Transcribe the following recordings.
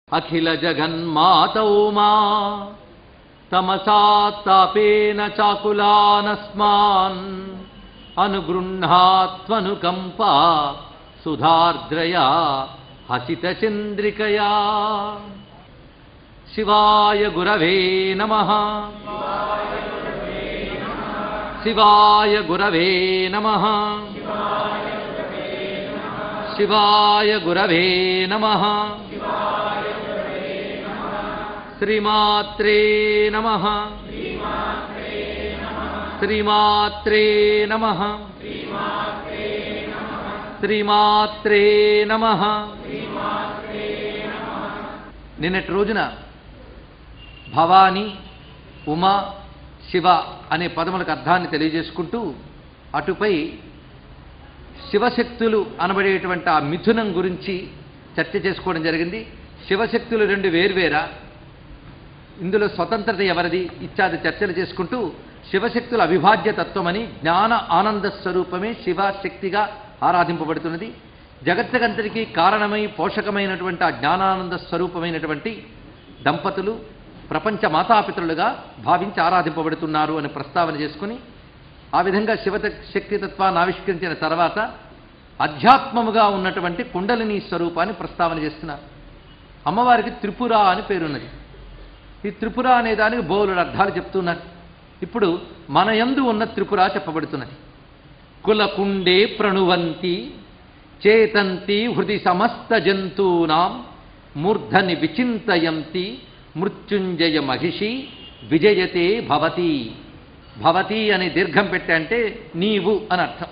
అఖిల జగన్మాతౌ మా తమసాత్తాపేన చాకులానస్మాన్ అనుగృహ్ణాత్వనుకంపా సుధార్ద్రయా హసితచంద్రికయా. శివాయ గురవే నమః. శివాయ గురవే నమః. శివాయ గురవే నమః. శ్రీమాత్రే నమః. శ్రీమాత్రే నమః. శ్రీమాత్రే నమః. నిన్నటి రోజున భవాని, ఉమా, శివ అనే పదములకు అర్థాన్ని తెలియజేసుకుంటూ అటుపై శివశక్తులు అనబడేటువంటి ఆ మిథునం గురించి చర్చ చేసుకోవడం జరిగింది. శివశక్తులు రెండు వేర్వేరా, ఇందులో స్వతంత్రత ఎవరిది ఇత్యాది చర్చలు చేసుకుంటూ శివశక్తుల అవిభాజ్య తత్వమని, జ్ఞాన ఆనంద స్వరూపమే శివశక్తిగా ఆరాధింపబడుతున్నది. జగత్తుకంతటికీ కారణమై పోషకమైనటువంటి ఆ జ్ఞానానంద స్వరూపమైనటువంటి దంపతులు ప్రపంచ మాతాపితరులుగా భావించి ఆరాధింపబడుతున్నారు అని ప్రస్తావన చేసుకుని, ఆ విధంగా శక్తితత్వాన్ని ఆవిష్కరించిన తర్వాత అధ్యాత్మముగా ఉన్నటువంటి కుండలిని స్వరూపాన్ని ప్రస్తావన చేస్తున్నారు. అమ్మవారికి త్రిపుర అని పేరున్నది. ఈ త్రిపుర అనే దానికి బోలుడు అర్థాలు చెప్తున్నారు. ఇప్పుడు మన యందు ఉన్న త్రిపుర చెప్పబడుతున్నది. కులకుండే ప్రణువంతి చేతంతి హృది సమస్త జంతూనాం మూర్ధని విచింతయంతి మృత్యుంజయ మహిషి విజయతే భవతి. భవతి అని దీర్ఘం పెట్టే అంటే నీవు అని అర్థం.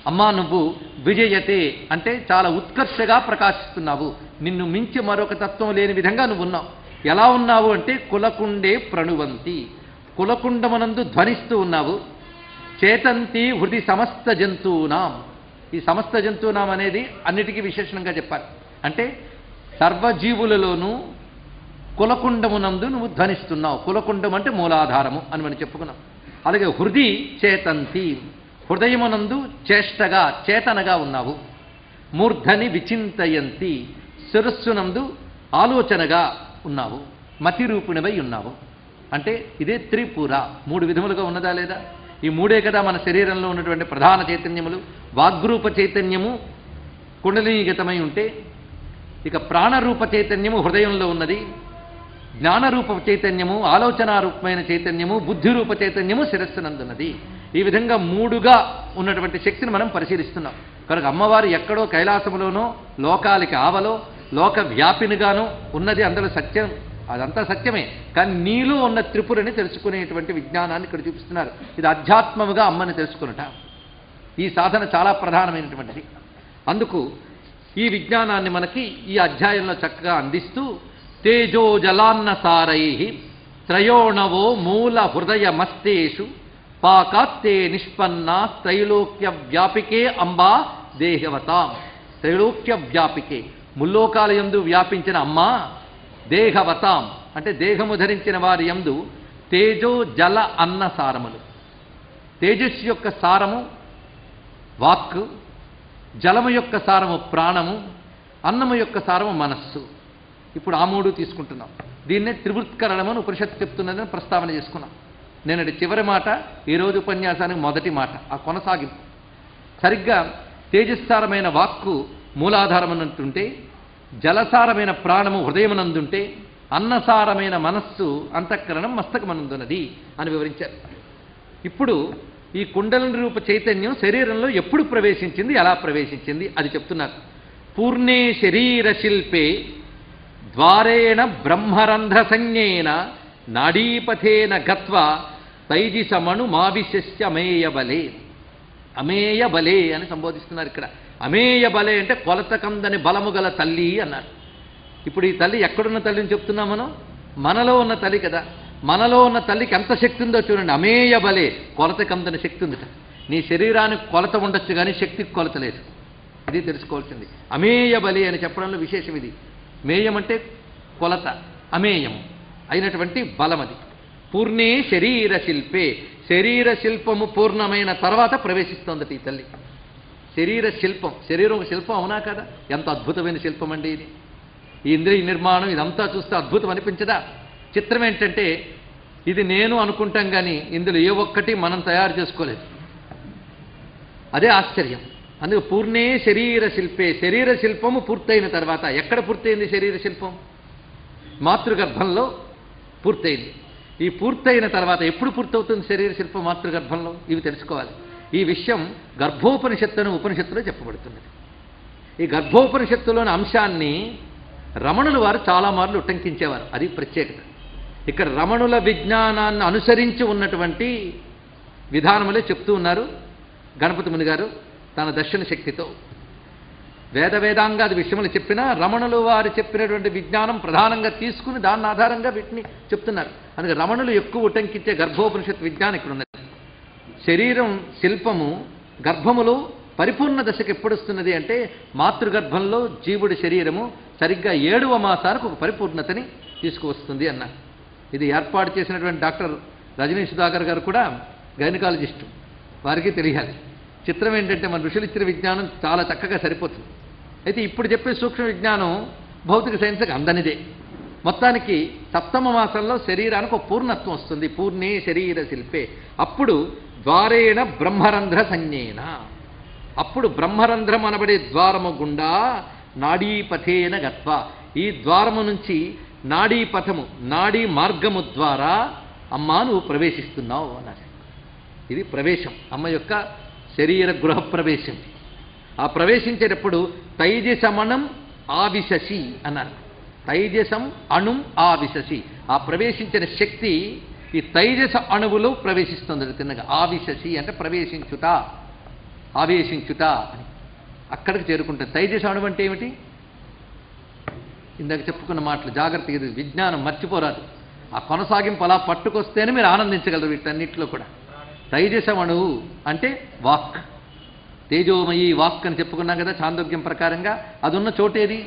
అమ్మా నువ్వు విజయతే అంటే చాలా ఉత్కర్షగా ప్రకాశిస్తున్నావు, నిన్ను మించి మరొక తత్వం లేని విధంగా నువ్వు ఉన్నావు. ఎలా ఉన్నావు అంటే కులకుండే ప్రణువంతి, కులకుండమునందు ధ్వనిస్తూ ఉన్నావు. చేతంతి హృది సమస్త జంతువునాం, ఈ సమస్త జంతువునాం అనేది అన్నిటికీ విశేషణంగా చెప్పాలి. అంటే సర్వజీవులలోనూ కులకుండమునందు నువ్వు ధ్వనిస్తున్నావు. కులకుండం అంటే మూలాధారము అని మనం చెప్పుకున్నాం. అలాగే హృది చేతంతి, హృదయమునందు చేష్టగా చేతనగా ఉన్నావు. మూర్ధని విచింతయంతి, శిరస్సునందు ఆలోచనగా ఉన్నావు. మతిరూపిణివై ఉన్నావు. అంటే ఇదే త్రిపుర. మూడు విధములుగా ఉన్నదా లేదా? ఈ మూడే కదా మన శరీరంలో ఉన్నటువంటి ప్రధాన చైతన్యములు. వాగ్రూప చైతన్యము కుండలినీగతమై ఉంటే, ఇక ప్రాణరూప చైతన్యము హృదయంలో ఉన్నది, జ్ఞానరూప చైతన్యము ఆలోచనారూపమైన చైతన్యము, బుద్ధిరూప చైతన్యము శిరస్సునందున్నది. ఈ విధంగా మూడుగా ఉన్నటువంటి శక్తిని మనం పరిశీలిస్తున్నాం. కనుక అమ్మవారు ఎక్కడో కైలాసములోనో లోకాలకి ఆవలో లోక వ్యాపినిగానూ ఉన్నది, అందులో సత్యం, అదంతా సత్యమే. కానీ నీలో ఉన్న త్రిపురని తెలుసుకునేటువంటి విజ్ఞానాన్ని ఇక్కడ చూపిస్తున్నారు. ఇది అధ్యాత్మముగా అమ్మని తెలుసుకున్నట. ఈ సాధన చాలా ప్రధానమైనటువంటిది. అందుకు ఈ విజ్ఞానాన్ని మనకి ఈ అధ్యాయంలో చక్కగా అందిస్తూ, తేజో జలాన్నసారై త్రయోణవో మూల హృదయ మస్తేషు పాకాత్తే నిష్పన్నా త్రైలోక్య వ్యాపికే అంబా దేహవతాం. త్రైలోక్య వ్యాపికే, ముల్లోకాల యందు వ్యాపించిన అమ్మా, దేహవతాం అంటే దేహము ధరించిన వారి యందు తేజో జల అన్న సారములు. తేజస్సు యొక్క సారము వాక్కు, జలము యొక్క సారము ప్రాణము, అన్నము యొక్క సారము మనస్సు. ఇప్పుడు ఆ మూడు తీసుకుంటున్నాం. దీన్నే త్రివృత్కరణము అని ఉపనిషత్తు చెప్తున్నదని ప్రస్తావన చేసుకున్నాం. నేనటి చివరి మాట, ఈరోజు ఉపన్యాసానికి మొదటి మాట, ఆ కొనసాగింపు. సరిగ్గా తేజస్సారమైన వాక్కు మూలాధారమనంటుంటే, జలసారమైన ప్రాణము హృదయమనందుంటే, అన్నసారమైన మనస్సు అంతఃకరణం మస్తకమనందున్నది అని వివరించారు. ఇప్పుడు ఈ కుండలిని రూప చైతన్యం శరీరంలో ఎప్పుడు ప్రవేశించింది, ఎలా ప్రవేశించింది అది చెప్తున్నారు. పూర్ణే శరీర శిల్పే ద్వారేణ బ్రహ్మరంధ్ర సంజ్ఞేన నాడీపథేన గత్వా తైజిసమణు మావిశస్య అమేయ బలే. అమేయ బలే అని సంబోధిస్తున్నారు ఇక్కడ. అమేయ బలే అంటే కొలతకందని బలము గల తల్లి అన్నారు. ఇప్పుడు ఈ తల్లి ఎక్కడున్న తల్లిని చెప్తున్నాం మనం? మనలో ఉన్న తల్లి కదా. మనలో ఉన్న తల్లికి ఎంత శక్తి ఉందో చూడండి. అమేయ బలే, కొలతకందని శక్తి ఉందిట. నీ శరీరానికి కొలత ఉండొచ్చు కానీ శక్తికి కొలత లేదు. ఇది తెలుసుకోవాల్సింది. అమేయ బలే అని చెప్పడంలో విశేషం ఇది. మేయం అంటే కొలత, అమేయము అయినటువంటి బలం అది. పూర్ణే శరీర శిల్పే, శరీర శిల్పము పూర్ణమైన తర్వాత ప్రవేశిస్తోందట ఈ తల్లి. శరీర శిల్పం, శరీరం ఒక శిల్పం అవునా కదా? ఎంత అద్భుతమైన శిల్పం అండి ఇది. ఈ ఇంద్రియ నిర్మాణం ఇదంతా చూస్తే అద్భుతం అనిపించదా? చిత్రం ఏంటంటే ఇది నేను అనుకుంటాం కానీ ఇందులో ఏ ఒక్కటి మనం తయారు చేసుకోలేదు. అదే ఆశ్చర్యం. అందుకు పూర్ణే శరీర శిల్పే, శరీర శిల్పము పూర్తయిన తర్వాత ఎక్కడ పూర్తయింది శరీర శిల్పం? మాతృగర్భంలో పూర్తయింది. ఈ పూర్తయిన తర్వాత ఎప్పుడు పూర్తవుతుంది శరీర శిల్పం మాతృగర్భంలో? ఇవి తెలుసుకోవాలి. ఈ విషయం గర్భోపనిషత్తు అనే ఉపనిషత్తులో చెప్పబడుతున్నది. ఈ గర్భోపనిషత్తులోని అంశాన్ని రమణులు వారు చాలా మార్లు ఉటంకించేవారు. అది ప్రత్యేకత. ఇక్కడ రమణుల విజ్ఞానాన్ని అనుసరించి ఉన్నటువంటి విధానములే చెప్తూ ఉన్నారు గణపతి ముని గారు తన దర్శన శక్తితో. వేదాంగాది విషయములు చెప్పినా రమణులు వారు చెప్పినటువంటి విజ్ఞానం ప్రధానంగా తీసుకుని దాన్ని ఆధారంగా వీటిని చెప్తున్నారు. అందుకే రమణులు ఎక్కువ ఉటంకించే గర్భోపనిషత్ విజ్ఞానం ఇక్కడ ఉన్నది. శరీరం శిల్పము గర్భములో పరిపూర్ణ దశకు ఎప్పుడొస్తున్నది అంటే మాతృగర్భంలో జీవుడి శరీరము సరిగ్గా 7వ మాసానికి ఒక పరిపూర్ణతని తీసుకువస్తుంది అన్నారు. ఇది ఏర్పాటు చేసినటువంటి డాక్టర్ రజనీ సుధాకర్ గారు కూడా గైనకాలజిస్టు, వారికి తెలియాలి. చిత్రం ఏంటంటే మన ఋషులు ఇచ్చిన విజ్ఞానం చాలా చక్కగా సరిపోతుంది. అయితే ఇప్పుడు చెప్పే సూక్ష్మ విజ్ఞానం భౌతిక సైన్స్కి అందనిదే. మొత్తానికి 7వ మాసంలో శరీరానికి ఒక పూర్ణత్వం వస్తుంది. పూర్ణే శరీర శిల్పే. అప్పుడు ద్వారేణ బ్రహ్మరంధ్ర సంజ్ఞేన, అప్పుడు బ్రహ్మరంధ్రం అనబడే ద్వారము గుండా నాడీపథేన గత్వ, ఈ ద్వారము నుంచి నాడీపథము నాడీ మార్గము ద్వారా అమ్మా నువ్వు ప్రవేశిస్తున్నావు అన్నారు. ఇది ప్రవేశం, అమ్మ యొక్క శరీర గృహ ప్రవేశం. ఆ ప్రవేశించేటప్పుడు తైజసమణం ఆవిశసి అన్నారు. తైజసం అణుం ఆవిశసి, ఆ ప్రవేశించిన శక్తి ఈ తైజస అణువులో ప్రవేశిస్తుంది. తిన్నగా ఆవిశసి అంటే ప్రవేశించుట, ఆవేశించుట అని అక్కడికి చేరుకుంటుంది. తైజస అణువు అంటే ఏమిటి? ఇందాక చెప్పుకున్న మాటలు జాగ్రత్తగా, ఇది విజ్ఞానం మర్చిపోరాదు. ఆ కొనసాగింపు అలా పట్టుకొస్తేనే మీరు ఆనందించగలరు వీటన్నిటిలో కూడా. తైజసమణువు అంటే వాక్, తేజోమయి వాక్ అని చెప్పుకున్నాం కదా చాందోగ్యం ప్రకారంగా. అది ఉన్న చోటేది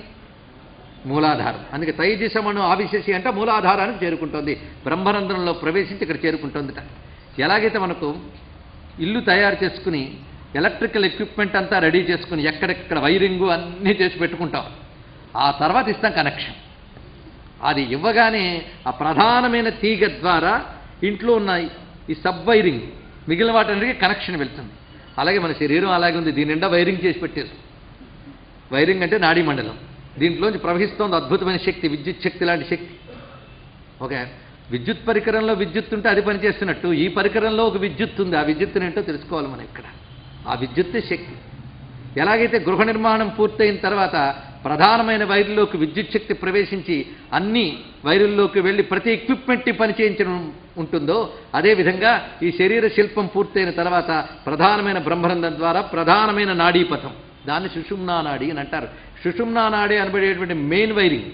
మూలాధారం. అందుకే తైజసమణు ఆవిశసి అంటే మూలాధారానికి చేరుకుంటుంది. బ్రహ్మరంధ్రంలో ప్రవేశించి ఇక్కడ చేరుకుంటుందిట. ఎలాగైతే మనకు ఇల్లు తయారు చేసుకుని ఎలక్ట్రికల్ ఎక్విప్మెంట్ అంతా రెడీ చేసుకుని ఎక్కడెక్కడ వైరింగు అన్నీ చేసి పెట్టుకుంటాం, ఆ తర్వాత ఇస్తాం కనెక్షన్. అది ఇవ్వగానే ఆ ప్రధానమైన తీగ ద్వారా ఇంట్లో ఉన్న ఈ సబ్ వైరింగ్ మిగిలిన వాటన్నిటికీ కనెక్షన్ వెళ్తుంది. అలాగే మన శరీరం అలాగే ఉంది. దీని నిండా వైరింగ్ చేసి పెట్టేది. వైరింగ్ అంటే నాడీ మండలం. దీంట్లోంచి ప్రవహిస్తోంది అద్భుతమైన శక్తి, విద్యుత్ శక్తి లాంటి శక్తి. ఓకే, విద్యుత్ పరికరంలో విద్యుత్ ఉంటే అది పనిచేస్తున్నట్టు ఈ పరికరంలో ఒక విద్యుత్ ఉంది. ఆ విద్యుత్తుని ఏంటో తెలుసుకోవాలి మనం ఇక్కడ. ఆ విద్యుత్తే శక్తి. ఎలాగైతే గృహ నిర్మాణం పూర్తయిన తర్వాత ప్రధానమైన వైర్లోకి విద్యుత్ శక్తి ప్రవేశించి అన్ని వైరుల్లోకి వెళ్ళి ప్రతి ఎక్విప్మెంట్ని పనిచేయించడం ఉంటుందో, అదేవిధంగా ఈ శరీర శిల్పం పూర్తయిన తర్వాత ప్రధానమైన బ్రహ్మరంధ్రం ద్వారా ప్రధానమైన నాడీపథం, దాన్ని సుషుమ్నా నాడి అని అంటారు. సుషుమ్నా నాడి అనబడేటువంటి మెయిన్ వైరింగ్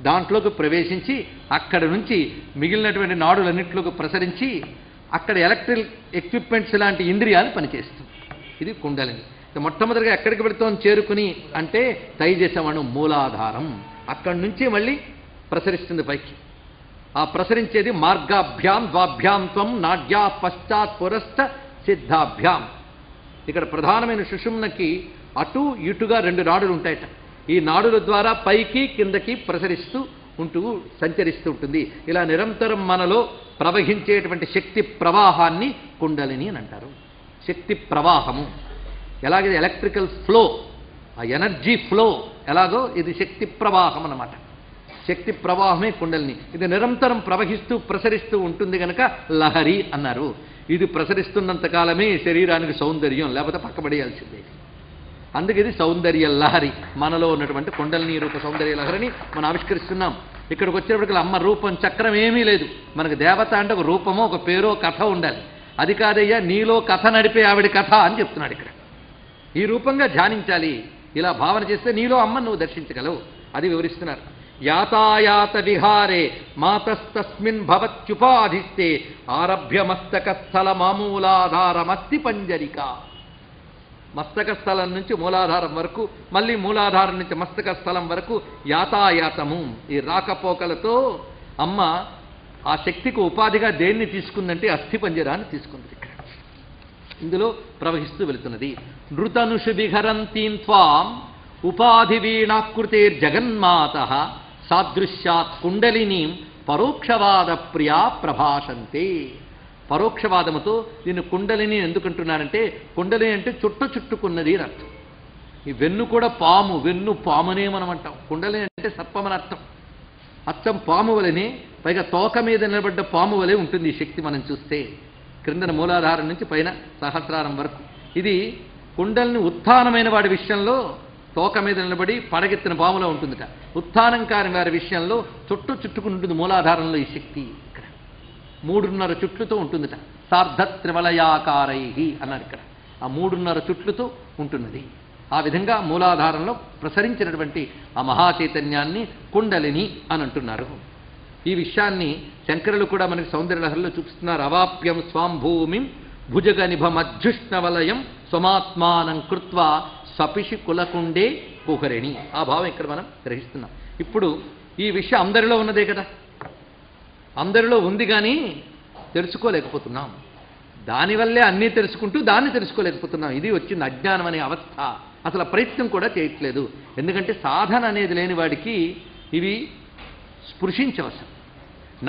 దాంట్లోకి ప్రవేశించి అక్కడ నుంచి మిగిలినటువంటి నాడులన్నింటిలోకి ప్రసరించి అక్కడ ఎలక్ట్రికల్ ఎక్విప్మెంట్స్ లాంటి ఇంద్రియాలు పనిచేస్తుంది. ఇది కుండలిని. మొట్టమొదటిగా ఎక్కడికి వెళుతోంది చేరుకుని అంటే తైజసమణు మూలాధారం. అక్కడి నుంచి మళ్ళీ ప్రసరిస్తుంది పైకి. ఆ ప్రసరించేది మార్గాభ్యాం ద్వాభ్యాం త్వం నాడ్యా పశ్చాత్ పురస్థ సిద్ధాభ్యాం. ఇక్కడ ప్రధానమైన సుషుమ్నకి అటు ఇటుగా 2 నాడులు ఉంటాయట. ఈ నాడుల ద్వారా పైకి కిందకి ప్రసరిస్తూ ఉంటూ సంచరిస్తూ ఉంటుంది. ఇలా నిరంతరం మనలో ప్రవహించేటువంటి శక్తి ప్రవాహాన్ని కుండలిని అని అంటారు. శక్తి ప్రవాహము ఎలాగైతే ఎలక్ట్రికల్ ఫ్లో, ఆ ఎనర్జీ ఫ్లో ఎలాగో ఇది శక్తి ప్రవాహం అన్నమాట. శక్తి ప్రవాహమే కుండలిని. ఇది నిరంతరం ప్రవహిస్తూ ప్రసరిస్తూ ఉంటుంది కనుక లహరి అన్నారు. ఇది ప్రసరిస్తున్నంత కాలమే శరీరానికి సౌందర్యం, లేకపోతే పక్కబడేయాల్సిందే. అందుకే ఇది సౌందర్య లహరి. మనలో ఉన్నటువంటి కుండలిని రూప సౌందర్య లహరిని మనం ఆవిష్కరిస్తున్నాం. ఇక్కడికి వచ్చేటప్పటికి అమ్మ రూపం చక్రం ఏమీ లేదు. మనకు దేవత అంటే ఒక రూపమో ఒక పేరో కథ ఉండాలి. అది కాదయ్యా నీలో కథ నడిపే ఆవిడ కథ అని చెప్తున్నాడు ఇక్కడ. ఈ రూపంగా ధ్యానించాలి. ఇలా భావన చేస్తే నీలో అమ్మను నువ్వు దర్శించగలవు. అది వివరిస్తున్నారు. యాతాయాత విహారే మాతస్తస్మిన్ భవత్యుపాధిస్తే ఆరభ్య మస్తక స్థల మామూలాధారమస్తి పంజరిక. మస్తక స్థలం నుంచి మూలాధారం వరకు, మళ్ళీ మూలాధారం నుంచి మస్తక స్థలం వరకు యాతాయాతము, ఈ రాకపోకలతో అమ్మ ఆ శక్తికి ఉపాధిగా దేన్ని తీసుకుందంటే అస్థిపంజరాన్ని తీసుకుంది. ఇక్కడ ఇందులో ప్రవహిస్తూ వెళుతున్నది. నృతనుషు విహరంతీం త్వాం ఉపాధి వీణాకృతేర్జగన్మాత సాదృశ్యాత్ కుండలిని పరోక్షవాద ప్రియా ప్రభాషంతే. పరోక్షవాదముతో దీన్ని కుండలిని ఎందుకంటున్నారంటే, కుండలిని అంటే చుట్టుకున్నది అని అర్థం. ఈ వెన్ను కూడా పాము, వెన్ను పామునే మనం అంటాం. కుండలిని అంటే సర్పమని అర్థం. అచ్చం పాము వలనే, పైగా తోక మీద నిలబడ్డ పాము వలె ఉంటుంది ఈ శక్తి. మనం చూస్తే క్రిందన మూలాధారం నుంచి పైన సహస్రారం వరకు ఇది కుండలిని ఉత్థానమైన వాడి విషయంలో తోక మీద నిలబడి పడగెత్తిన పాములో ఉంటుందిట. ఉత్థానం కాని వారి విషయంలో చుట్టుకుని ఉంటుంది మూలాధారంలో ఈ శక్తి. ఇక్కడ 3.5 చుట్లుతో ఉంటుందిట. సార్ధత్రివలయాకారై అన్నారు ఇక్కడ. ఆ 3.5 చుట్లుతో ఉంటున్నది. ఆ విధంగా మూలాధారంలో ప్రసరించినటువంటి ఆ మహాచైతన్యాన్ని కుండలిని అని అంటున్నారు. ఈ విషయాన్ని శంకరులు కూడా మనకి సౌందర్యలహరిలో చూపిస్తున్నారు. అవాప్యం స్వాంభూమిం భుజగనిభమధ్యుష్ణవలయం స్వమాత్మానం కృత్వా సపిషి కులకుండే కుహరిణి. ఆ భావం ఇక్కడ మనం గ్రహిస్తున్నాం. ఇప్పుడు ఈ విషయం అందరిలో ఉన్నదే కదా, అందరిలో ఉంది కానీ తెలుసుకోలేకపోతున్నాం. దానివల్లే అన్నీ తెలుసుకుంటూ దాన్ని తెలుసుకోలేకపోతున్నాం. ఇది వచ్చింది అజ్ఞానం అనే అవస్థ. అసలు ప్రయత్నం కూడా చేయట్లేదు. ఎందుకంటే సాధన అనేది లేని వాడికి ఇవి స్పృశించవసరం.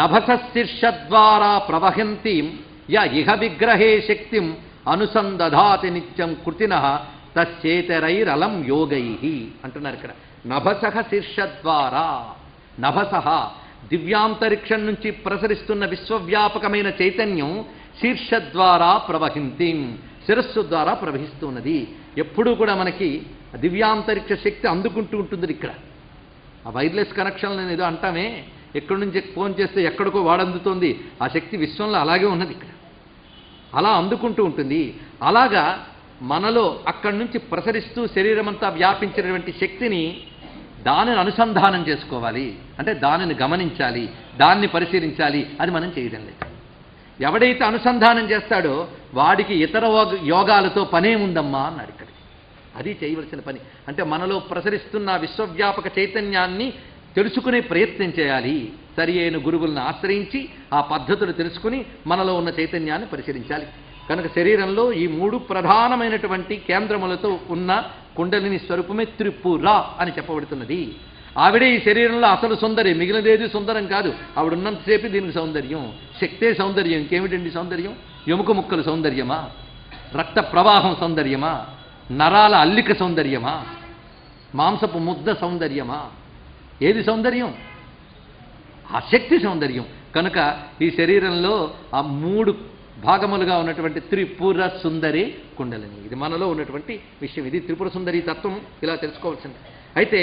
నభసశీర్షద్వారా ప్రవహంతీం య ఇహ విగ్రహే శక్తిం అనుసందధాతి నిత్యం కృతినః తస్యేతరైరలం యోగై అంటున్నారు ఇక్కడ. నభసః శీర్షద్వారా, నభసః దివ్యాంతరిక్షం నుంచి ప్రసరిస్తున్న విశ్వవ్యాపకమైన చైతన్యం శీర్షద్వారా ప్రవహింతిం, శిరస్సు ద్వారా ప్రవహిస్తున్నది. ఎప్పుడూ కూడా మనకి దివ్యాంతరిక్ష శక్తి అందుకుంటూ ఉంటుంది. ఇక్కడ ఆ వైర్లెస్ కనెక్షన్ నేను ఏదో అంటామే, ఎక్కడి నుంచి ఫోన్ చేస్తే ఎక్కడికో వాడందుతోంది. ఆ శక్తి విశ్వంలో అలాగే ఉన్నది. ఇక్కడ అలా అందుకుంటూ ఉంటుంది. అలాగా మనలో అక్కడి నుంచి ప్రసరిస్తూ శరీరమంతా వ్యాపించినటువంటి శక్తిని దానిని అనుసంధానం చేసుకోవాలి. అంటే దానిని గమనించాలి, దాన్ని పరిశీలించాలి. అది మనం చేయడం లేదు. ఎవడైతే అనుసంధానం చేస్తాడో వాడికి ఇతర యోగాలతో పనేముందమ్మా అన్నాడు ఇక్కడ. అది చేయవలసిన పని. అంటే మనలో ప్రసరిస్తున్న విశ్వవ్యాపక చైతన్యాన్ని తెలుసుకునే ప్రయత్నం చేయాలి. సరి అయిన గురువులను ఆశ్రయించి ఆ పద్ధతులు తెలుసుకుని మనలో ఉన్న చైతన్యాన్ని పరిశీలించాలి. కనుక శరీరంలో ఈ 3 ప్రధానమైనటువంటి కేంద్రములతో ఉన్న కుండలిని స్వరూపమే త్రిపుర అని చెప్పబడుతున్నది. ఆవిడే ఈ శరీరంలో అసలు సుందరి, మిగిలినదేది సుందరం కాదు. ఆవిడున్నంతసేపు దీనికి సౌందర్యం, శక్తే సౌందర్యం. ఇంకేమిటండి సౌందర్యం? ఎముక ముక్కల సౌందర్యమా, రక్త ప్రవాహం సౌందర్యమా, నరాల అల్లిక సౌందర్యమా, మాంసపు ముద్ద సౌందర్యమా? ఏది సౌందర్యం? ఆ శక్తి సౌందర్యం. కనుక ఈ శరీరంలో ఆ 3 భాగములుగా ఉన్నటువంటి త్రిపుర సుందరి కుండలిని. ఇది మనలో ఉన్నటువంటి విషయం. ఇది త్రిపుర సుందరి తత్వం ఇలా తెలుసుకోవాల్సింది. అయితే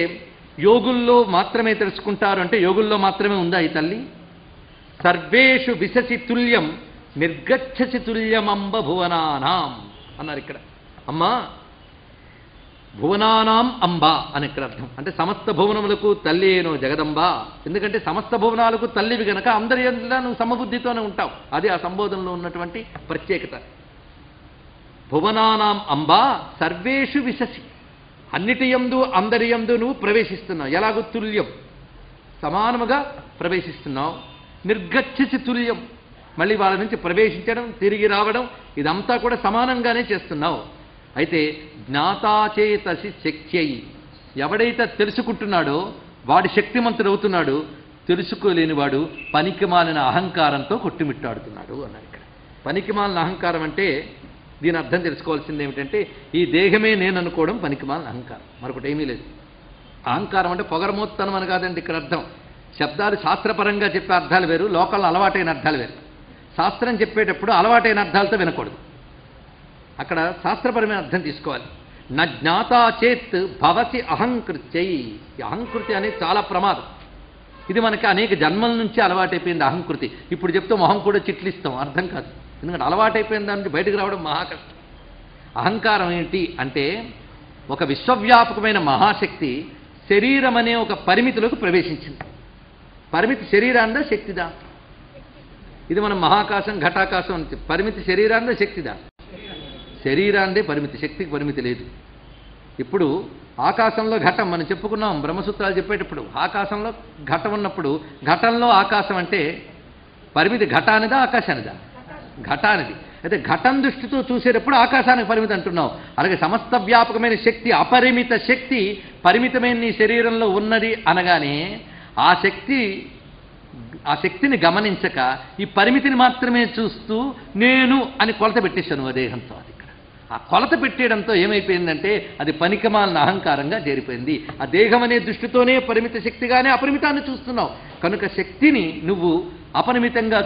యోగుల్లో మాత్రమే తెలుసుకుంటారు అంటే యోగుల్లో మాత్రమే ఉందా ఈ తల్లి? సర్వేషు విశసి తుల్యం నిర్గచ్చసి తుల్యమంబ భువనానాం అన్నారు ఇక్కడ. అమ్మా భువనానాం అంబ అని ఇక్కడ అర్థం. అంటే సమస్త భువనములకు తల్లి ఏనో జగదంబ. ఎందుకంటే సమస్త భువనాలకు తల్లివి గనక అందరి యందు నువ్వు సమబుద్ధితోనే ఉంటావు. అది ఆ సంబోధనలో ఉన్నటువంటి ప్రత్యేకత. భువనానాం అంబ సర్వేషు విశసి, అన్నిటి యందు అందరి యందు నువ్వు ప్రవేశిస్తున్నావు. ఎలాగో తుల్యం, సమానముగా ప్రవేశిస్తున్నావు. నిర్గచ్చసి తుల్యం, మళ్ళీ వాళ్ళ నుంచి ప్రవేశించడం తిరిగి రావడం ఇదంతా కూడా సమానంగానే చేస్తున్నావు. అయితే జ్ఞాతాచేతసి శక్త్యై, ఎవడైతే తెలుసుకుంటున్నాడో వాడి శక్తిమంతుడు అవుతున్నాడు. తెలుసుకోలేనివాడు పనికిమాలిన అహంకారంతో కొట్టుమిట్టాడుతున్నాడు అన్నారు ఇక్కడ. పనికిమాలిన అహంకారం అంటే దీని అర్థం తెలుసుకోవాల్సింది ఏమిటంటే ఈ దేహమే నేను అనుకోవడం పనికిమాలిన అహంకారం, మరొకటి ఏమీ లేదు. అహంకారం అంటే పొగరమోత్తనం అని కాదండి ఇక్కడ అర్థం. శబ్దాలు శాస్త్రపరంగా చెప్పే అర్థాలు వేరు, లోకల్లో అలవాటైన అర్థాలు వేరు. శాస్త్రం చెప్పేటప్పుడు అలవాటైన అర్థాలతో వినకూడదు. అక్కడ శాస్త్రపరమైన అర్థం తీసుకోవాలి. నా జ్ఞాతా చేత్ భవసి అహంకృత్యై. అహంకృతి అనేది చాలా ప్రమాదం. ఇది మనకి అనేక జన్మల నుంచి అలవాటైపోయింది అహంకృతి. ఇప్పుడు చెప్తే మొహం కూడా చిట్లిస్తాం, అర్థం కాదు. ఎందుకంటే అలవాటైపోయిన దాని నుంచి బయటకు రావడం మహా కష్టం. అహంకారం ఏంటి అంటే ఒక విశ్వవ్యాపకమైన మహాశక్తి శరీరం అనే ఒక పరిమితిలోకి ప్రవేశించింది. పరిమితి శరీరాందా శక్తిదా? ఇది మనం మహాకాశం ఘటాకాశం అని పరిమితి శరీరాందా శక్తిదా? శరీరాందే పరిమితి, శక్తికి పరిమితి లేదు. ఇప్పుడు ఆకాశంలో ఘటం మనం చెప్పుకున్నాం బ్రహ్మసూత్రాలు చెప్పేటప్పుడు. ఆకాశంలో ఘటం ఉన్నప్పుడు ఘటంలో ఆకాశం అంటే పరిమితి ఘటానిదా ఆకాశానిదా? ఘటానిది. అయితే ఘటం దృష్టితో చూసేటప్పుడు ఆకాశానికి పరిమితి అంటున్నావు. అలాగే సమస్త వ్యాపకమైన శక్తి, అపరిమిత శక్తి పరిమితమైన నీ శరీరంలో ఉన్నది అనగానే ఆ శక్తి ఆ శక్తిని గమనించక ఈ పరిమితిని మాత్రమే చూస్తూ నేను అని కొలత పెట్టేశాను ఆ దేహంతో. అది ఇక్కడ ఆ కొలత పెట్టేయడంతో ఏమైపోయిందంటే అది పనికిమాలిన అహంకారంగా చేరిపోయింది. ఆ దేహం అనే దృష్టితోనే పరిమిత శక్తిగానే అపరిమితాన్ని చూస్తున్నావు కనుక శక్తిని నువ్వు అపరిమితంగా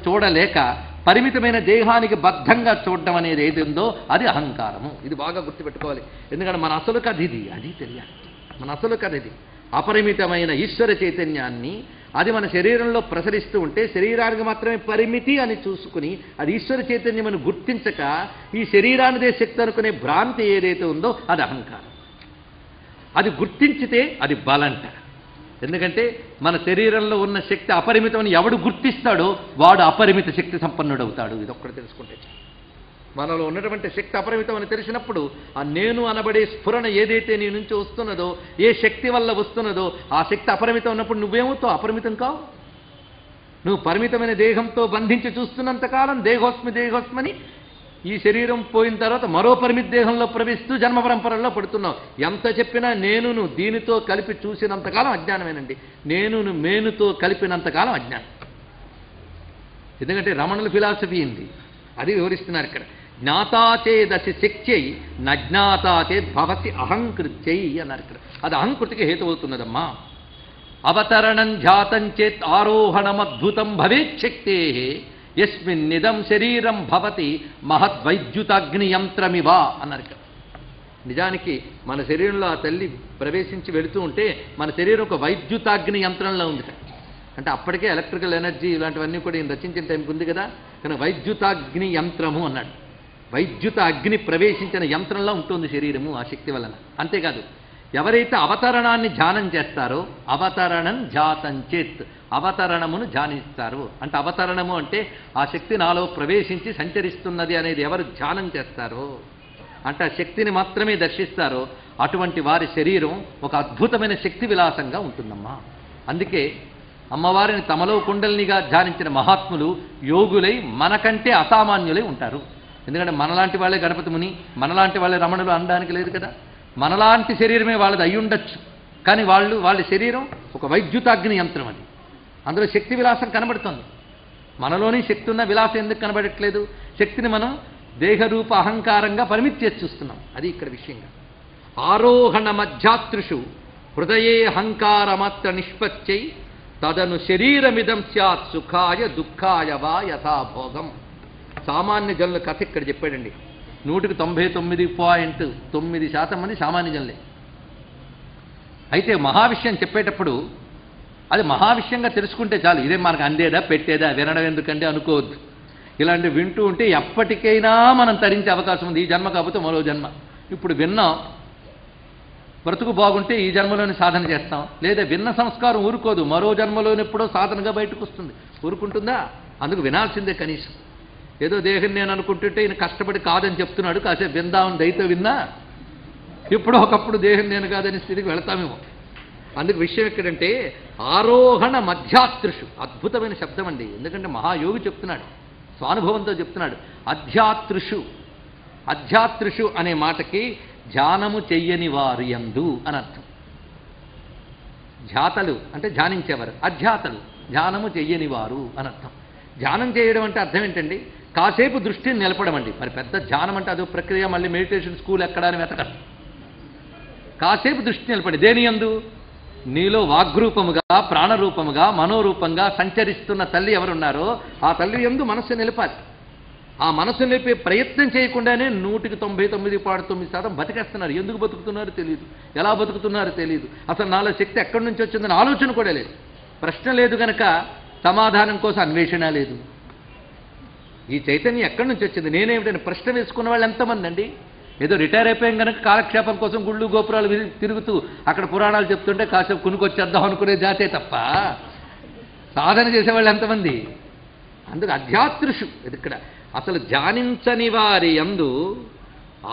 చూడలేక పరిమితమైన దేహానికి బద్ధంగా చూడడం అనేది ఏది ఉందో అది అహంకారము. ఇది బాగా గుర్తుపెట్టుకోవాలి. ఎందుకంటే మన అసలు కథ ఇది, అది తెలియాలి. మన అసలు కథ ఇది. అపరిమితమైన ఈశ్వర చైతన్యాన్ని అది మన శరీరంలో ప్రసరిస్తూ ఉంటే శరీరానికి మాత్రమే పరిమితి అని చూసుకుని అది ఈశ్వర చైతన్యమని గుర్తించక ఈ శరీరానిదే శక్తి అనుకునే భ్రాంతి ఏదైతే ఉందో అది అహంకారం. అది గుర్తించితే అది బలంట. ఎందుకంటే మన శరీరంలో ఉన్న శక్తి అపరిమితమని ఎవడు గుర్తిస్తాడో వాడు అపరిమిత శక్తి సంపన్నుడవుతాడు. ఇదొక్కటి తెలుసుకుంటే మనలో ఉన్నటువంటి శక్తి అపరిమితం అని తెలిసినప్పుడు ఆ నేను అనబడే స్ఫురణ ఏదైతే నీ నుంచి వస్తున్నదో, ఏ శక్తి వల్ల వస్తున్నదో ఆ శక్తి అపరిమితం ఉన్నప్పుడు నువ్వేమవుతావు? అపరిమితం కావు. నువ్వు పరిమితమైన దేహంతో బంధించి చూస్తున్నంతకాలం దేహోస్మని ఈ శరీరం పోయిన తర్వాత మరో పరిమిత దేహంలో ప్రవేశిస్తూ జన్మ పరంపరలో పడుతున్నావు. ఎంత చెప్పినా నేనును దీనితో కలిపి చూసినంతకాలం అజ్ఞానమేనండి. నేనును మేనుతో కలిపినంతకాలం అజ్ఞానం. ఎందుకంటే రమణుల ఫిలాసఫీ ఉంది, అది వివరిస్తున్నారు ఇక్కడ. జ్ఞాతాచేదసి శక్త్యై నజ్ఞాతాచేద్ భవతి అహంకృత్యై అన్నారు ఇక్కడ. అది అహంకృతికి హేతు అవుతున్నదమ్మా. అవతరణం జాతం చేత్ ఆరోహణమద్భుతం భవేత్ శక్తే యస్మిన్నిదం శరీరం భవతి మహద్వైద్యుతాగ్ని యంత్రమివా అన్నారు ఇక్కడ. నిజానికి మన శరీరంలో ఆ తల్లి ప్రవేశించి వెళుతూ ఉంటే మన శరీరం ఒక వైద్యుతాగ్ని యంత్రంలో ఉంది. అంటే అప్పటికే ఎలక్ట్రికల్ ఎనర్జీ ఇలాంటివన్నీ కూడా ఈయన రచించిన టైంకి ఉంది కదా, కానీ వైద్యుతాగ్ని యంత్రము అన్నాడు. వైద్యుత అగ్ని ప్రవేశించిన యంత్రంలో ఉంటుంది శరీరము ఆ శక్తి వలన. అంతేకాదు ఎవరైతే అవతరణాన్ని ధ్యానం చేస్తారో అవతరణం జాతం చేత్ అవతరణమును ధ్యానిస్తారు. అంటే అవతరణము అంటే ఆ శక్తి నాలో ప్రవేశించి సంచరిస్తున్నది అనేది ఎవరు ధ్యానం చేస్తారో, అంటే ఆ శక్తిని మాత్రమే దర్శిస్తారో అటువంటి వారి శరీరం ఒక అద్భుతమైన శక్తి విలాసంగా ఉంటుందమ్మా. అందుకే అమ్మవారిని తమలో కుండలినిగా ధ్యానించిన మహాత్ములు యోగులై మనకంటే అసామాన్యులై ఉంటారు. ఎందుకంటే మనలాంటి వాళ్ళే గణపతి ముని, మనలాంటి వాళ్ళే రమణులు అనడానికి లేదు కదా. మనలాంటి శరీరమే వాళ్ళది అయి ఉండొచ్చు, కానీ వాళ్ళ శరీరం ఒక వైద్యుతాగ్ని యంత్రం. అది అందులో శక్తి విలాసం కనబడుతుంది. మనలోని శక్తి ఉన్న విలాసం ఎందుకు కనబడట్లేదు? శక్తిని మనం దేహరూప అహంకారంగా పరిమితి చేసి చూస్తున్నాం. అది ఇక్కడ విషయంగా. ఆరోహణ మధ్యాతృషు హృదయే అహంకారమాత్ర నిష్పత్యై తదను శరీరమిదం స్యాత్ సుఖాయ దుఃఖాయ వా యథాభోగం. సామాన్య జనుల కథ ఇక్కడ చెప్పాడండి. 99.9% మంది సామాన్య జనులే. అయితే మహావిషయం చెప్పేటప్పుడు అది మహావిషయంగా తెలుసుకుంటే చాలు. ఇదే మనకు అందేదా పెట్టేదా వినడం ఎందుకంటే అనుకోవద్దు. ఇలాంటి వింటూ ఉంటే ఎప్పటికైనా మనం తరించే అవకాశం ఉంది. ఈ జన్మ కాకపోతే మరో జన్మ. ఇప్పుడు విన్నాం, బ్రతుకు బాగుంటే ఈ జన్మలోని సాధన చేస్తాం. లేదా విన్న సంస్కారం ఊరుకోదు, మరో జన్మలోని ఎప్పుడో సాధనగా బయటకు వస్తుంది. ఊరుకుంటుందా? అందుకు వినాల్సిందే కనీసం. ఏదో దేహం నేను అనుకుంటుంటే ఈయన కష్టపడి కాదని చెప్తున్నాడు, కాసేపు విందామని దయతో విన్నా ఎప్పుడో ఒకప్పుడు దేహం నేను కాదని స్థితికి వెళతామేమో. అందుకు విషయం ఎక్కడంటే ఆరోహణ మధ్యాతృషు. అద్భుతమైన శబ్దం అండి. ఎందుకంటే మహాయోగి చెప్తున్నాడు, స్వానుభవంతో చెప్తున్నాడు. అధ్యాతృషు అనే మాటకి ధ్యానము చెయ్యని వారు యందు అని అర్థం. ధ్యాతలు అంటే ధ్యానించేవారు, అధ్యాతలు ధ్యానము చెయ్యని వారు అని అర్థం. ధ్యానం చేయడం అంటే అర్థం ఏంటండి? కాసేపు దృష్టిని నిలపడం అండి. మరి పెద్ద ధ్యానం అంటే అదో ప్రక్రియ, మళ్ళీ మెడిటేషన్ స్కూల్ ఎక్కడాని వెతకదు. కాసేపు దృష్టి నిలపండి. దేని యందు? నీలో వాగ్రూపముగా ప్రాణరూపముగా మనోరూపంగా సంచరిస్తున్న తల్లి ఎవరున్నారో ఆ తల్లి యందు మనస్సు నిలపాలి. ఆ మనస్సు నిలిపే ప్రయత్నం చేయకుండానే 99.9% బతికేస్తున్నారు. ఎందుకు బతుకుతున్నారో తెలియదు, ఎలా బతుకుతున్నారో తెలియదు. అసలు నాలో శక్తి ఎక్కడి నుంచి వచ్చిందని ఆలోచన కూడా లేదు. ప్రశ్న లేదు కనుక సమాధానం కోసం అన్వేషణ లేదు. ఈ చైతన్యం ఎక్కడి నుంచి వచ్చింది, నేనేమిటని ప్రశ్న వేసుకున్న వాళ్ళు ఎంతమంది అండి? ఏదో రిటైర్ అయిపోయాం కనుక కాలక్షేపం కోసం గుళ్ళు గోపురాలు తిరుగుతూ అక్కడ పురాణాలు చెప్తుంటే కాసేపు కునుకొచ్చేద్దాం అనుకునే జాతే తప్ప సాధన చేసేవాళ్ళు ఎంతమంది? అందుకు అధ్యాతృషు. ఇది ఇక్కడ అసలు ధ్యానించని వారి యందు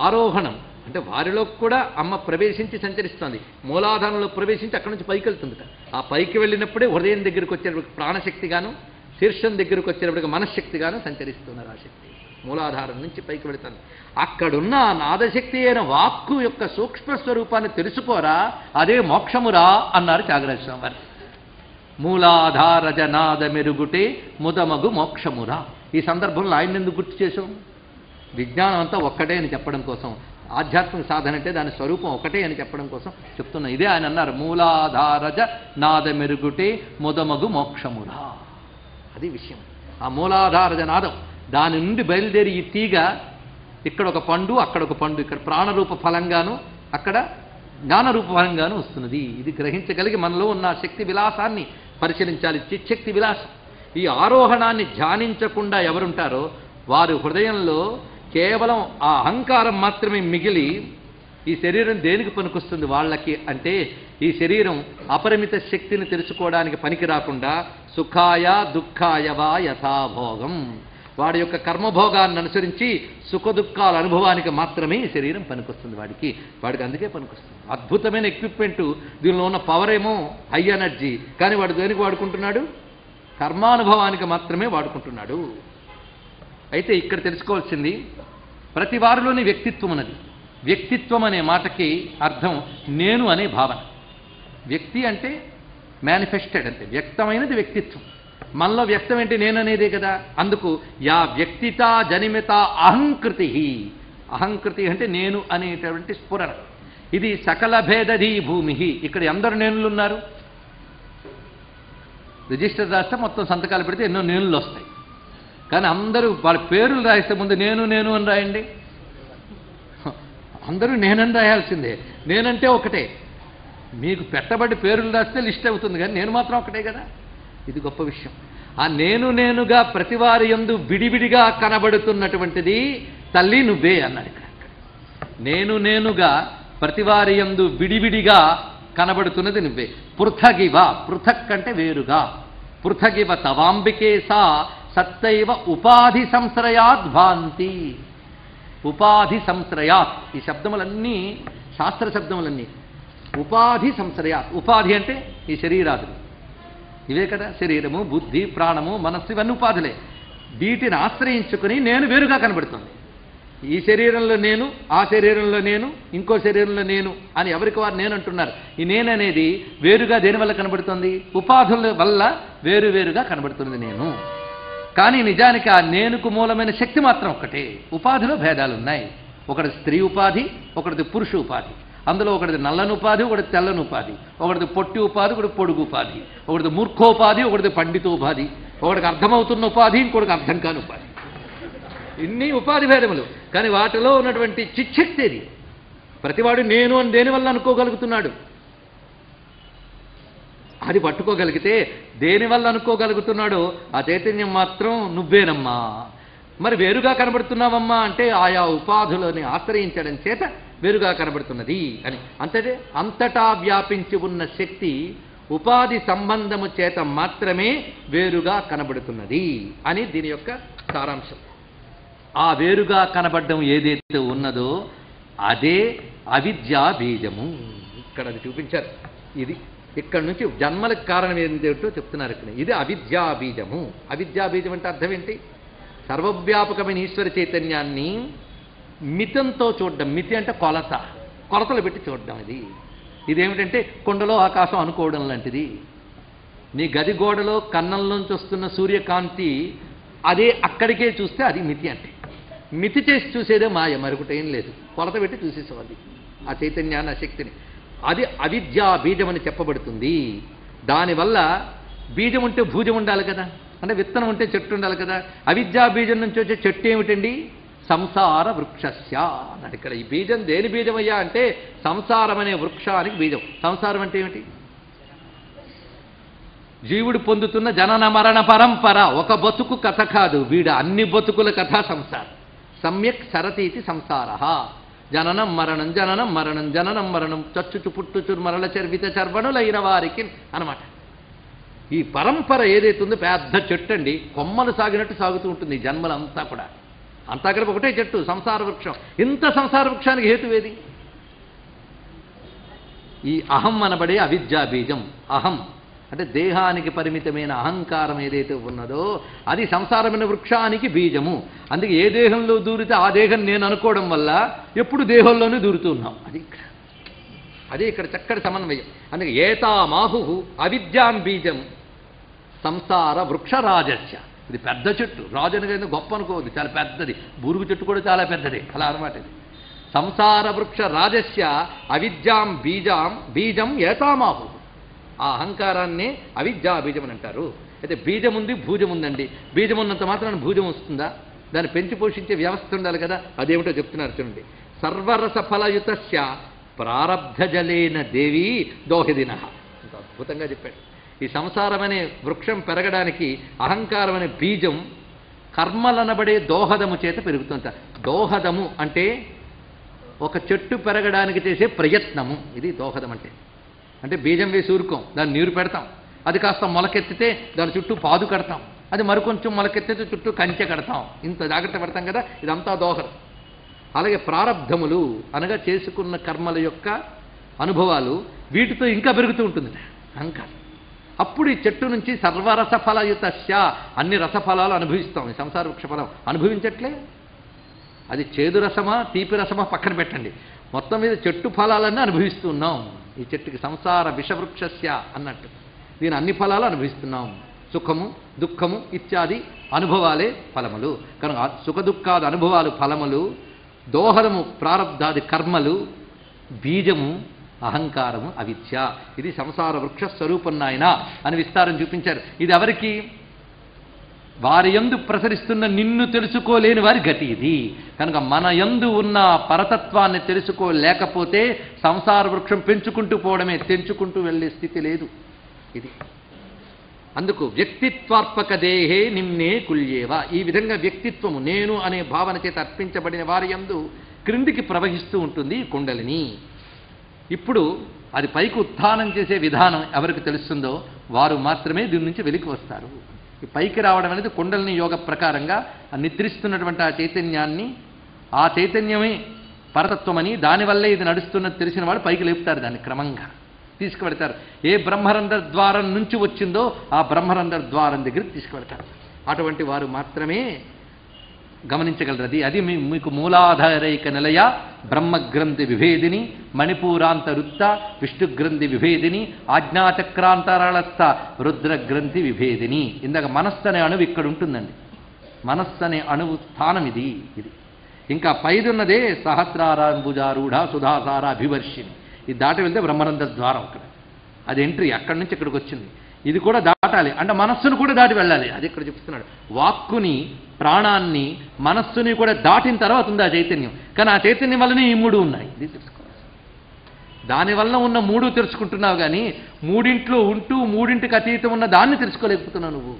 ఆరోహణం అంటే వారిలో కూడా అమ్మ ప్రవేశించి సంచరిస్తుంది. మూలాధారంలో ప్రవేశించి అక్కడి నుంచి పైకి వెళ్తుందట. ఆ పైకి వెళ్ళినప్పుడే హృదయం దగ్గరికి వచ్చేటప్పటికి ప్రాణశక్తిగాను, శీర్షం దగ్గరికి వచ్చేటప్పటికి మనశ్శక్తిగాను సంచరిస్తున్నారు. ఆ శక్తి మూలాధారం నుంచి పైకి వెళుతుంది. అక్కడున్న నాదశక్తి అయిన వాక్కు యొక్క సూక్ష్మ స్వరూపాన్ని తెలుసుకోరా, అదే మోక్షమురా అన్నారు త్యాగరాజ స్వామి వారు. మూలాధారజనాద మెరుగుటే ముదమగు మోక్షమురా. ఈ సందర్భంలో ఆయన ఎందుకు గుర్తు చేశాం? విజ్ఞానం అంతా ఒక్కటే అని చెప్పడం కోసం, ఆధ్యాత్మిక సాధన అంటే దాని స్వరూపం ఒకటే అని చెప్పడం కోసం చెప్తున్నా. ఇదే ఆయన అన్నారు, మూలాధారజ నాద మెరుగుటే ముదమగు మోక్షమురా. అది విషయం. ఆ మూలాధారజ నాదం, దాని నుండి బయలుదేరి ఈ తీగ ఇక్కడ ఒక పండు, అక్కడ ఒక పండు, ఇక్కడ ప్రాణరూప ఫలంగాను, అక్కడ జ్ఞానరూప ఫలంగాను వస్తున్నది. ఇది గ్రహించగలిగి మనలో ఉన్న శక్తి విలాసాన్ని పరిశీలించాలి. చిచ్చక్తి విలాసం. ఈ ఆరోహణాన్ని ధ్యానించకుండా ఎవరుంటారో వారు హృదయంలో కేవలం ఆ అహంకారం మాత్రమే మిగిలి, ఈ శరీరం దేనికి పనికొస్తుంది వాళ్ళకి అంటే, ఈ శరీరం అపరిమిత శక్తిని తెలుసుకోవడానికి పనికి రాకుండా సుఖాయ దుఃఖాయ వా యథాభోగం, వాడి యొక్క కర్మభోగాన్ని అనుసరించి సుఖ దుఃఖాల అనుభవానికి మాత్రమే ఈ శరీరం పనికొస్తుంది. వాడికి అందుకే పనికొస్తుంది. అద్భుతమైన ఎక్విప్మెంటు, దీనిలో ఉన్న పవర్ ఏమో హై ఎనర్జీ, కానీ వాడు దేనికి వాడుకుంటున్నాడు? కర్మానుభవానికి మాత్రమే వాడుకుంటున్నాడు. అయితే ఇక్కడ తెలుసుకోవాల్సింది, ప్రతి వారిలోని వ్యక్తిత్వం అన్నది. వ్యక్తిత్వం అనే మాటకి అర్థం నేను అనే భావన. వ్యక్తి అంటే మేనిఫెస్టెడ్, అంటే వ్యక్తమైనది వ్యక్తిత్వం. మనలో వ్యక్తం ఏంటి? నేననేదే కదా. అందుకు యా వ్యక్తిత జనిమిత అహంకృతి. అహంకృతి అంటే నేను అనేటువంటి స్ఫురణ. ఇది సకల భేదధీ భూమి. ఇక్కడ ఎందరు నేనులు ఉన్నారు? రిజిస్టర్ రాస్తే మొత్తం సంతకాలు పెడితే ఎన్నో నేనులు వస్తాయి. కానీ అందరూ వాళ్ళ పేర్లు రాస్తే ముందు నేను నేను అని రాయండి. అందరూ నేనని రాయాల్సిందే. నేనంటే ఒకటే. మీకు పెట్టబడి పేర్లు రాస్తే లిస్ట్ అవుతుంది, కానీ నేను మాత్రం ఒకటే కదా. ఇది గొప్ప విషయం. ఆ నేనుగా ప్రతివారి యందు విడివిడిగా కనబడుతున్నటువంటిది తల్లి నువ్వే అన్నాడు ఇక్కడ. నేనుగా ప్రతివారి యందు విడివిడిగా కనబడుతున్నది నువ్వే. పృథగివ, పృథక్ అంటే వేరుగా. పృథగివ తవాంబికే సా సత్తైవ ఉపాధి సంశ్రయాత్ భాంతి. ఉపాధి సంశ్రయాత్, ఈ శబ్దములన్నీ శాస్త్ర శబ్దములన్నీ. ఉపాధి సంశ్రయాత్, ఉపాధి అంటే ఈ శరీరాదులు ఇవే కదా. శరీరము, బుద్ధి, ప్రాణము, మనస్సు ఇవన్నీ ఉపాధులే. వీటిని ఆశ్రయించుకుని నేను వేరుగా కనబడుతుంది. ఈ శరీరంలో నేను, ఆ శరీరంలో నేను, ఇంకో శరీరంలో నేను అని ఎవరికి వారు నేను అంటున్నారు. ఈ నేననేది వేరుగా దేనివల్ల కనబడుతుంది? ఉపాధుల వల్ల వేరువేరుగా కనబడుతుంది నేను. కానీ నిజానికి ఆ నేనుకు మూలమైన శక్తి మాత్రం ఒక్కటే. ఉపాధిలో భేదాలు ఉన్నాయి. ఒకటి స్త్రీ ఉపాధి, ఒకటిది పురుష ఉపాధి. అందులో ఒకటిది నల్లని ఉపాధి, ఒకటి తెల్లని ఉపాధి, ఒకటిది పొట్టి ఉపాధి, ఒకటి పొడుగు ఉపాధి, ఒకటిది మూర్ఖోపాధి, ఒకటిది పండితోపాధి, ఒకటికి అర్థమవుతున్న ఉపాధి, ఇంకొకటికి అర్థం కాని ఉపాధి. ఇన్ని ఉపాధి భేదములు. కానీ వాటిలో ఉన్నటువంటి చిచ్చక్తి ఇది. ప్రతివాడు నేను అని దేనివల్ల అనుకోగలుగుతున్నాడు? అది పట్టుకోగలిగితే దేనివల్ల అనుకోగలుగుతున్నాడో ఆ చైతన్యం మాత్రం నువ్వేనమ్మా. మరి వేరుగా కనబడుతున్నావమ్మా అంటే ఆయా ఉపాధులని ఆశ్రయించడం చేత వేరుగా కనబడుతున్నది అని. అంతటా వ్యాపించి ఉన్న శక్తి ఉపాధి సంబంధము చేత మాత్రమే వేరుగా కనబడుతున్నది అని దీని యొక్క సారాంశం. ఆ వేరుగా కనబడడం ఏదైతే ఉన్నదో అదే అవిద్యా బీజము. ఇక్కడ అది చూపించారు. ఇది ఇక్కడ నుంచి జన్మలకు కారణం ఏంటో చెప్తున్నారు ఇక్కడ. ఇది అవిద్యా బీజము. అవిద్యా బీజం అంటే అర్థం ఏంటి? సర్వవ్యాపకమైన ఈశ్వర చైతన్యాన్ని మితంతో చూడడం. మితి అంటే కొలత, కొలతలు పెట్టి చూడడం. ఇదేమిటంటే కొండలో ఆకాశం అనుకోవడం లాంటిది. నీ గది గోడలో కన్నంలోంచి వస్తున్న సూర్యకాంతి అదే అక్కడికే చూస్తే అది మితి. అంటే మితి చేసి చూసేదే మాయ, మరొకటి ఏం లేదు. కొలత పెట్టి చూసేసేవాది ఆ చైతన్యాన్ని, ఆ శక్తిని. అది అవిద్యా బీజం అని చెప్పబడుతుంది. దానివల్ల బీజం ఉంటే భూజం ఉండాలి కదా, అంటే విత్తనం ఉంటే చెట్టు ఉండాలి కదా. అవిద్యా బీజం నుంచి వచ్చే చెట్టు ఏమిటండి? సంసార వృక్షస్య అన్నాడు ఇక్కడ. ఈ బీజం దేని బీజమయ్యా అంటే సంసారం అనే వృక్షానికి బీజం. సంసారం అంటే ఏమిటి? జీవుడు పొందుతున్న జనన మరణ పరంపర. ఒక బతుకు కథ కాదు, వీడు అన్ని బతుకుల కథ సంసారం. సమ్యక్ సరతీతి సంసార. జననం మరణం, జననం మరణం, జననం మరణం, చచ్చుచు పుట్టుచు మరల చర్విత చర్వణులైన వారికి అన్నమాట. ఈ పరంపర ఏదైతే ఉందో పెద్ద చెట్టు అండి, కొమ్మలు సాగినట్టు సాగుతూ ఉంటుంది ఈ జన్మలంతా కూడా. అంతా కలిపి ఒకటే చెట్టు, సంసార వృక్షం. ఇంత సంసార వృక్షానికి హేతువేది? ఈ అహం అనబడే అవిద్యా బీజం. అహం అంటే దేహానికి పరిమితమైన అహంకారం ఏదైతే ఉన్నదో అది సంసారమైన వృక్షానికి బీజము. అందుకే ఏ దేహంలో దూరితే ఆ దేహం నేను అనుకోవడం వల్ల ఎప్పుడు దేహంలోనే దూరుతున్నాం. అది ఇక్కడ చక్కటి సమన్వయం. అందుకే ఏతామాహు అవిద్యాం బీజం సంసార వృక్షరాజస్య. ఇది పెద్ద చెట్టు. రాజు అనగా గొప్ప అనుకోవద్దు, చాలా పెద్దది. బూరుగు చెట్టు కూడా చాలా పెద్దది. అలా అనమాట ఇది. సంసార వృక్ష రాజస్య అవిద్యాం బీజం ఏతామాహు. ఆ అహంకారాన్నే అవిద్యా బీజం అని అంటారు. అయితే బీజం ఉంది, భూజం ఉందండి. బీజం ఉన్నంత మాత్రాన భూజం వస్తుందా? దాన్ని పెంచి పోషించే వ్యవస్థ ఉండాలి కదా. అదేమిటో చెప్తున్నారు చూడండి. సర్వరస ఫలయుతస్య ప్రారబ్ధజలేన దేవీ దోహదిన. ఇంత అద్భుతంగా చెప్పాడు. ఈ సంసారం అనే వృక్షం పెరగడానికి అహంకారం అనే బీజం కర్మలనబడే దోహదము చేత పెరుగుతుంట. దోహదము అంటే ఒక చెట్టు పెరగడానికి చేసే ప్రయత్నము. ఇది దోహదం అంటే. అంటే బీజం వేసి ఊరుకోం, దాన్ని నీరు పెడతాం. అది కాస్త మొలకెత్తితే దాని చుట్టూ పాదు కడతాం. అది మరికొంచెం మొలకెత్తితే చుట్టూ కంచె కడతాం. ఇంత జాగ్రత్త పడతాం కదా. ఇదంతా దోహదం. అలాగే ప్రారబ్ధములు అనగా చేసుకున్న కర్మల యొక్క అనుభవాలు, వీటితో ఇంకా పెరుగుతూ ఉంటుంది అహంకారం. అప్పుడు ఈ చెట్టు నుంచి సర్వరస ఫలయుతస్య అన్ని రసఫలాలు అనుభవిస్తాం. ఈ సంసార వృక్ష ఫలం అనుభవించట్లే. అది చేదు రసమా తీపి రసమా పక్కన పెట్టండి, మొత్తం మీద చెట్టు ఫలాలన్నీ అనుభవిస్తున్నాం. ఈ చెట్టుకి సంసార విషవృక్షస్య అన్నట్టు దీని అన్ని ఫలాలు అనుభవిస్తున్నాం. సుఖము దుఃఖము ఇత్యాది అనుభవాలే ఫలములు. కనుక సుఖ దుఃఖాది అనుభవాలు ఫలములు, దోహదము ప్రారబ్ధాది కర్మలు, బీజము అహంకారము అవిద్య. ఇది సంసార వృక్ష స్వరూపం నాయన అని విస్తారం చూపించారు. ఇది ఎవరికి? వారి యందు ప్రసరిస్తున్న నిన్ను తెలుసుకోలేని వారి గతి ఇది. కనుక మన యందు ఉన్న పరతత్వాన్ని తెలుసుకోలేకపోతే సంసార వృక్షం పెంచుకుంటూ పోవడమే, తెంచుకుంటూ వెళ్ళే స్థితి లేదు. ఇది అందుకు వ్యక్తిత్వార్పక దేహే నిమ్నే కుల్యేవ. ఈ విధంగా వ్యక్తిత్వము నేను అనే భావన చేత అర్పించబడిన వారి యందు క్రిందికి ప్రవహిస్తూ ఉంటుంది కుండలిని. ఇప్పుడు అది పైకి ఉత్థానం చేసే విధానం ఎవరికి తెలుస్తుందో వారు మాత్రమే దీని నుంచి వెలికి వస్తారు. ఈ పైకి రావడం అనేది కుండలిని యోగ ప్రకారంగా నిద్రిస్తున్నటువంటి ఆ చైతన్యాన్ని, ఆ చైతన్యమే పరతత్వమని, దానివల్లే ఇది నడుస్తున్నది తెలిసిన వాడు పైకి లేపుతారు, దాన్ని క్రమంగా తీసుకువెడతారు. ఏ బ్రహ్మరంధ్ర ద్వారం నుంచి వచ్చిందో ఆ బ్రహ్మరంధ్ర ద్వారం దగ్గరికి తీసుకువెడతారు. అటువంటి వారు మాత్రమే గమనించగలరు. అది మీకు మూలాధారైక నిలయ బ్రహ్మగ్రంథి విభేదిని, మణిపూరాంతరుత్త విష్ణుగ్రంథి విభేదిని, ఆజ్ఞాచక్రాంతరాళస్థ రుద్రగ్రంథి విభేదిని. ఇందాక మనస్సు అనే అణువు ఇక్కడ ఉంటుందండి. మనస్సు అనే అణువు స్థానం ఇది. ఇంకా పైదున్నదే సహస్రారాంబుజారూఢ సుధాసార అభివర్షిని. ఇది దాటి వెళ్తే బ్రహ్మరంధ్ర ద్వారం అక్కడ. అది ఎంట్రీ అక్కడి నుంచి ఇక్కడికి వచ్చింది. ఇది కూడా దాటాలి అంటే మనస్సును కూడా దాటి వెళ్ళాలి. అది ఇక్కడ చెప్తున్నాడు. వాక్కుని ప్రాణాన్ని మనస్సుని కూడా దాటిన తర్వాత ఉంది ఆ చైతన్యం. కానీ ఆ చైతన్యం వల్లనే ఈ మూడు ఉన్నాయి. ఇది తెలుసుకోవాలి. దానివల్ల ఉన్న మూడు తెలుసుకుంటున్నావు కానీ మూడింట్లో ఉంటూ మూడింటికి అతీతం ఉన్న దాన్ని తెలుసుకోలేకపోతున్నావు నువ్వు.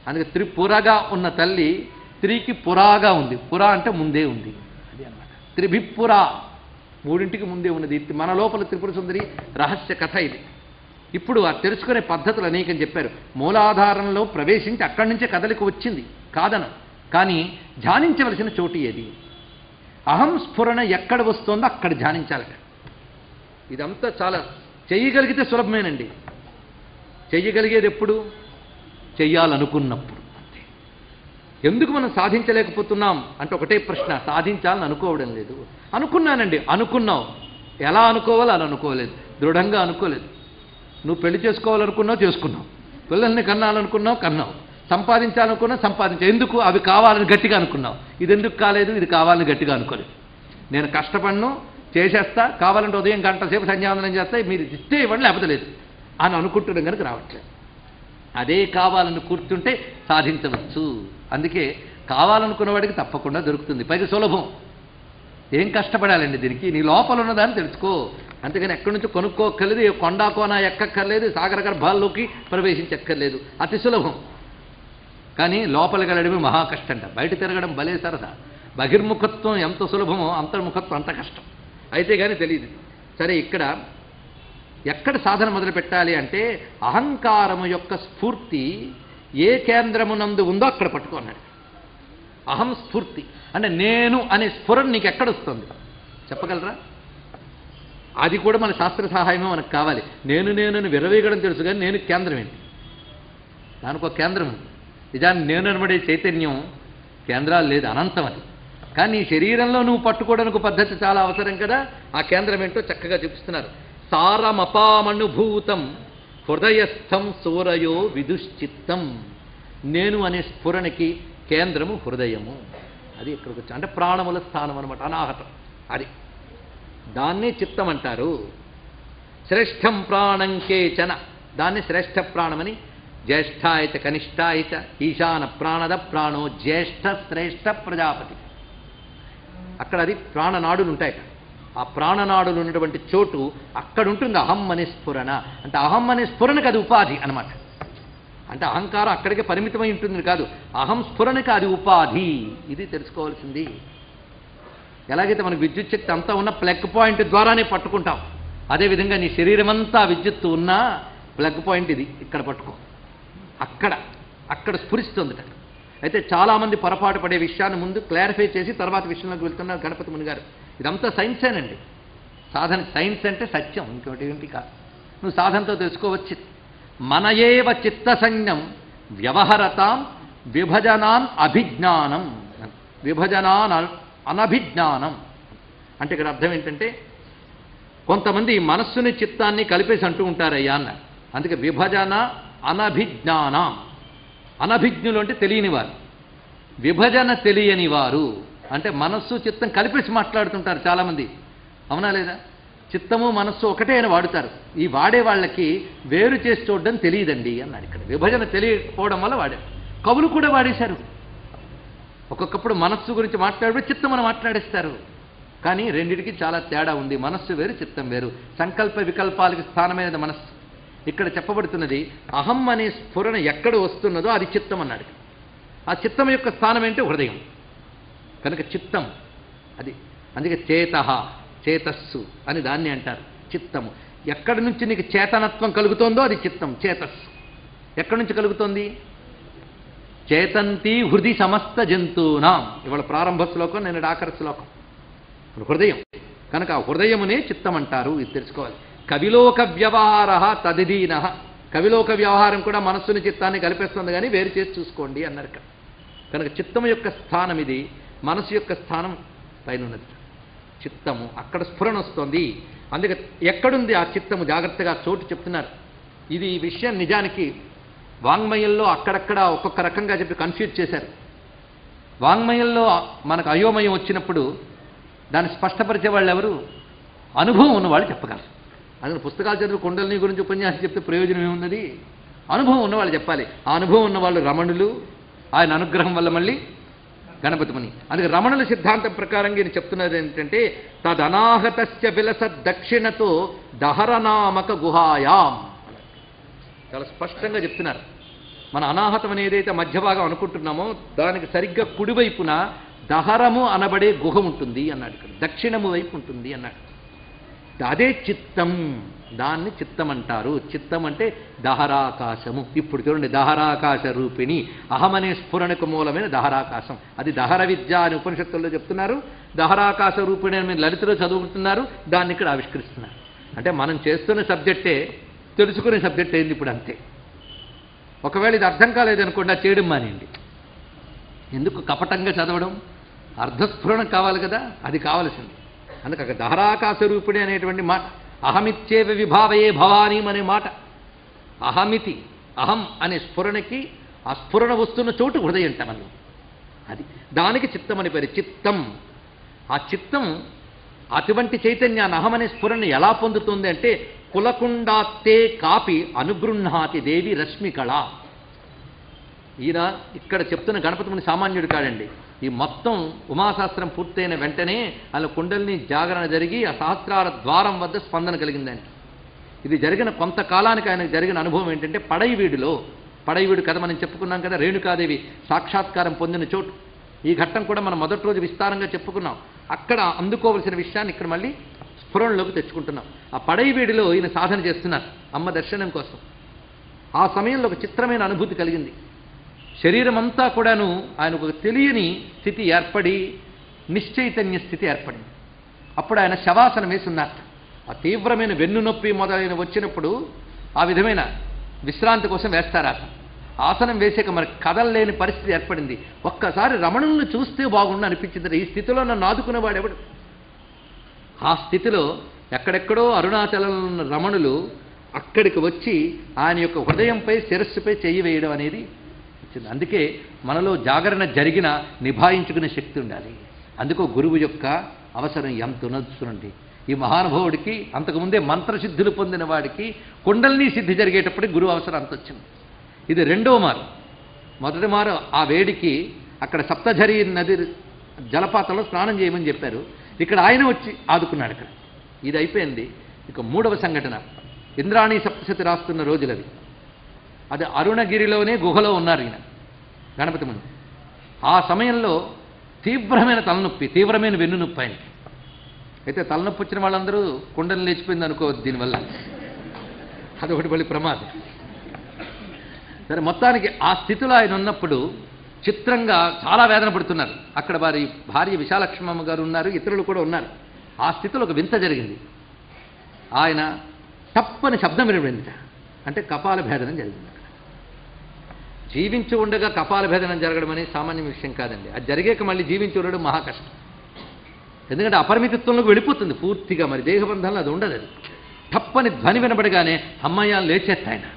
అందుకే త్రిపురగా ఉన్న తల్లి త్రికి పురాగా ఉంది. పురా అంటే ముందే ఉంది. అది అన్నమాట. త్రిభిపురా మూడింటికి ముందే ఉన్నది. మన లోపల త్రిపుర సుందరి రహస్య కథ ఇది. ఇప్పుడు ఆ తెలుసుకునే పద్ధతులు అనేకని చెప్పారు. మూలాధారంలో ప్రవేశించి అక్కడి నుంచే కదలిక వచ్చింది కాదన. కానీ ధ్యానించవలసిన చోటు ఏది? అహం స్ఫురణ ఎక్కడ వస్తుందో అక్కడ ధ్యానించాలట. ఇదంతా చాలా చెయ్యగలిగితే సులభమేనండి. చెయ్యగలిగేది ఎప్పుడు? చెయ్యాలనుకున్నప్పుడు. అంతే. ఎందుకు మనం సాధించలేకపోతున్నాం అంటే ఒకటే ప్రశ్న. సాధించాలని అనుకోవడం లేదు. అనుకున్నానండి. అనుకున్నావు. ఎలా అనుకోవాలో అలా అనుకోలేదు. దృఢంగా అనుకోలేదు. నువ్వు పెళ్లి చేసుకోవాలనుకున్నావు, చేసుకున్నావు. పిల్లల్ని కన్నాలనుకున్నావు, కన్నావు. సంపాదించాలనుకున్నావు, సంపాదించావు. ఎందుకు? అవి కావాలని గట్టిగా అనుకున్నావు. ఇది ఎందుకు కాలేదు? ఇది కావాలని గట్టిగా అనుకోలేదు. నేను కష్టపడను, చేసేస్తా, కావాలంటే ఉదయం గంట సేపు సంధ్యావందనం చేస్తా, మీరు ఇస్తే ఇవ్వండి లేకపోతే లేదు అని అనుకుంటున్నాం కనుక రావట్లేదు. అదే కావాలని కూర్చుంటే సాధించవచ్చు. అందుకే కావాలనుకున్న వాడికి తప్పకుండా దొరుకుతుంది. పైగా సులభం. ఏం కష్టపడాలండి దీనికి? నీ లోపల ఉన్నదాన్ని తెలుసుకో. అంతేగాని ఎక్కడి నుంచి కొనుక్కోక్కర్లేదు, ఏ కొండా కోన ఎక్కక్కర్లేదు, సాగర గర్భాల్లోకి ప్రవేశించక్కర్లేదు. అతి సులభం. కానీ లోపలికి వెళ్ళడమే మహా కష్టంట. బయట తిరగడం భలే సరదా. బహిర్ముఖత్వం ఎంత సులభమో అంతర్ముఖత్వం అంత కష్టం. అయితే కానీ తెలియదు. సరే, ఎక్కడ సాధన మొదలు పెట్టాలి అంటే అహంకారము యొక్క స్ఫూర్తి ఏ కేంద్రమునందు ఉందో అక్కడ పట్టుకున్నాడు. అహం స్ఫూర్తి అంటే నేను అనే స్ఫురణ నీకు ఎక్కడొస్తుంది చెప్పగలరా? అది కూడా మన శాస్త్ర సహాయమే మనకు కావాలి. నేను విరవీగడం తెలుసు కానీ నేను కేంద్రం ఏంటి? దానికి ఒక కేంద్రం ఉంది. నిజాన్ని నేను అనబడే చైతన్యం కేంద్రాలు లేదు, అనంతం అది. కానీ నీ శరీరంలో నువ్వు పట్టుకోవడానికి పద్ధతి చాలా అవసరం కదా. ఆ కేంద్రం ఏంటో చక్కగా చూపిస్తున్నారు. సారమపామనుభూతం హృదయస్థం సూరయో విదుశ్చిత్తం. నేను అనే స్ఫురణకి కేంద్రము హృదయము. అది ఇక్కడికి వచ్చి అంటే ప్రాణముల స్థానం అనమాట, అనాహతం. అది దాన్నే చిత్తం అంటారు. శ్రేష్టం ప్రాణం కేచన, దాన్ని శ్రేష్ఠ ప్రాణమని. జ్యేష్ఠాయచ కనిష్టాయచ ఈశాన ప్రాణద ప్రాణో జ్యేష్ఠ శ్రేష్ఠ ప్రజాపతి. అక్కడ అది ప్రాణనాడులు ఉంటాయి. ఆ ప్రాణనాడులు ఉన్నటువంటి చోటు అక్కడ ఉంటుంది అహం అనే స్ఫురణ. అంటే అహం అనే స్ఫురణకు అది ఉపాధి అనమాట. అంటే అహంకారం అక్కడికే పరిమితమై ఉంటుంది కాదు, అహం స్ఫురణకి అది ఉపాధి. ఇది తెలుసుకోవాల్సింది. ఎలాగైతే మనకు విద్యుత్ శక్తి అంతా ఉన్న ప్లగ్ పాయింట్ ద్వారానే పట్టుకుంటాం, అదేవిధంగా నీ శరీరం అంతా విద్యుత్తు ఉన్నా ప్లగ్ పాయింట్ ఇది, ఇక్కడ పట్టుకో, అక్కడ స్ఫురిస్తుంది. అయితే చాలామంది పొరపాటు పడే విషయాన్ని ముందు క్లారిఫై చేసి తర్వాత విషయంలోకి వెళ్తున్నారు గణపతి ముని గారు. ఇదంతా సైన్సేనండి. సాధన సైన్స్ అంటే సత్యం, ఇంకోటి ఏంటి కాదు. నువ్వు సాధనతో తెలుసుకోవచ్చు. మనయేవ చిత్తసంజ్ఞం వ్యవహరతాం విభజనాన్ అభిజ్ఞానం. విభజనాన్ అనభిజ్ఞానం అంటే ఇక్కడ అర్థం ఏంటంటే, కొంతమంది మనస్సుని చిత్తాన్ని కలిపేసి అంటూ ఉంటారయ్యా అన్నారు. అందుకే విభజన అనభిజ్ఞానం. అనభిజ్ఞులు అంటే తెలియని వారు, విభజన తెలియని వారు అంటే మనస్సు చిత్తం కలిపేసి మాట్లాడుతుంటారు చాలామంది. అవునా లేదా? చిత్తము మనస్సు ఒకటే అని వాడుతారు. ఈ వాడే వాళ్ళకి వేరు చేసి చూడడం తెలియదండి అన్నాడు. ఇక్కడ విభజన తెలియకపోవడం వల్ల వాడారు. కవులు కూడా వాడేశారు. ఒక్కొక్కప్పుడు మనస్సు గురించి మాట్లాడే చిత్తం అని మాట్లాడేస్తారు. కానీ రెండిటికి చాలా తేడా ఉంది. మనస్సు వేరు, చిత్తం వేరు. సంకల్ప వికల్పాలకి స్థానమైనది మనస్సు. ఇక్కడ చెప్పబడుతున్నది అహం అనే స్ఫురణ ఎక్కడ వస్తున్నదో అది చిత్తం అన్నాడు. ఆ చిత్తం యొక్క స్థానం ఏంటో హృదయం. కనుక చిత్తం అది. అందుకే చేతస్సు అని దాన్ని అంటారు. చిత్తము ఎక్కడి నుంచి నీకు చేతనత్వం కలుగుతోందో అది చిత్తం, చేతస్సు. ఎక్కడి నుంచి కలుగుతోంది? చేతంతి హృది సమస్త జంతువునాం. ఇవాళ ప్రారంభ శ్లోకం, నేను ఆఖరి శ్లోకం. హృదయం. కనుక ఆ హృదయమునే చిత్తం అంటారు. ఇది తెలుసుకోవాలి. కవిలోక వ్యవహార తదిదీన. కవిలోక వ్యవహారం కూడా మనస్సుని చిత్తాన్ని కలిపేస్తుంది, కానీ వేరు చేసి చూసుకోండి అన్నారు. కనుక చిత్తము యొక్క స్థానం ఇది, మనసు యొక్క స్థానం పైన ఉన్నది. చిత్తము అక్కడ స్ఫురణ వస్తుంది. అందుకే ఎక్కడుంది ఆ చిత్తము జాగ్రత్తగా చోటు చెప్తున్నారు. ఇది ఈ విషయం నిజానికి వాంగ్మయంలో అక్కడక్కడ ఒక్కొక్క రకంగా చెప్పి కన్ఫ్యూజ్ చేశారు. వాంగ్మయంలో మనకు అయోమయం వచ్చినప్పుడు దాన్ని స్పష్టపరిచే వాళ్ళు ఎవరు? అనుభవం ఉన్నవాళ్ళు చెప్పగలరు. అందులో పుస్తకాలు చదివి కుండలిని గురించి ఉపన్యాసం చెప్తే ప్రయోజనం ఏమున్నది? అనుభవం ఉన్నవాళ్ళు చెప్పాలి. ఆ అనుభవం ఉన్నవాళ్ళు రమణులు, ఆయన అనుగ్రహం వల్ల మళ్ళీ గణపతి ముని. అందుకే రమణుల సిద్ధాంతం ప్రకారంగా ఈయన చెప్తున్నది ఏంటంటే, తదనాహతస్య విలస దక్షిణతో దహరనామక గుహాయాం. చాలా స్పష్టంగా చెప్తున్నారు. మన అనాహతం అనేదైతే మధ్య భాగం అనుకుంటున్నామో దానికి సరిగ్గా కుడివైపున దహరము అనబడే గుహ ఉంటుంది అన్నాడు. ఇక్కడ దక్షిణము వైపు ఉంటుంది అన్నాడు. అదే చిత్తం. దాన్ని చిత్తం అంటారు. చిత్తం అంటే దహరాకాశము. ఇప్పుడు చూడండి, దహరాకాశ రూపిణి అహమనే స్ఫురణకు మూలమైన దహరాకాశం. అది దహర విద్య అని ఉపనిషత్తుల్లో చెప్తున్నారు. దహరాకాశ రూపిణి అని మీరు లలితలో చదువుకుంటున్నారు. దాన్ని ఇక్కడ ఆవిష్కరిస్తున్నారు. అంటే మనం చేస్తున్న సబ్జెక్టే తెలుసుకునే సబ్జెక్ట్ అయింది ఇప్పుడు, అంతే. ఒకవేళ ఇది అర్థం కాలేదనుకోండి, అది చేయడం మానేయండి. ఎందుకు కపటంగా చదవడం? అర్ధస్ఫురణ కావాలి కదా, అది కావలసింది. అందుకే అక్కడ దహరాకాశ రూపిణి అనేటువంటి మాట, అహమిత్యేవ విభావయే భవానీ అనే మాట. అహమితి, అహం అనే స్ఫురణకి ఆ స్ఫురణ వస్తున్న చోటు హృదయం అంట మనం. అది దానికి చిత్తం అని పేరు. చిత్తం. ఆ చిత్తం అటువంటి చైతన్యాన్ని అహమనే స్ఫురణ ఎలా పొందుతుంది అంటే, కులకుండాత్తే కాపి అనుగృహాతి దేవి రశ్మికళ. ఈయన ఇక్కడ చెప్తున్న గణపతి ముని సామాన్యుడు కాడండి. ఈ మొత్తం ఉమాశాస్త్రం పూర్తయిన వెంటనే అలా కుండలిని జాగరణ జరిగి ఆ సహస్రార ద్వారం వద్ద స్పందన కలిగిందని. ఇది జరిగిన కొంతకాలానికి ఆయనకు జరిగిన అనుభవం ఏంటంటే, పడైవీడు కథ మనం చెప్పుకున్నాం కదా, రేణుకాదేవి సాక్షాత్కారం పొందిన చోటు. ఈ ఘట్టం కూడా మనం మొదటి రోజు విస్తారంగా చెప్పుకున్నాం. అక్కడ అందుకోవలసిన విషయాన్ని ఇక్కడ మళ్ళీ స్ఫురణలోకి తెచ్చుకుంటున్నాం. ఆ పడైవీడిలో ఈయన సాధన చేస్తున్నారు అమ్మ దర్శనం కోసం. ఆ సమయంలో ఒక చిత్రమైన అనుభూతి కలిగింది. శరీరం అంతా కూడాను ఆయనకు ఒక తెలియని స్థితి ఏర్పడి, నిశ్చైతన్య స్థితి ఏర్పడింది. అప్పుడు ఆయన శవాసనం వేసి ఉన్నారు. ఆ తీవ్రమైన వెన్నునొప్పి మొదలైన వచ్చినప్పుడు ఆ విధమైన విశ్రాంతి కోసం వేస్తారు ఆసనం. ఆసనం వేసాక మరి కదలలేని పరిస్థితి ఏర్పడింది. ఒక్కసారి రమణులను చూస్తే బాగుండు అనిపించింది. ఈ స్థితిలో నన్ను ఆదుకునేవాడెవడు? ఆ స్థితిలో ఎక్కడెక్కడో అరుణాచలంలో ఉన్న రమణులు అక్కడికి వచ్చి ఆయన యొక్క హృదయంపై శిరస్సుపై చెయ్యి వేయడం అనేది వచ్చింది. అందుకే మనలో జాగరణ జరిగిన నిభాయించుకునే శక్తి ఉండాలి. అందుకో గురువు యొక్క అవసరం ఎంత ఉన్నది. ఈ మహానుభావుడికి అంతకుముందే మంత్రసిద్ధులు పొందిన వాడికి కుండలిని సిద్ధి జరిగేటప్పటికి గురువు అవసరం అంత వచ్చింది. ఇది రెండవ మారు. మొదటి మారు ఆ వేడికి అక్కడ సప్తఝరి నది జలపాతంలో స్నానం చేయమని చెప్పారు. ఇక్కడ ఆయన వచ్చి ఆదుకున్నాడు. ఇక్కడ ఇది అయిపోయింది. ఇక మూడవ సంఘటన ఇంద్రాణి సప్తశతి రాస్తున్న రోజులవి. అది అరుణగిరిలోనే గుహలో ఉన్నారు ఈయన గణపతి ముందు. ఆ సమయంలో తీవ్రమైన తలనొప్పి, తీవ్రమైన వెన్నునొప్పి ఆయనకి. అయితే తలనొప్పి వచ్చిన వాళ్ళందరూ కుండలు లేచిపోయింది అనుకోవద్దు దీనివల్ల, అదొకటి మళ్ళీ ప్రమాదం. సరే, మొత్తానికి ఆ స్థితిలో ఆయన ఉన్నప్పుడు చిత్రంగా చాలా వేదన పడుతున్నారు. అక్కడ వారి భార్య విశాలక్ష్మమ్మ గారు ఉన్నారు, ఇతరులు కూడా ఉన్నారు. ఆ స్థితిలో ఒక వింత జరిగింది. ఆయన తప్పని శబ్దం వినబడింది. అంటే కపాల భేదనం జరిగింది. అక్కడ జీవించి ఉండగా కపాల భేదనం జరగడం అనేది సామాన్య విషయం కాదండి. అది జరిగాక మళ్ళీ జీవించి ఉండడం మహా కష్టం. ఎందుకంటే అపరిమితత్వంలోకి వెళ్ళిపోతుంది పూర్తిగా. మరి దేహబంధంలో అది ఉండదు. అది తప్పని ధ్వని వినబడగానే అమ్మాయి లేచేస్తాయన.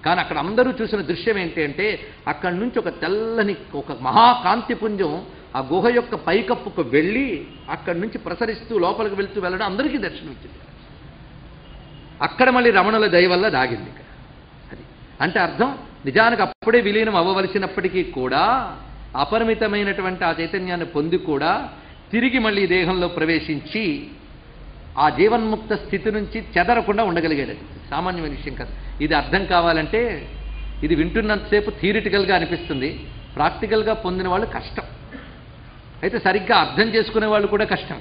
కానీ అక్కడ అందరూ చూసిన దృశ్యం ఏంటి అంటే, అక్కడి నుంచి ఒక తెల్లని ఒక మహాకాంతిపుంజం ఆ గుహ యొక్క పైకప్పుకు వెళ్ళి అక్కడి నుంచి ప్రసరిస్తూ లోపలికి వెళ్తూ వెళ్ళడం అందరికీ దర్శనమిచ్చింది. అక్కడ మళ్ళీ రమణుల దయ వల్ల దాగింది. ఇక్కడ అది అంటే అర్థం, నిజానికి అప్పుడే విలీనం అవ్వవలసినప్పటికీ కూడా అపరిమితమైనటువంటి ఆ చైతన్యాన్ని పొంది కూడా తిరిగి మళ్ళీ దేహంలో ప్రవేశించి ఆ జీవన్ముక్త స్థితి నుంచి చెదరకుండా ఉండగలిగాడు. సామాన్యమైన విషయం కాదు. ఇది అర్థం కావాలంటే ఇది వింటున్నంతసేపు థియరిటికల్గా అనిపిస్తుంది, ప్రాక్టికల్గా పొందిన వాళ్ళు కష్టం. అయితే సరిగ్గా అర్థం చేసుకునే వాళ్ళు కూడా కష్టం.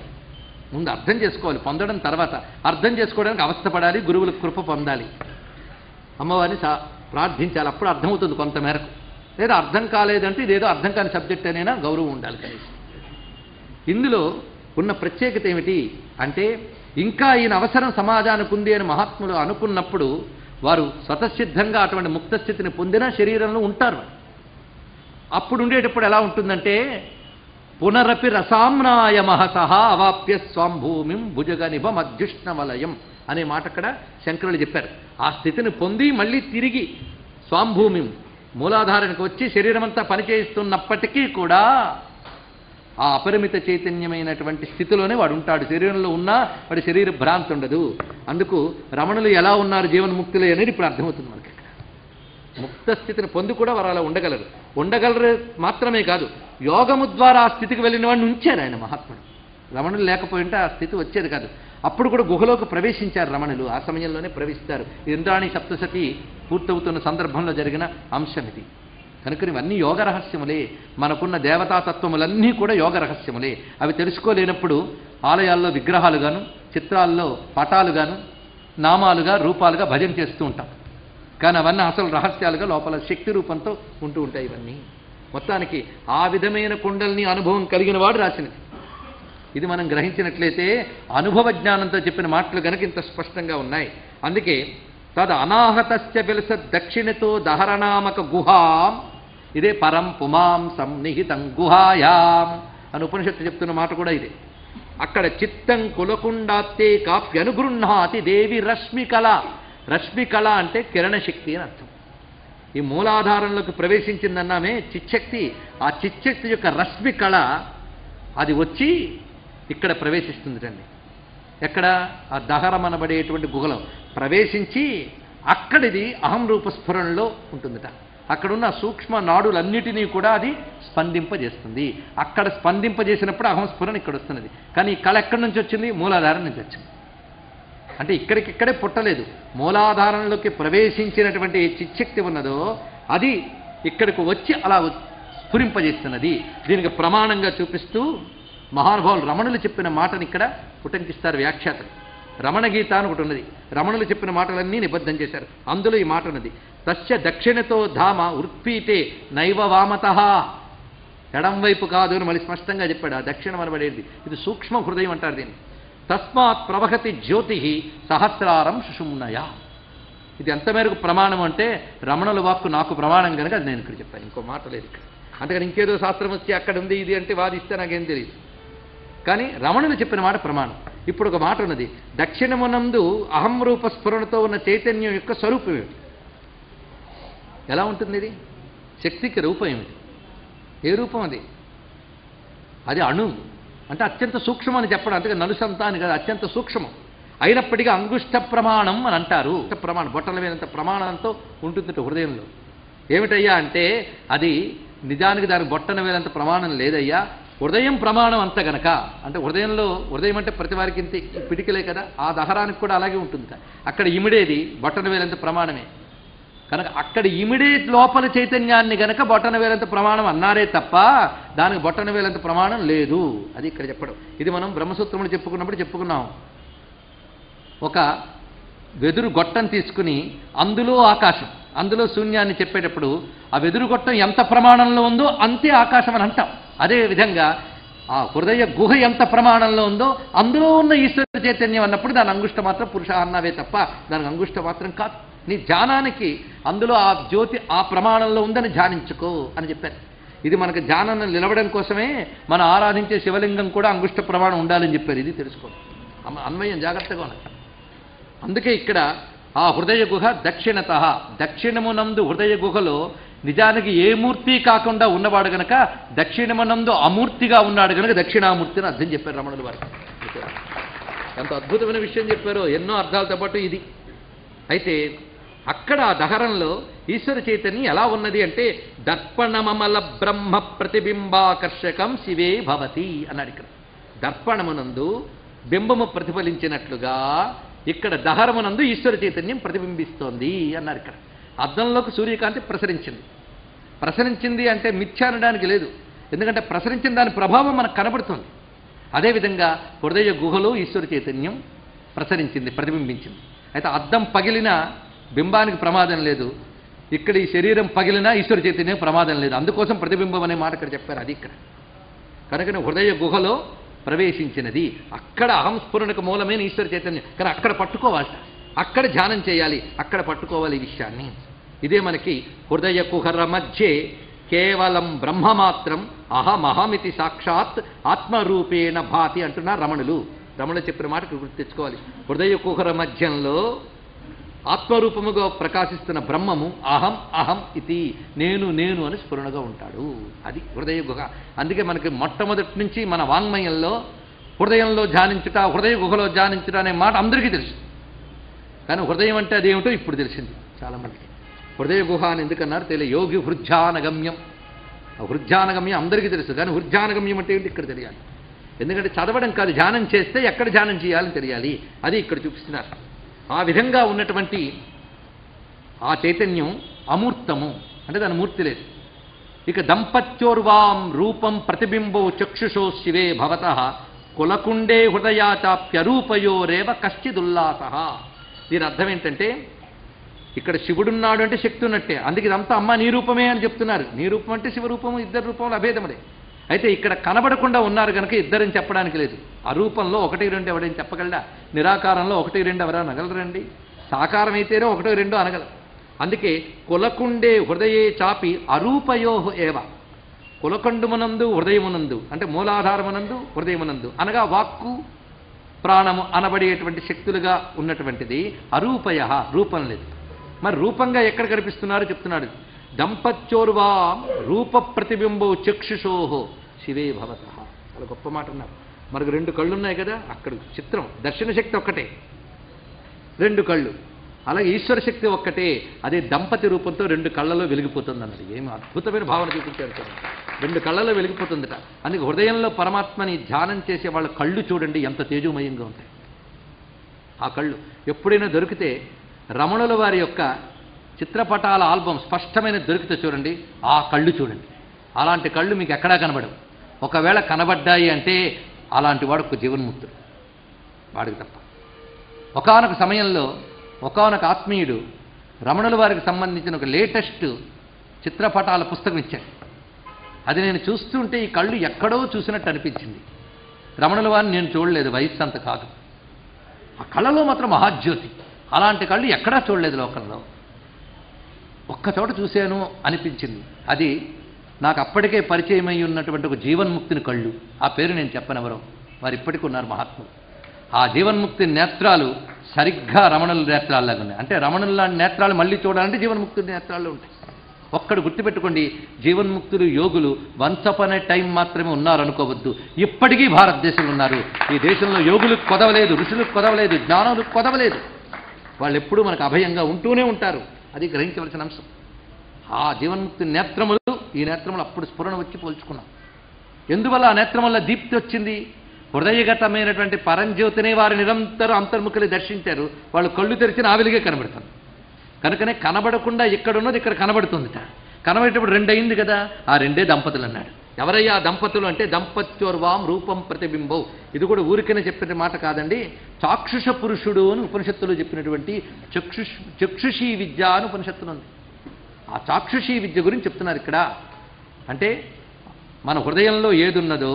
ముందు అర్థం చేసుకోవాలి, పొందడం తర్వాత. అర్థం చేసుకోవడానికి అవస్థపడాలి, గురువుల కృప పొందాలి, అమ్మవారిని ప్రార్థించాలి. అప్పుడు అర్థమవుతుంది కొంతమేరకు. లేదా అర్థం కాలేదంటే ఇదేదో అర్థం కాని సబ్జెక్ట్ అయినా గౌరవం ఉండాలి కనీసం. ఇందులో ఉన్న ప్రత్యేకత ఏమిటి అంటే, ఇంకా ఈయన అవసరం సమాజానికి ఉంది అని మహాత్ములు అనుకున్నప్పుడు వారు స్వతసిద్ధంగా అటువంటి ముక్తస్థితిని పొందిన శరీరంలో ఉంటారు. అప్పుడు ఉండేటప్పుడు ఎలా ఉంటుందంటే, పునరపి రసామ్నాయ మహసహ అవాప్య స్వాంభూమిం భుజగనిభం అధ్యుష్ణవలయం అనే మాట అక్కడ శంకరులు చెప్పారు. ఆ స్థితిని పొంది మళ్ళీ తిరిగి స్వాంభూమిం మూలాధారానికి వచ్చి శరీరం అంతా పనిచేస్తున్నప్పటికీ కూడా ఆ అపరిమిత చైతన్యమైనటువంటి స్థితిలోనే వాడు ఉంటాడు. శరీరంలో ఉన్నా వాడి శరీర భ్రాంతి ఉండదు. అందుకు రమణులు ఎలా ఉన్నారు జీవన్ముక్తులు అనేది ఇప్పుడు అర్థమవుతుంది మనకి. ముక్త స్థితిని పొంది కూడా వారు అలా ఉండగలరు మాత్రమే కాదు, యోగము ద్వారా ఆ స్థితికి వెళ్ళిన వాడిని ఉంచారు ఆయన మహాత్ముడు. రమణులు లేకపోయింటే ఆ స్థితి వచ్చేది కాదు. అప్పుడు కూడా గుహలోకి ప్రవేశించారు రమణులు. ఆ సమయంలోనే ప్రవేశిస్తారు. ఇంద్రాణి సప్తశతి పూర్తవుతున్న సందర్భంలో జరిగిన అంశం ఇది. కనుక ఇవన్నీ యోగ రహస్యములే. మనకున్న దేవతాతత్వములన్నీ కూడా యోగ రహస్యములే. అవి తెలుసుకోలేనప్పుడు ఆలయాల్లో విగ్రహాలుగాను, చిత్రాల్లో పటాలుగాను, నామాలుగా, రూపాలుగా భజన చేస్తూ ఉంటాం. కానీ అవన్నీ అసలు రహస్యాలుగా లోపల శక్తి రూపంతో ఉంటూ ఉంటాయి ఇవన్నీ. మొత్తానికి ఆ విధమైన కుండల్ని అనుభవం కలిగిన వాడు రాసినది. ఇది మనం గ్రహించినట్లయితే అనుభవ జ్ఞానంతో చెప్పిన మాటలు కనుక ఇంత స్పష్టంగా ఉన్నాయి. అందుకే తద్ అనాహతస్య విలస దక్షిణతో దహరణామక గుహాం, ఇదే పరం పుమాం సంనిహితం గుహాయాం అని ఉపనిషత్తు చెప్తున్న మాట కూడా ఇదే. అక్కడ చిత్తం కులకుండాత్తే కాప్యనుగృహ్ణాతి దేవి రశ్మికళ. రశ్మికళ అంటే కిరణశక్తి అని అర్థం. ఈ మూలాధారంలోకి ప్రవేశించిందన్నామే చిచ్చక్తి. ఆ చిచ్చక్తి యొక్క రశ్మికళ అది వచ్చి ఇక్కడ ప్రవేశిస్తుందిటండి. ఎక్కడ? ఆ దహరమనబడేటువంటి గుహలో ప్రవేశించి అక్కడిది అహం రూపస్ఫురణలో ఉంటుందిట. అక్కడున్న సూక్ష్మ నాడులన్నిటినీ కూడా అది స్పందింపజేస్తుంది. అక్కడ స్పందింపజేసినప్పుడు అహంస్ఫురణ ఇక్కడ వస్తున్నది. కానీ ఈ కళ ఎక్కడి నుంచి వచ్చింది? మూలాధారం నుంచి వచ్చింది. అంటే ఇక్కడికిక్కడే పుట్టలేదు. మూలాధారంలోకి ప్రవేశించినటువంటి చిచ్చక్తి ఉన్నదో అది ఇక్కడికి వచ్చి అలా స్ఫురింపజేస్తున్నది. దీనికి ప్రమాణంగా చూపిస్తూ మహానుభావులు రమణులు చెప్పిన మాటని ఇక్కడ ఉటంకిస్తారు వ్యాఖ్యాతలు. రమణ గీత అని ఒకటి ఉన్నది. రమణులు చెప్పిన మాటలన్నీ నిబద్ధం చేశారు. అందులో ఈ మాట ఉన్నది, తస్య దక్షిణతో ధామ ఉత్పీతే నైవ వామతః. ఎడం వైపు కాదు అని మళ్ళీ స్పష్టంగా చెప్పాడు. ఆ దక్షిణం అనబడేది ఇది సూక్ష్మ హృదయం అంటారు దీన్ని. తస్మాత్ ప్రవహతి జ్యోతి సహస్రారం సుషుమ్నయ. ఇది ఎంత మేరకు ప్రమాణం అంటే రమణుల వాక్కు నాకు ప్రమాణం కనుక అది నేను ఇక్కడ చెప్పాను. ఇంకో మాట లేదు ఇక్కడ. అంతకని ఇంకేదో శాస్త్రం వచ్చి అక్కడ ఉంది ఇది అంటే వాదిస్తే నాకేం తెలియదు. కానీ రమణులు చెప్పిన మాట ప్రమాణం. ఇప్పుడు ఒక మాట ఉన్నది, దక్షిణమునందు అహం రూప స్ఫురణతో ఉన్న చైతన్యం యొక్క స్వరూపం ఏమిటి? ఎలా ఉంటుంది ఇది? శక్తికి రూపం ఏమిటి? ఏ రూపం అది? అది అణు అంటే అత్యంత సూక్ష్మం అని చెప్పడం, అంతగా నలుసంత అని కదా, అత్యంత సూక్ష్మం. అయినప్పటికీ అంగుష్ట ప్రమాణం అని అంటారు. ప్రమాణం బొట్టల మీదంత ప్రమాణంతో ఉంటుంది హృదయంలో. ఏమిటయ్యా అంటే అది నిజానికి దానికి బొట్టన వేలంత ప్రమాణం లేదయ్యా, హృదయం ప్రమాణం అంత గనక. అంటే హృదయంలో, హృదయం అంటే ప్రతి వారికి ఇంత పిడికిలే కదా, ఆ దహరానికి కూడా అలాగే ఉంటుంది. అక్కడ ఇమిడేది బొట్టన వేలంత ప్రమాణమే కనుక అక్కడ ఇమిడే లోపల చైతన్యాన్ని గనక బొట్టన వేలంత ప్రమాణం అన్నారే తప్ప దానికి బొట్టన వేలంత ప్రమాణం లేదు. అది ఇక్కడ చెప్పడం. ఇది మనం బ్రహ్మసూత్రములు చెప్పుకున్నప్పుడు చెప్పుకున్నాం. ఒక వెదురు గొట్టం తీసుకుని అందులో ఆకాశం, అందులో శూన్యాన్ని చెప్పేటప్పుడు ఆ వెదురు గొట్టం ఎంత ప్రమాణంలో ఉందో అంతే ఆకాశం అని అంటాం. అదేవిధంగా ఆ హృదయ గుహ ఎంత ప్రమాణంలో ఉందో అందులో ఉన్న ఈశ్వర చైతన్యం అన్నప్పుడు దాని అంగుష్ట మాత్రం పురుష అన్నావే తప్ప దానికి అంగుష్ట మాత్రం కాదు. నీ ధ్యానానికి అందులో ఆ జ్యోతి ఆ ప్రమాణంలో ఉందని ధ్యానించుకో అని చెప్పారు. ఇది మనకు ధ్యానాన్ని నిలవడం కోసమే మనం ఆరాధించే శివలింగం కూడా అంగుష్ట ప్రమాణం ఉండాలని చెప్పారు. ఇది తెలుసుకోండి, అన్వయం జాగ్రత్తగా ఉన్నది. అందుకే ఇక్కడ ఆ హృదయ గుహ దక్షిణత, దక్షిణమునందు హృదయ గుహలో నిజానికి ఏ మూర్తి కాకుండా ఉన్నవాడు గనక దక్షిణమునందు అమూర్తిగా ఉన్నాడు గనక దక్షిణామూర్తిని అర్థం చెప్పారు రమణుల వారు. ఎంత అద్భుతమైన విషయం చెప్పారో, ఎన్నో అర్థాలతో పాటు ఇది. అయితే అక్కడ ఆ దహరంలో ఈశ్వర చైతన్యం ఎలా ఉన్నది అంటే దర్పణమమల బ్రహ్మ ప్రతిబింబాకర్షకం శివే భవతి అన్నాడు. ఇక్కడ దర్పణమునందు బింబము ప్రతిఫలించినట్లుగా ఇక్కడ దహరమునందు ఈశ్వర చైతన్యం ప్రతిబింబిస్తోంది అన్నారు. ఇక్కడ అద్దంలోకి సూర్యకాంతి ప్రసరించింది అంటే మిథ్య అనడానికి లేదు, ఎందుకంటే ప్రసరించిన దాని ప్రభావం మనకు కనబడుతుంది. అదేవిధంగా హృదయ గుహలో ఈశ్వర చైతన్యం ప్రసరించింది, ప్రతిబింబించింది. అయితే అద్దం పగిలిన బింబానికి ప్రమాదం లేదు, ఇక్కడ ఈ శరీరం పగిలినా ఈశ్వర చైతన్యం ప్రమాదం లేదు. అందుకోసం ప్రతిబింబం అనే మాట ఇక్కడ చెప్పారు. అది ఇక్కడ కనుక హృదయ గుహలో ప్రవేశించినది, అక్కడ అహంస్ఫురణకు మూలమైన ఈశ్వర చైతన్యం. కానీ అక్కడ పట్టుకోవాలి, అక్కడ ధ్యానం చేయాలి, అక్కడ పట్టుకోవాలి ఈ విషయాన్ని. ఇదే మనకి హృదయ కుహర మధ్యే కేవలం బ్రహ్మమాత్రం అహమహమితి సాక్షాత్ ఆత్మరూపేణ భాతి అంటున్నారు రమణులు. రమణులు చెప్పిన మాట గుర్తు తెచ్చుకోవాలి. హృదయ కుహర మధ్యంలో ఆత్మరూపముగా ప్రకాశిస్తున్న బ్రహ్మము అహం అహం ఇది నేను నేను అని స్ఫురణగా ఉంటాడు. అది హృదయ గుహ. అందుకే మనకి మొట్టమొదటి నుంచి మన వాంగ్మయంలో హృదయంలో ధ్యానించుట, హృదయ గుహలో ధ్యానించుట అనే మాట అందరికీ తెలుసు. కానీ హృదయం అంటే అదేమిటో ఇప్పుడు తెలిసింది చాలామందికి. హృదయ గుహ అని ఎందుకన్నారు తెలియదు. యోగి హృజ్జానగమ్యం, హృజ్జానగమ్యం అందరికీ తెలుసు, కానీ హృజ్జానగమ్యం అంటే ఏంటి ఇక్కడ తెలియాలి. ఎందుకంటే చదవడం కాదు, ధ్యానం చేస్తే ఎక్కడ ధ్యానం చేయాలని తెలియాలి. అది ఇక్కడ చూపిస్తున్నారు. ఆ విధంగా ఉన్నటువంటి ఆ చైతన్యం అమూర్తము, అంటే దాని మూర్తి లేదు. ఇక దంపత్యోర్వాం రూపం ప్రతిబింబో చక్షుషో శివే భవత కులకుండే హృదయాచాప్యరూపయోరేవ కశ్చిదుల్లాస. దీని అర్థం ఏంటంటే ఇక్కడ శివుడున్నాడు అంటే శక్తి ఉన్నట్టే. అందుకే ఇదంతా అమ్మ నీ రూపమే అని చెప్తున్నారు. నీ రూపం అంటే శివరూపము, ఇద్దరు రూపంలో అభేదములే. అయితే ఇక్కడ కనబడకుండా ఉన్నారు కనుక ఇద్దరని చెప్పడానికి లేదు. అరూపంలో 1, 2 ఎవడని చెప్పగలడా? నిరాకారంలో 1, 2 ఎవరైనా అనగలరండి? సాకారం అయితేనే 1, 2 అనగలరు. అందుకే కులకుండే హృదయే చాపి అరూపయోహ ఏవ, కులకండుమునందు హృదయమునందు అంటే మూలాధారమునందు హృదయమునందు అనగా వాక్కు ప్రాణము అనబడేటువంటి శక్తులుగా ఉన్నటువంటిది అరూపయ, రూపం లేదు. మరి రూపంగా ఎక్కడ కనిపిస్తున్నారు చెప్తున్నాడు. దంపత్యోర్వా రూప ప్రతిబింబో చక్షుషోహో శివే భవత. చాలా గొప్ప మాట అన్నారు. మనకు 2 కళ్ళు ఉన్నాయి కదా, అక్కడ చిత్రం. దర్శన శక్తి ఒక్కటే, 2 కళ్ళు. అలాగే ఈశ్వర శక్తి ఒక్కటే, అదే దంపతి రూపంతో 2 కళ్ళలో వెలిగిపోతుంది అన్నది. ఏమి అద్భుతమైన భావన చూపించారు. 2 కళ్ళలో వెలిగిపోతుందట. అందుకే హృదయంలో పరమాత్మని ధ్యానం చేసే వాళ్ళ కళ్ళు చూడండి ఎంత తేజోమయంగా ఉంటాయి. ఆ కళ్ళు ఎప్పుడైనా దొరికితే రమణుల వారి యొక్క చిత్రపటాల ఆల్బమ్ స్పష్టమైన దొరికితే చూడండి, ఆ కళ్ళు చూడండి. అలాంటి కళ్ళు మీకు ఎక్కడా కనబడవు. ఒకవేళ కనబడ్డాయి అంటే అలాంటి వాడు ఒక జీవన్ముక్తుడు, వాడికి తప్ప. ఒకానొక సమయంలో ఒకానొక ఆత్మీయుడు రమణుల వారికి సంబంధించిన ఒక లేటెస్ట్ చిత్రపటాల పుస్తకం ఇచ్చాడు. అది నేను చూస్తుంటే ఈ కళ్ళు ఎక్కడో చూసినట్టు అనిపించింది. రమణుల వారిని నేను చూడలేదు, వయస్సు అంత కాదు. ఆ కళ్ళలో మాత్రం మహాజ్యోతి. అలాంటి కళ్ళు ఎక్కడా చూడలేదు లోకంలో. ఒక్కచోట చూశాను అనిపించింది. అది నాకు అప్పటికే పరిచయం అయి ఉన్నటువంటి ఒక జీవన్ముక్తిని కళ్ళు. ఆ పేరు నేను చెప్పనెవరో, వారు ఇప్పటికీ ఉన్నారు మహాత్ములు. ఆ జీవన్ముక్తి నేత్రాలు సరిగ్గా రమణుల నేత్రాల్లాగా ఉన్నాయి. అంటే రమణుల నేత్రాలు మళ్ళీ చూడాలంటే జీవన్ముక్తి నేత్రాల్లో ఉంటాయి. ఒక్కడు గుర్తుపెట్టుకోండి, జీవన్ముక్తులు యోగులు వన్స్ అపాన్ ఏ టైం మాత్రమే ఉన్నారు అనుకోవద్దు. ఇప్పటికీ భారతదేశంలో ఉన్నారు. ఈ దేశంలో యోగులకు కొదవలేదు, ఋషులకు కొదవలేదు, జ్ఞానులకు కొదవలేదు. వాళ్ళు ఎప్పుడూ మనకు అభయంగా ఉంటూనే ఉంటారు. అది గ్రహించవలసిన అంశం. ఆ జీవన్ముక్తి నేత్రములు, ఈ నేత్రములు అప్పుడు స్ఫురణ వచ్చి పోల్చుకున్నాం. ఎందువల్ల ఆ నేత్రం వల్ల దీప్తి వచ్చింది? హృదయగతమైనటువంటి పరంజ్యోతిని వారు నిరంతరం అంతర్ముఖులు దర్శించారు. వాళ్ళు కళ్ళు తెరిచిన ఆ వెలుగే కనబడుతుంది. కనుకనే కనబడకుండా ఇక్కడున్నది ఇక్కడ కనబడుతుందిట. కనబడేటప్పుడు రెండయింది కదా, ఆ రెండే దంపతులు అన్నాడు. ఎవరయ్యా దంపతులు అంటే దంపత్యోర్వాం రూపం ప్రతిబింబం. ఇది కూడా ఊరికనే చెప్పిన మాట కాదండి. చాక్షుష పురుషుడు అని ఉపనిషత్తులో చెప్పినటువంటి చక్షుషీ విద్య అని ఉపనిషత్తులు ఉంది. ఆ చాక్షుషీ విద్య గురించి చెప్తున్నారు ఇక్కడ. అంటే మన హృదయంలో ఏదున్నదో,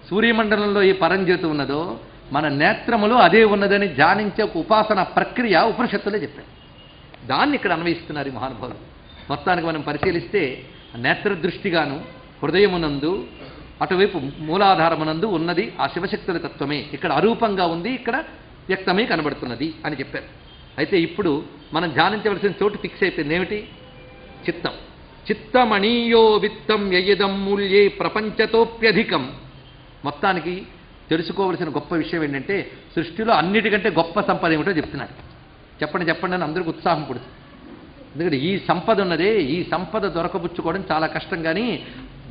సూర్యమండలంలో ఏ పరంజ్యోతి ఉన్నదో, మన నేత్రములో అదే ఉన్నదని ధ్యానించే ఒక ఉపాసన ప్రక్రియ ఉపనిషత్తులే చెప్పారు. దాన్ని ఇక్కడ అన్వయిస్తున్నారు ఈ మహానుభావులు. మొత్తానికి మనం పరిశీలిస్తే నేత్రదృష్టిగాను హృదయమునందు అటువైపు మూలాధారమునందు ఉన్నది ఆ శివశక్తుల తత్వమే. ఇక్కడ అరూపంగా ఉంది, ఇక్కడ వ్యక్తమే కనబడుతున్నది అని చెప్పారు. అయితే ఇప్పుడు మనం ధ్యానించవలసిన చోటు ఫిక్స్ అయిపోయింది. ఏమిటి? చిత్తం. చిత్తమణీయో విత్తం యయిదం మూల్యే ప్రపంచతోప్యధికం. మొత్తానికి తెలుసుకోవలసిన గొప్ప విషయం ఏంటంటే, సృష్టిలో అన్నిటికంటే గొప్ప సంపద ఏమిటో చెప్తున్నాడు. చెప్పండి చెప్పండి అని అందరికీ ఉత్సాహం పుడుతుంది. ఎందుకంటే ఈ సంపద ఉన్నదే, ఈ సంపద దొరకబుచ్చుకోవడం చాలా కష్టం. కానీ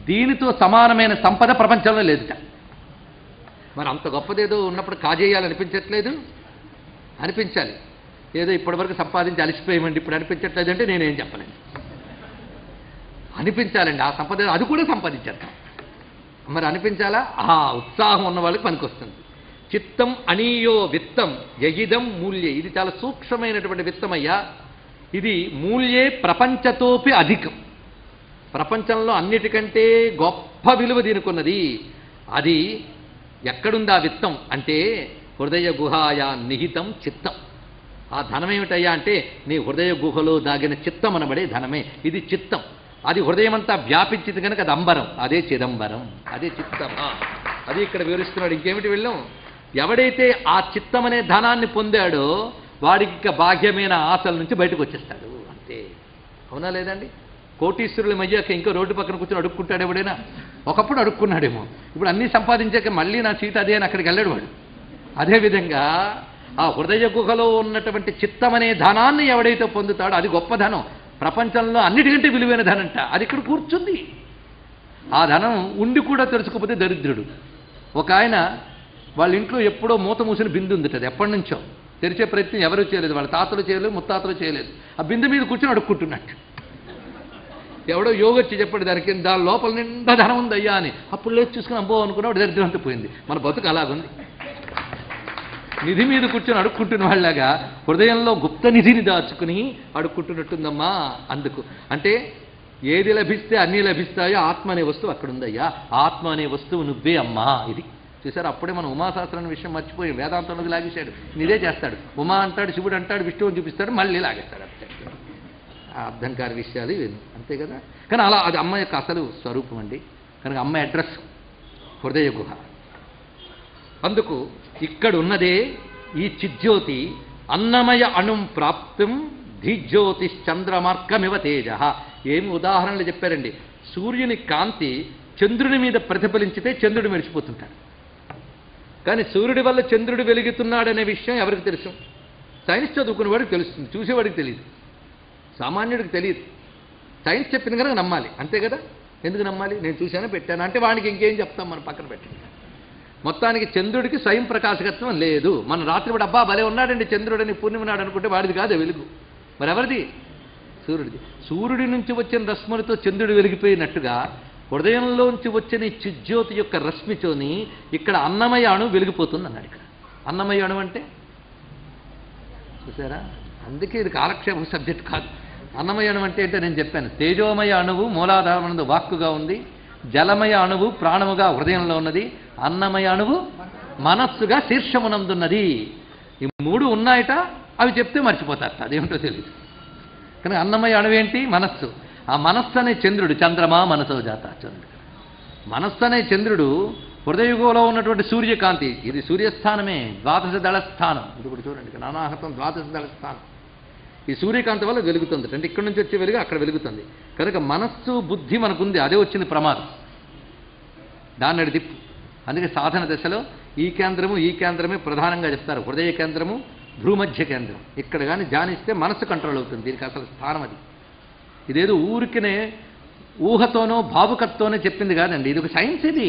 దీనితో సమానమైన సంపద ప్రపంచంలో లేదుట. మరి అంత గొప్పదేదో ఉన్నప్పుడు కాజేయాలనిపించట్లేదు? అనిపించాలి. ఏదో ఇప్పటివరకు సంపాదించి అలసిపోయామండి, ఇప్పుడు అనిపించట్లేదు అంటే నేనేం చెప్పలేను. అనిపించాలండి ఆ సంపద, అది కూడా సంపాదించేద్దాం. మరి అనిపించాలా? ఆ ఉత్సాహం ఉన్న వాళ్ళకి పనికొస్తుంది. చిత్తం అనీయో విత్తం యయిదం మూల్యే. ఇది చాలా సూక్ష్మమైనటువంటి విత్తమయ్యా. ఇది మూల్యే ప్రపంచతోపి అధికం. ప్రపంచంలో అన్నిటికంటే గొప్ప విలువ దీనికున్నది. అది ఎక్కడుంది ఆ విత్తం అంటే హృదయ గుహాయా నిహితం చిత్తం. ఆ ధనం ఏమిటయ్యా అంటే నీ హృదయ గుహలో దాగిన చిత్తం అనబడే ధనమే. ఇది చిత్తం. అది హృదయమంతా వ్యాపించింది కనుక అది అంబరం, అదే చిదంబరం, అదే చిత్తం. అది ఇక్కడ వివరిస్తున్నాడు. ఇంకేమిటి వెళ్ళాం? ఎవడైతే ఆ చిత్తం అనే ధనాన్ని పొందాడో వాడికి ఇక బాహ్యమైన ఆశల నుంచి బయటకు వచ్చేస్తాడు. అంతే. అవునా లేదండి? కోటీశ్వరుల మధ్యాక ఇంకా రోడ్డు పక్కన కూర్చొని అడుక్కుంటాడు ఎవడైనా? ఒకప్పుడు అడుక్కున్నాడేమో, ఇప్పుడు అన్నీ సంపాదించాక మళ్ళీ నా సీట్ అదే అని అక్కడికి వెళ్ళాడు వాడు. అదేవిధంగా ఆ హృదయ గుహలో ఉన్నటువంటి చిత్తం అనే ధనాన్ని ఎవడైతే పొందుతాడో అది గొప్ప ధనం. ప్రపంచంలో అన్నిటికంటే విలువైన ధనంట. అది ఇక్కడ కూర్చుంది. ఆ ధనం ఉండి కూడా తెలుసుకోకపోతే దరిద్రుడు. ఒక ఆయన వాళ్ళ ఇంట్లో ఎప్పుడో మూత మూసిన బిందు ఉందిట. అది ఎప్పటి నుంచో తెరిచే ప్రయత్నం ఎవరూ చేయలేదు. వాళ్ళ తాతలు చేయలేదు, ముత్తాతలు చేయలేదు. ఆ బిందు మీద కూర్చొని అడుక్కుంటున్నట్టు. ఎవడో యోగొచ్చి చెప్పాడు దానికి, దాని లోపల నిండా ధనం ఉంది అయ్యా అని. అప్పుడు లేచి చూసుకుని అబ్బో అనుకున్నాడు, దరిద్రం అంతా పోయింది. మన బతుకు అలాగుంది. నిధి మీద కూర్చొని అడుక్కుంటున్న వాళ్ళగా హృదయంలో గుప్త నిధిని దాచుకుని అడుక్కుంటున్నట్టుందమ్మా. అందుకు అంటే ఏది లభిస్తే అన్నీ లభిస్తాయో ఆత్మ అనే వస్తువు అక్కడుందయ్యా. ఆత్మ అనే వస్తువు నువ్వే అమ్మా. ఇది చూసారు. అప్పుడే మనం ఉమాశాస్త్రం విషయం మర్చిపోయి వేదాంతంలోకి లాగేశాడు. నిదే చేస్తాడు. ఉమా అంటాడు, శివుడు అంటాడు, విష్ణువుని చూపిస్తాడు, మళ్ళీ లాగేస్తాడు. అర్థం కాని విషయాలు ఇవి. అంతే కదా. కానీ అలా అది అమ్మ యొక్క అసలు స్వరూపం అండి. కనుక అమ్మ అడ్రస్ హృదయ గుహ. అందుకు ఇక్కడ ఉన్నదే ఈ చిజ్యోతి అన్నమయ అణుం ప్రాప్తం ధీజ్యోతిశ్చంద్రమార్గమివ తేజ. ఏమి ఉదాహరణలు చెప్పారండి. సూర్యుని కాంతి చంద్రుడి మీద ప్రతిఫలించితే చంద్రుడు మెరిసిపోతుంటాడు. కానీ సూర్యుడి వల్ల చంద్రుడు వెలుగుతున్నాడనే విషయం ఎవరికి తెలుసు? సైన్స్ చదువుకునేవాడికి తెలుస్తుంది, చూసేవాడికి తెలియదు, సామాన్యుడికి తెలియదు. సైన్స్ చెప్పింది కనుక నమ్మాలి. అంతే కదా. ఎందుకు నమ్మాలి? నేను చూశాను పెట్టాను అంటే వాడికి ఇంకేం చెప్తాం, మనం పక్కన పెట్టండి. మొత్తానికి చంద్రుడికి స్వయం ప్రకాశకత్వం లేదు. మన రాత్రిపూట అబ్బా భలే ఉన్నాడండి చంద్రుడని పూర్ణిమ నాడు అనుకుంటే వాడిది కాదు వెలుగు. మరి ఎవరిది? సూర్యుడిది. సూర్యుడి నుంచి వచ్చిన రశ్ములతో చంద్రుడు వెలిగిపోయినట్టుగా హృదయంలోంచి వచ్చిన ఈ చిజ్యోతి యొక్క రశ్మితోని ఇక్కడ అన్నమయ అణువు వెలిగిపోతుంది అన్నాడు. ఇక్కడ అన్నమయ అణువు అంటే చూసారా? అందుకే ఇది కాలక్షేపం సబ్జెక్ట్ కాదు. అన్నమయ అణువు అంటే ఏంటో నేను చెప్పాను. తేజోమయ అణువు మూలాధారమునందు వాక్కుగా ఉంది, జలమయ అణువు ప్రాణముగా హృదయంలో ఉన్నది, అన్నమయ అణువు మనస్సుగా శీర్షమునందున్నది. ఈ మూడు ఉన్నాయట. అవి చెప్తే మర్చిపోతారట, అదేమిటో తెలియదు. కానీ అన్నమయ అణువేంటి? మనస్సు. ఆ మనస్సు అనే చంద్రుడు, చంద్రమా మనసో జాత చంద్రుడు. మనస్సు అనే చంద్రుడు హృదయుగంలో ఉన్నటువంటి సూర్యకాంతి, ఇది సూర్యస్థానమే, ద్వాదశ దళ స్థానం. ఇది ఇప్పుడు చూడండి, ఇక్కడ నానాహతం ద్వాదశ దళ స్థానం. ఈ సూర్యకాంతి వల్ల వెలుగుతుంది. అంటే ఇక్కడి నుంచి వచ్చే వెలుగు అక్కడ వెలుగుతుంది. కనుక మనస్సు బుద్ధి మనకుంది, అదే వచ్చింది ప్రమాదం. దాన్ని దిప్పు. అందుకే సాధన దశలో ఈ కేంద్రమే ప్రధానంగా చెప్తారు. హృదయ కేంద్రము, భ్రూమధ్య కేంద్రం. ఇక్కడ కానీ ధ్యానిస్తే మనస్సు కంట్రోల్ అవుతుంది. దీనికి అసలు స్థానం అది. ఇదేదో ఊరికినే ఊహతోనో భావుకతోనో చెప్పింది కాదండి, ఇది ఒక సైన్స్ ఇది.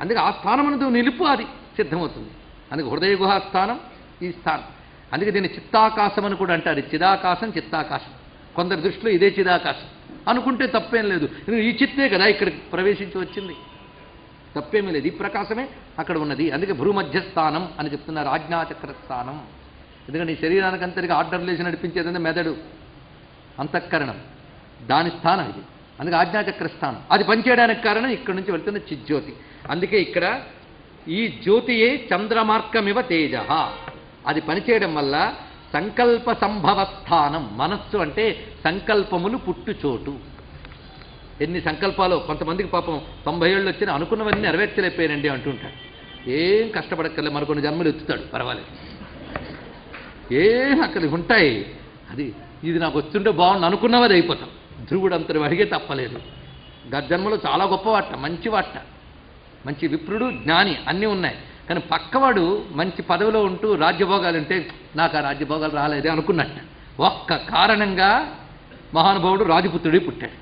అందుకే ఆ స్థానం అనేది నిలుపు, అది సిద్ధమవుతుంది. అందుకే హృదయ గుహా స్థానం ఈ స్థానం. అందుకే దీన్ని చిత్తాకాశం అని కూడా అంటారు. చిదాకాశం, చిత్తాకాశం. కొందరి దృష్టిలో ఇదే చిదాకాశం అనుకుంటే తప్పేం లేదు. ఈ చిత్తే కదా ఇక్కడికి ప్రవేశించి వచ్చింది, తప్పేమీ లేదు. ఈ ప్రకాశమే అక్కడ ఉన్నది. అందుకే భ్రూమధ్యస్థానం అని చెప్తున్నారు, ఆజ్ఞాచక్ర స్థానం. ఎందుకంటే ఈ శరీరానికి అంతటిగా ఆర్డర్లేసి నడిపించేదంటే మెదడు, అంతఃకరణం, దాని స్థానం ఇది. అందుకే ఆజ్ఞాచక్ర స్థానం. అది పనిచేయడానికి కారణం ఇక్కడి నుంచి వెళ్తున్న చిజ్యోతి. అందుకే ఇక్కడ ఈ జ్యోతియే చంద్రమార్కమివ తేజ. అది పనిచేయడం వల్ల సంకల్ప సంభవ స్థానం. మనస్సు అంటే సంకల్పములు పుట్టుచోటు. ఎన్ని సంకల్పాలు కొంతమందికి పాపం 90 ఏళ్ళు వచ్చినా అనుకున్నవన్నీ నెరవేర్చలేకపోయానండి అంటుంటాడు. ఏం కష్టపడక్కర్లే, మరికొన్ని జన్మలు ఎత్తుతాడు, పర్వాలేదు. ఏం అక్కడ ఉంటాయి. ఇది నాకు వస్తుంటే బాగుండు అనుకున్నవది అయిపోతాం. ధ్రువుడు అంతటి వాడిగే తప్పలేదు. గర్జన్మలో చాలా గొప్పవాట, మంచి వాట, మంచి విప్రుడు, జ్ఞాని అన్నీ ఉన్నాయి. కానీ పక్కవాడు మంచి పదవిలో ఉంటూ రాజ్యభోగాలు ఉంటే నాకు ఆ రాజ్యభోగాలు రాలేదే అనుకున్నట్ట. ఒక్క కారణంగా మహానుభావుడు రాజపుత్రుడి పుట్టాడు.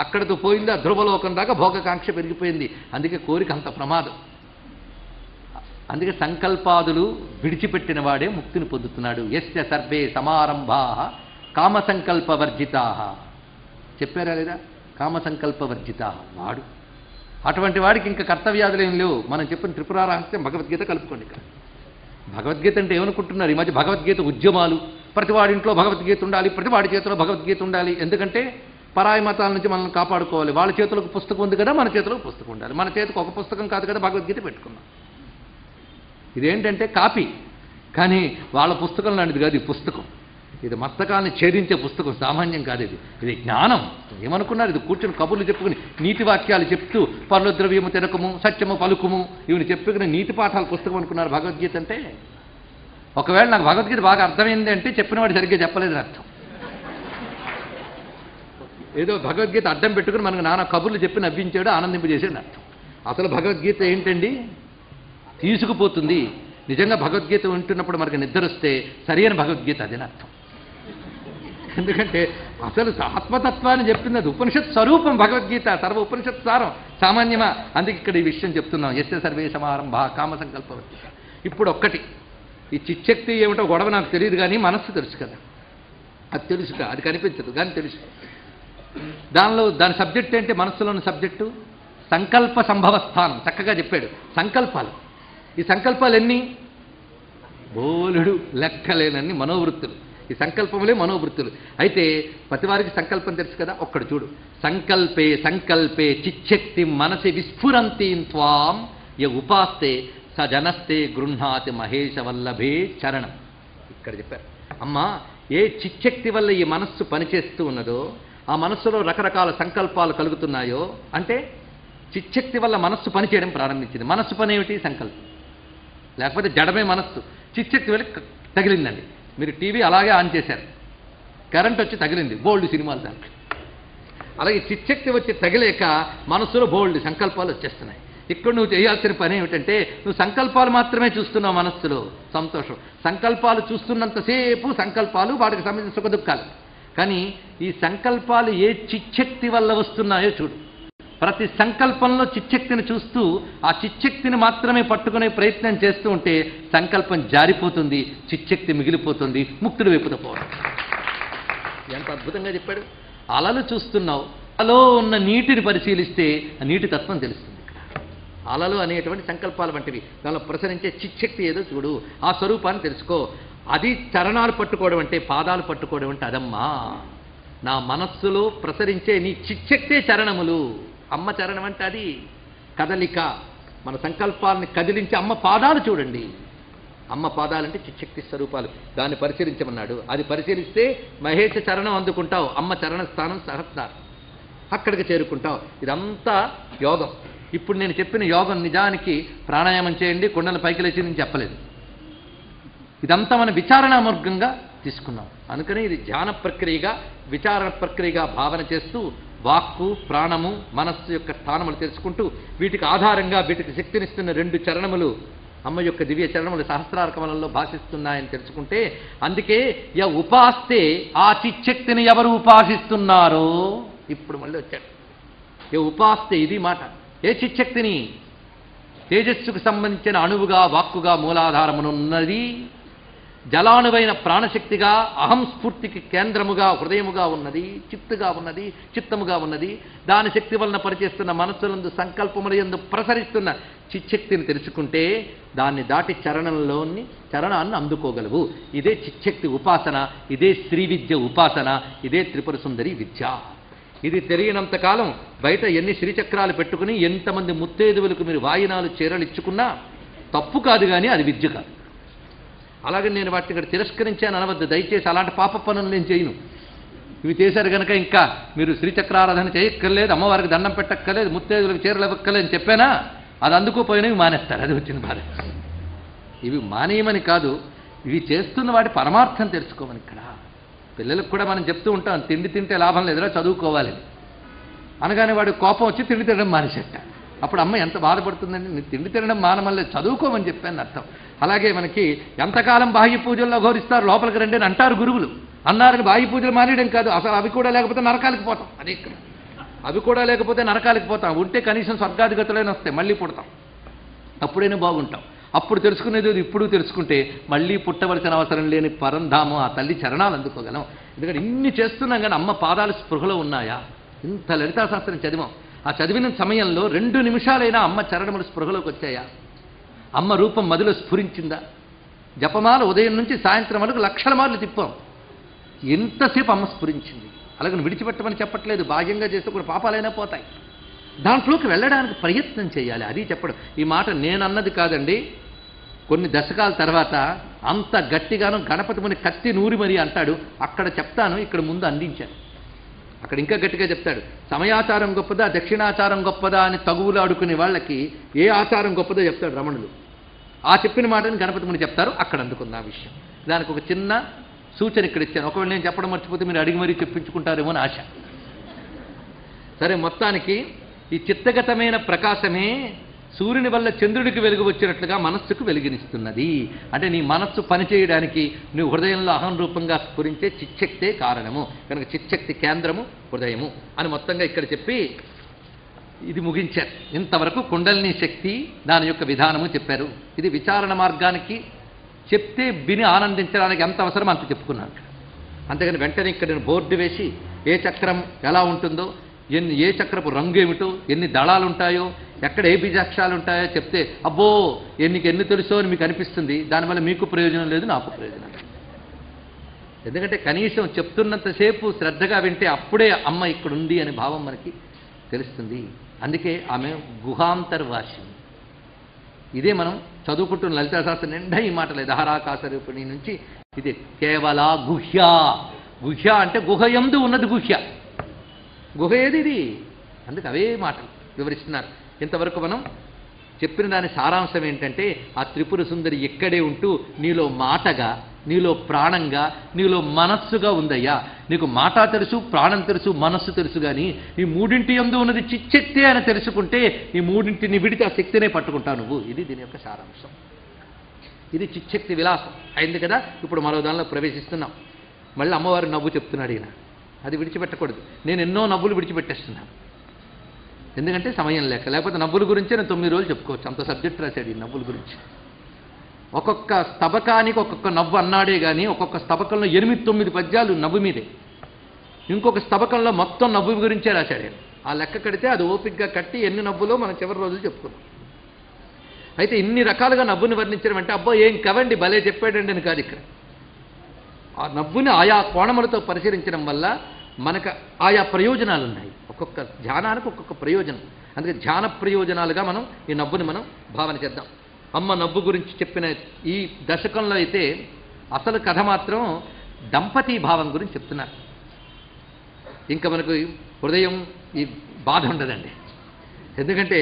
అక్కడితో పోయింది, ఆ ధ్రువలోకం దాకా భోగకాంక్ష పెరిగిపోయింది. అందుకే కోరిక అంత ప్రమాదం. అందుకే సంకల్పాదులు విడిచిపెట్టిన వాడే ముక్తిని పొందుతున్నాడు. యస్య సర్వే సమారంభా కామసంకల్పవర్జితా. చెప్పారా లేదా? కామసంకల్పవర్జితా వాడు. అటువంటి వాడికి ఇంకా కర్తవ్యాదులు ఏం లేవు. మనం చెప్పిన త్రిపుర రహస్యం భగవద్గీత కలుపుకోండి. ఇక్కడ భగవద్గీత అంటే ఏమనుకుంటున్నారు? ఈ మధ్య భగవద్గీత ఉద్యమాలు, ప్రతివాడి ఇంట్లో భగవద్గీత ఉండాలి, ప్రతివాడి చేతిలో భగవద్గీత ఉండాలి. ఎందుకంటే పరాయి మతాల నుంచి మనల్ని కాపాడుకోవాలి. వాళ్ళ చేతులకు పుస్తకం ఉంది కదా, మన చేతిలోకి పుస్తకం ఉండాలి. మన చేతికి ఒక పుస్తకం కాదు కదా భగవద్గీత పెట్టుకున్నాం. ఇదేంటంటే కాపీ, కానీ వాళ్ళ పుస్తకం లాంటిది కాదు ఈ పుస్తకం. ఇది మస్తకాన్ని ఛేదించే పుస్తకం, సామాన్యం కాదు ఇది. ఇది జ్ఞానం. ఏమనుకున్నారు? ఇది కూర్చొని కబుర్లు చెప్పుకుని నీతి వాక్యాలు చెప్తూ పనుల ద్రవ్యము తినకము, సత్యము పలుకుము, ఇవి చెప్పుకుని నీతి పాఠాల పుస్తకం అనుకున్నారు భగవద్గీత అంటే. ఒకవేళ నాకు భగవద్గీత బాగా అర్థమైంది అంటే చెప్పినవాడు సరిగ్గా చెప్పలేదని అర్థం. ఏదో భగవద్గీత అడ్డం పెట్టుకుని మనకు నానా కబుర్లు చెప్పి నవ్వించాడు, ఆనందింపజేసాడు అర్థం. అసలు భగవద్గీత ఏంటండి? తీసుకుపోతుంది. నిజంగా భగవద్గీత వింటున్నప్పుడు మనకు నిద్ర వస్తే సరైన భగవద్గీత అదని అర్థం. ఎందుకంటే అసలు ఆత్మతత్వాన్ని చెప్తుంది, అది ఉపనిషత్ స్వరూపం భగవద్గీత, సర్వ ఉపనిషత్ సారం. సామాన్యమా? అందుకే ఇక్కడ ఈ విషయం చెప్తున్నాం. యస్య సర్వే సమారంభ కామసంకల్పవర్జిత. ఇప్పుడు ఒక్కటి, ఈ చిచ్చక్తి ఏమిటో గొడవ నాకు తెలియదు, కానీ మనస్సు తెలుసు కదా, అది తెలుసుట, అది కనిపించదు కానీ తెలుసు. దాని సబ్జెక్ట్ ఏంటి? మనస్సులోని సబ్జెక్టు సంకల్ప సంభవ స్థానం. చక్కగా చెప్పాడు. సంకల్పాలు, ఈ సంకల్పాలు ఎన్ని? బోలుడు లెక్కలేనన్ని మనోవృత్తులు. ఈ సంకల్పములే మనోవృత్తులు. అయితే ప్రతివారికి సంకల్పం తెలుసు కదా. ఒక్కడు చూడు, సంకల్పే సంకల్పే చిచ్చక్తి మనసి విస్ఫురంతీం త్వాం య ఉపాస్తే స జనస్తే గృహ్ణాతి మహేశ వల్లభే చరణం. ఇక్కడ చెప్పారు. అమ్మా, ఏ చిచ్చక్తి వల్ల ఈ మనస్సు పనిచేస్తూ ఉన్నదో, ఆ మనస్సులో రకరకాల సంకల్పాలు కలుగుతున్నాయో, అంటే చిచ్చక్తి వల్ల మనస్సు పనిచేయడం ప్రారంభించింది. మనస్సు పని ఏమిటి? సంకల్పం. లేకపోతే జడమే మనస్సు. చిచ్చక్తి వల్ల తగిలిందండి. మీరు టీవీ అలాగే ఆన్ చేశారు, కరెంట్ వచ్చి తగిలింది, బోల్డ్ సినిమాలు దాంట్లో. అలాగే చిచ్చక్తి వచ్చి తగిలేక మనస్సులో బోల్డ్ సంకల్పాలు వచ్చేస్తున్నాయి. ఇక్కడ నువ్వు చేయాల్సిన పని ఏమిటంటే, నువ్వు సంకల్పాలు మాత్రమే చూస్తున్నావు మనస్సులో. సంతోషం. సంకల్పాలు చూస్తున్నంతసేపు సంకల్పాలు, వాటికి సంబంధించిన సుఖ దుఃఖాలు. కానీ ఈ సంకల్పాలు ఏ చిచ్చక్తి వల్ల వస్తున్నాయో చూడు. ప్రతి సంకల్పంలో చిచ్చక్తిని చూస్తూ ఆ చిచ్చక్తిని మాత్రమే పట్టుకునే ప్రయత్నం చేస్తూ ఉంటే సంకల్పం జారిపోతుంది, చిచ్చక్తి మిగిలిపోతుంది, ముక్తుడు వైపుతో పోవడం. ఎంత అద్భుతంగా చెప్పాడు. అలలు చూస్తున్నావు, అలలో ఉన్న నీటిని పరిశీలిస్తే ఆ నీటి తత్వం తెలుస్తుంది. ఇక్కడ అలలు అనేటువంటి సంకల్పాలు వంటివి. దానిలో ప్రసరించే చిచ్చక్తి ఏదో చూడు, ఆ స్వరూపాన్ని తెలుసుకో. అది చరణాలు పట్టుకోవడం అంటే, పాదాలు పట్టుకోవడం అంటే అదమ్మా. నా మనస్సులో ప్రసరించే నీ చిచ్చక్తే చరణములు. అమ్మ చరణం అంటే అది కదలిక. మన సంకల్పాలని కదిలించి అమ్మ పాదాలు చూడండి. అమ్మ పాదాలంటే చిచ్చక్తి స్వరూపాలు. దాన్ని పరిశీలించమన్నాడు. అది పరిశీలిస్తే మహేష చరణం అందుకుంటావు. అమ్మ చరణ స్థానం సహస్రారం, అక్కడికి చేరుకుంటావు. ఇదంతా యోగం. ఇప్పుడు నేను చెప్పిన యోగం నిజానికి ప్రాణాయామం చేయండి, కుండల పైకి లేచి నేను చెప్పలేదు. ఇదంతా మనం విచారణ మార్గంగా తీసుకున్నాం. అందుకని ఇది ధ్యాన ప్రక్రియగా, విచారణ ప్రక్రియగా భావన చేస్తూ వాక్కు, ప్రాణము, మనస్సు యొక్క స్థానములు తెలుసుకుంటూ వీటికి ఆధారంగా వీటికి శక్తినిస్తున్న 2 చరణములు అమ్మ యొక్క దివ్య చరణములు సహస్రార కమలంలో భాషిస్తున్నాయని తెలుసుకుంటే, అందుకే ఉపాస్తే ఆ చిచ్చక్తిని ఎవరు ఉపాసిస్తున్నారో ఇప్పుడు మళ్ళీ వచ్చాడు. ఉపాస్తే ఇది మాట. ఏ చిచ్చక్తిని? తేజస్సుకు సంబంధించిన అణువుగా, వాక్కుగా, మూలాధారమునున్నది, జలానువైన ప్రాణశక్తిగా, అహం స్ఫూర్తికి కేంద్రముగా, హృదయముగా ఉన్నది, చిత్తముగా ఉన్నది, దాని శక్తి వలన పనిచేస్తున్న మనస్సులందు, సంకల్పములందు ప్రసరిస్తున్న చిచ్చక్తిని తెలుసుకుంటే దాన్ని దాటి చరణాన్ని అందుకోగలవు. ఇదే చిచ్చక్తి ఉపాసన, ఇదే శ్రీ విద్య ఉపాసన, ఇదే త్రిపుర సుందరి విద్య. ఇది తెలియనంతకాలం బయట ఎన్ని శ్రీచక్రాలు పెట్టుకుని ఎంతమంది ముత్తైదువులకు మీరు వాయినాలు చీరలు ఇచ్చుకున్నా తప్పు కాదు, కానీ అది విద్య కాదు. అలాగే నేను వాటిని ఇక్కడ తిరస్కరించాను అనవద్దు దయచేసి. అలాంటి పాప పనులు నేను చేయను. ఇవి చేశారు కనుక ఇంకా మీరు శ్రీచక్రారాధన చేయక్కర్లేదు, అమ్మవారికి దండం పెట్టక్కర్లేదు, ముత్తైదులకు చీరలు ఇవ్వక్కర్లేదు అని చెప్పానా, అది అందుకోపోయినవి మానేస్తారు. అది వచ్చిన బాధ. ఇవి మానేయమని కాదు, ఇవి చేస్తున్న వాటి పరమార్థం తెలుసుకోమని. ఇక్కడ పిల్లలకు కూడా మనం చెప్తూ ఉంటాం, తిండి తింటే లాభం లేదురా, చదువుకోవాలి అనగానే వాడు కోపం వచ్చి తిండి తినడం మానేసేట. అప్పుడు అమ్మ ఎంత బాధపడుతుందండి, నీ తిండి తినడం మానమల్లే, చదువుకోమని చెప్పాను అర్థం. అలాగే మనకి ఎంతకాలం బాహ్య పూజల్లో ఘోరిస్తారు, లోపలికి రండి అని అంటారు గురువులు. అన్నారని బాహ్య పూజలు మానేయడం కాదు, అసలు అవి కూడా లేకపోతే నరకాలకు పోతాం. అదే ఇక్కడ అవి కూడా లేకపోతే నరకాలకు పోతాం. ఉంటే కనీసం స్వర్గాధిగతులైనా వస్తాయి, మళ్ళీ పుడతాం, అప్పుడైనా బాగుంటాం. అప్పుడు తెలుసుకునేది ఇప్పుడు తెలుసుకుంటే మళ్ళీ పుట్టవలసిన అవసరం లేని పరంధామం ఆ తల్లి చరణాలు అందుకోగలం. ఎందుకంటే ఇన్ని చేస్తున్నాం కానీ అమ్మ పాదాలు స్పృహలో ఉన్నాయా? ఇంత లలితాశాస్త్రం చదివాం, ఆ చదివిన సమయంలో 2 నిమిషాలైనా అమ్మ చరణములు స్పృహలోకి వచ్చాయా? అమ్మ రూపం మదిలో స్ఫురించిందా? జపమాల ఉదయం నుంచి సాయంత్రం వరకు లక్షల మార్లు తిప్పాం, ఎంతసేపు అమ్మ స్ఫురించింది. అలాగే విడిచిపెట్టమని చెప్పట్లేదు, భాగ్యంగా చేస్తే కూడా పాపాలైనా పోతాయి. దాంట్లోకి వెళ్ళడానికి ప్రయత్నం చేయాలి, అది చెప్పడం. ఈ మాట నేనన్నది కాదండి. కొన్ని దశకాల తర్వాత అంత గట్టిగాను గణపతి ముని కత్తి నూరి మరీ అంటాడు. అక్కడ చెప్తాను, ఇక్కడ ముందు అందించాను. అక్కడ ఇంకా గట్టిగా చెప్తాడు, సమయాచారం గొప్పదా దక్షిణాచారం గొప్పదా అని తగువులు ఆడుకునే వాళ్ళకి ఏ ఆచారం గొప్పదో చెప్తాడు రమణులు. ఆ చెప్పిన మాటని గణపతి ముని చెప్తారు. అక్కడ అందుకుంది ఆ విషయం. దానికి ఒక చిన్న సూచన ఇక్కడ ఇచ్చాను. ఒకవేళ నేను చెప్పడం మర్చిపోతే మీరు అడిగి మరీ చెప్పించుకుంటారేమో అని ఆశ. సరే, మొత్తానికి ఈ చిత్తగతమైన ప్రకాశమే సూర్యుని వల్ల చంద్రుడికి వెలుగు వచ్చినట్లుగా మనస్సుకు వెలుగునిస్తున్నది. అంటే నీ మనస్సు పనిచేయడానికి నువ్వు హృదయంలో అహం రూపంగా స్ఫురించే చిచ్చక్తే కారణము కనుక చిచ్చక్తి కేంద్రము హృదయము అని మొత్తంగా ఇక్కడ చెప్పి ఇది ముగించారు. ఇంతవరకు కుండలిని శక్తి దాని యొక్క విధానము చెప్పారు. ఇది విచారణ మార్గానికి చెప్తే విని ఆనందించడానికి ఎంత అవసరం అంత చెప్పుకున్నాను. అంతేగాని వెంటనే ఇక్కడ నేను బోర్డు వేసి ఏ చక్రం ఎలా ఉంటుందో, ఏ చక్రపు రంగు ఏమిటో, ఎన్ని దళాలు ఉంటాయో, ఎక్కడ ఏ బీజాక్షరాలు ఉంటాయో చెప్తే అబ్బో ఎన్ని తెలుసో అని మీకు అనిపిస్తుంది. దానివల్ల మీకు ప్రయోజనం లేదు, నాకు ప్రయోజనం లేదు. ఎందుకంటే కనీసం చెప్తున్నంతసేపు శ్రద్ధగా వింటే అప్పుడే అమ్మ ఇక్కడ ఉంది అనే భావం మనకి తెలుస్తుంది. అందుకే ఆమె గుహాంతర్వాసి. ఇదే మనం చదువుకుంటున్న లలితాశాస్త్రం నిండా ఈ మాటలే. దహరాకాశ రూపిణి నుంచి ఇది కేవల గుహ్య. గుహ్య అంటే గుహయందు ఉన్నది గుహ్య. గుహ ఏది ఇది? అందుకు అవే మాటలు వివరిస్తున్నారు. ఇంతవరకు మనం చెప్పిన దాని సారాంశం ఏంటంటే ఆ త్రిపుర సుందరి ఎక్కడే ఉంటూ నీలో మాటగా, నీలో ప్రాణంగా, నీలో మనస్సుగా ఉందయ్యా. నీకు మాట తెలుసు, ప్రాణం తెలుసు, మనస్సు తెలుసు, కానీ ఈ మూడింటి యందు ఉన్నది చిచ్చక్తి అని తెలుసుకుంటే ఈ మూడింటిని విడితే ఆ శక్తినే పట్టుకుంటావు నువ్వు. ఇది దీని యొక్క సారాంశం. ఇది చిచ్చక్తి విలాసం అయింది కదా. ఇప్పుడు మరో దానిలో ప్రవేశిస్తున్నాం. మళ్ళీ అమ్మవారు నవ్వు చెప్తున్నాడు ఈయన. అది విడిచిపెట్టకూడదు. నేను ఎన్నో నవ్వులు విడిచిపెట్టేస్తున్నాను, ఎందుకంటే సమయం లేకపోతే నవ్వుల గురించే నేను 9 రోజులు చెప్పుకోవచ్చు. అంత సబ్జెక్ట్ రాశాడు ఈ నవ్వుల గురించి. ఒక్కొక్క స్తబకానికి ఒక్కొక్క నవ్వు అన్నాడే కానీ ఒక్కొక్క స్తబకంలో 8-9 పద్యాలు నవ్వు మీదే. ఇంకొక స్తబకంలో మొత్తం నవ్వు గురించే రాశాడు. ఆ లెక్క కడితే అది ఓపికగా కట్టి ఎన్ని నవ్వులో మనం చివరి రోజులు చెప్పుకున్నాం. అయితే ఇన్ని రకాలుగా నవ్వుని వర్ణించడం అంటే అబ్బో ఏం కవండి భలే చెప్పాడండి అని కాదు. ఇక్కడ ఆ నవ్వుని ఆయా కోణములతో పరిశీలించడం వల్ల మనకు ఆయా ప్రయోజనాలు ఉన్నాయి. ఒక్కొక్క ధ్యానానికి ఒక్కొక్క ప్రయోజనం. అందుకే ధ్యాన ప్రయోజనాలుగా మనం ఈ నవ్వుని మనం భావన చేద్దాం. అమ్మ నవ్వు గురించి చెప్పిన ఈ దశకంలో అయితే అసలు కథ మాత్రం దంపతీ భావం గురించి చెప్తున్నారు. ఇంకా మనకు హృదయం ఈ బాధ ఉండదండి. ఎందుకంటే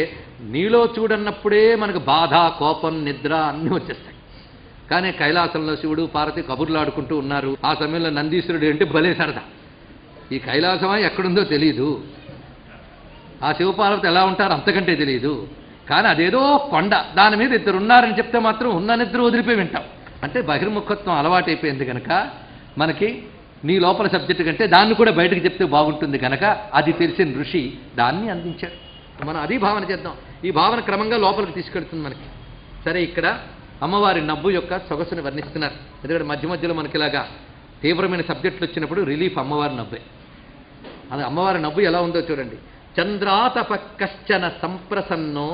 నీలో చూడన్నప్పుడే మనకు బాధ, కోపం, నిద్ర అన్నీ వచ్చేస్తాయి. కానీ కైలాసంలో శివుడు పార్వతి కబుర్లు ఆడుకుంటూ ఉన్నారు. ఆ సమయంలో నందీశ్వరుడు అంటే భలే సరదా. ఈ కైలాసమా ఎక్కడుందో తెలియదు, ఆ శివపార్వతి ఎలా ఉంటారో అంతకంటే తెలియదు. కానీ అదేదో కొండ, దాని మీద ఇద్దరు ఉన్నారని చెప్తే మాత్రం ఉన్న నిద్ర వదిలిపోయి వింటాం. అంటే బహిర్ముఖత్వం అలవాటైపోయింది కనుక మనకి నీ లోపల సబ్జెక్టు కంటే దాన్ని కూడా బయటకు చెప్తే బాగుంటుంది కనుక అది తెలిసిన ఋషి దాన్ని అందించాడు. మనం అది భావన చేద్దాం. ఈ భావన క్రమంగా లోపలికి తీసుకెళ్తుంది మనకి. సరే, ఇక్కడ అమ్మవారి నవ్వు యొక్క సొగసుని వర్ణిస్తున్నారు. ఎందుకంటే మధ్య మధ్యలో మనకి ఇలాగా తీవ్రమైన సబ్జెక్టులు వచ్చినప్పుడు రిలీఫ్ అమ్మవారి నవ్వే. అది అమ్మవారి నవ్వు ఎలా ఉందో చూడండి. చంద్రాతప కశ్చన సంప్రసన్నో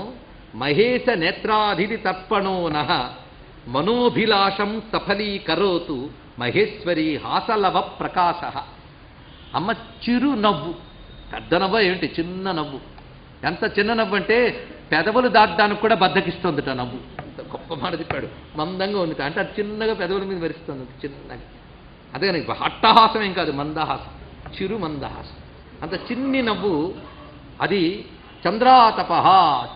మహేశ నేత్రాధిది తర్పణో నః మనోభిలాషం సఫలీకరోతు మహేశ్వరి హాసలవ ప్రకాశ. అమ్మ చిరు నవ్వు, పెద్ద నవ్వు ఏమిటి, చిన్న నవ్వు. ఎంత చిన్న నవ్వు అంటే పెదవులు దాటడానికి కూడా బద్దకిస్తుందిట నవ్వు. గొప్ప మాట చెప్పాడు. మందంగా ఉంది అంటే అది చిన్నగా పెదవుల మీద మెరుస్తుంది చిన్నగా. అదే అట్టహాసం ఏం కాదు, మందహాసం, చిరు మందహాసం. అంత చిన్ని నవ్వు. అది చంద్రాతప,